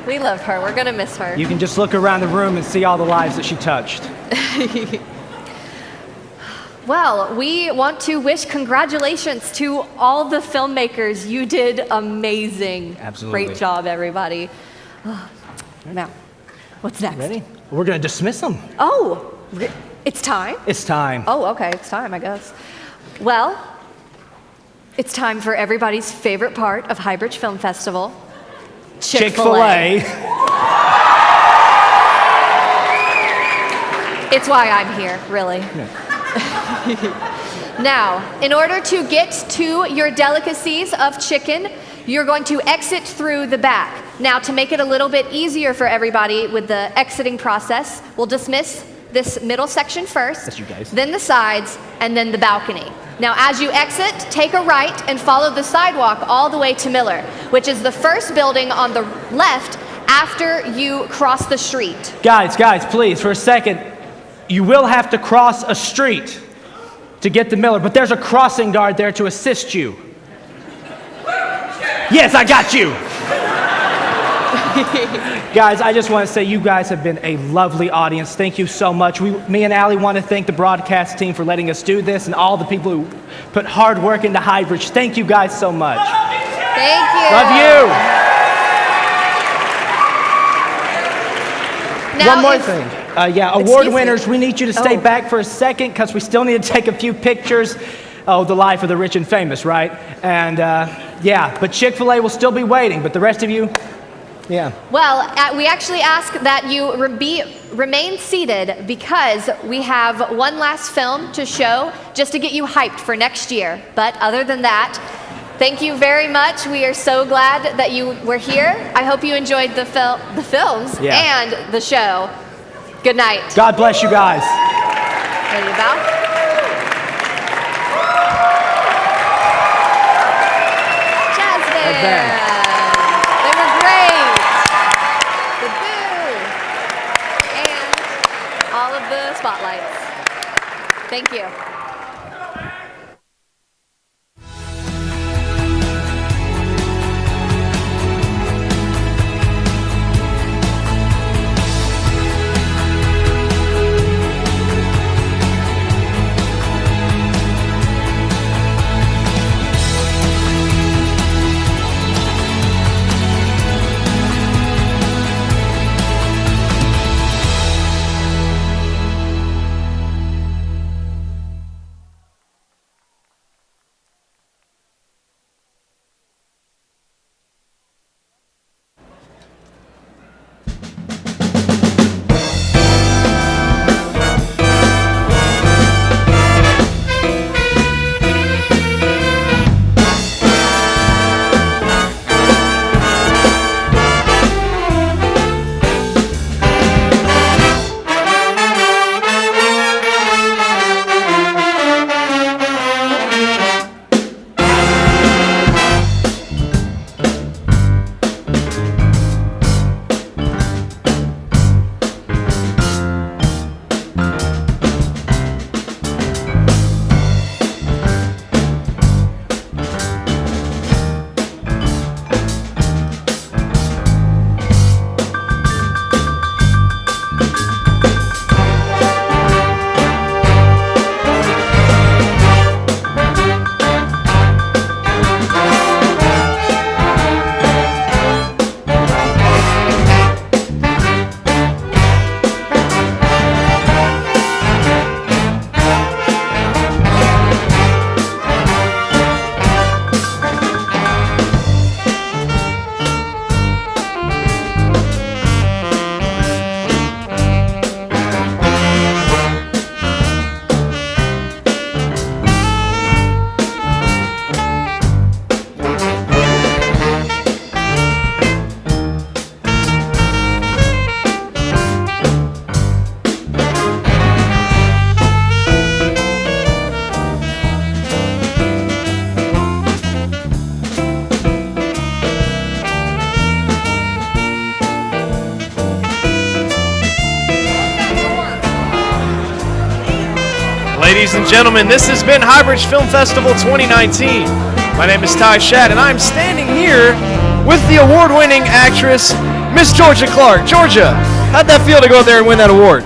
We love her. We're going to miss her. You can just look around the room and see all the lives that she touched. Well, we want to wish congratulations to all the filmmakers. You did amazing. Absolutely. Great job, everybody. Now, what's next? Ready? We're going to dismiss them. Oh, it's time? It's time. Oh, okay. It's time, I guess. Well, it's time for everybody's favorite part of Highbridge Film Festival. Chick-fil-A. It's why I'm here, really. Now, in order to get to your delicacies of chicken, you're going to exit through the back. Now, to make it a little bit easier for everybody with the exiting process, we'll dismiss this middle section first, that's you guys, then the sides, and then the balcony. Now, as you exit, take a right and follow the sidewalk all the way to Miller, which is the first building on the left after you cross the street. Guys, please, for a second, you will have to cross a street to get to Miller, but there's a crossing guard there to assist you. Yes, I got you. Guys, I just want to say you guys have been a lovely audience. Thank you so much. Me and Allie want to thank the broadcast team for letting us do this and all the people who put hard work into Highbridge. Thank you guys so much. Thank you. Love you. Now, one more thing. Award winners, we need you to stay back for a second because we still need to take a few pictures. Oh, the life of the rich and famous, right? And but Chick-fil-A will still be waiting, but the rest of you, yeah. Well, we actually ask that you remain seated because we have one last film to show just to get you hyped for next year. But other than that, thank you very much. We are so glad that you were here. I hope you enjoyed the films and the show. Good night. God bless you guys. Ready to bow? Jasmine. They were great. The boo. And all of the spotlights. Thank you. Ladies and gentlemen, this has been Highbridge Film Festival 2019. My name is Ty Shad, and I'm standing here with the award-winning actress, Miss Georgia Clark. Georgia, how'd that feel to go out there and win that award?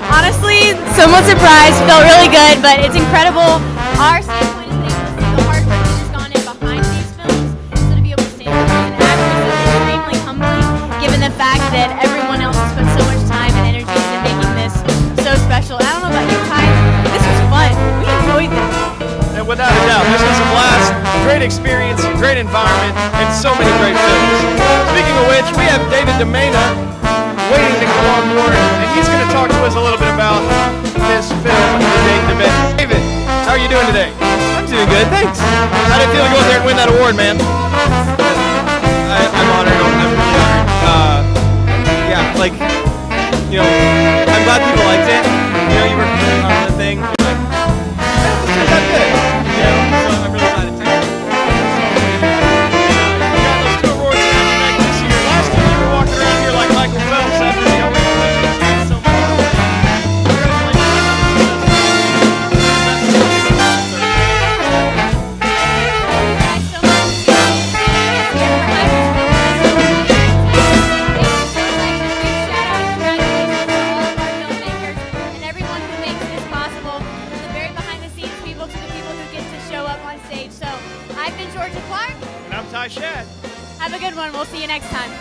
Honestly, somewhat surprised, felt really good, but it's incredible. Our standpoint is the hard work that has gone in behind these films, so to be able to stand here as an actress is extremely humbling, given the fact that everyone else has put so much time and energy into making this so special. I don't know about you, Ty, this was fun. We enjoyed this. And without a doubt, this was a blast, great experience, great environment, and so many great films. Speaking of which, we have David DeMena waiting to come on board, and he's going to talk to us a little bit about his film, The Date to Bed. David, how are you doing today? I'm doing good, thanks. How did it feel to go out there and win that award, man? I'm honored. I'm really honored. Yeah, like, you know, I'm glad people liked it. You know, you worked really hard on the thing. You're like, this turned out good. You know, so I'm really glad it turned out. You got those 2 awards in your neck this year. Last year you were walking around here like Michael Phelps after the Olympics. So much. I've been Georgia Clark. And I'm Ty Shad. Have a good one. We'll see you next time.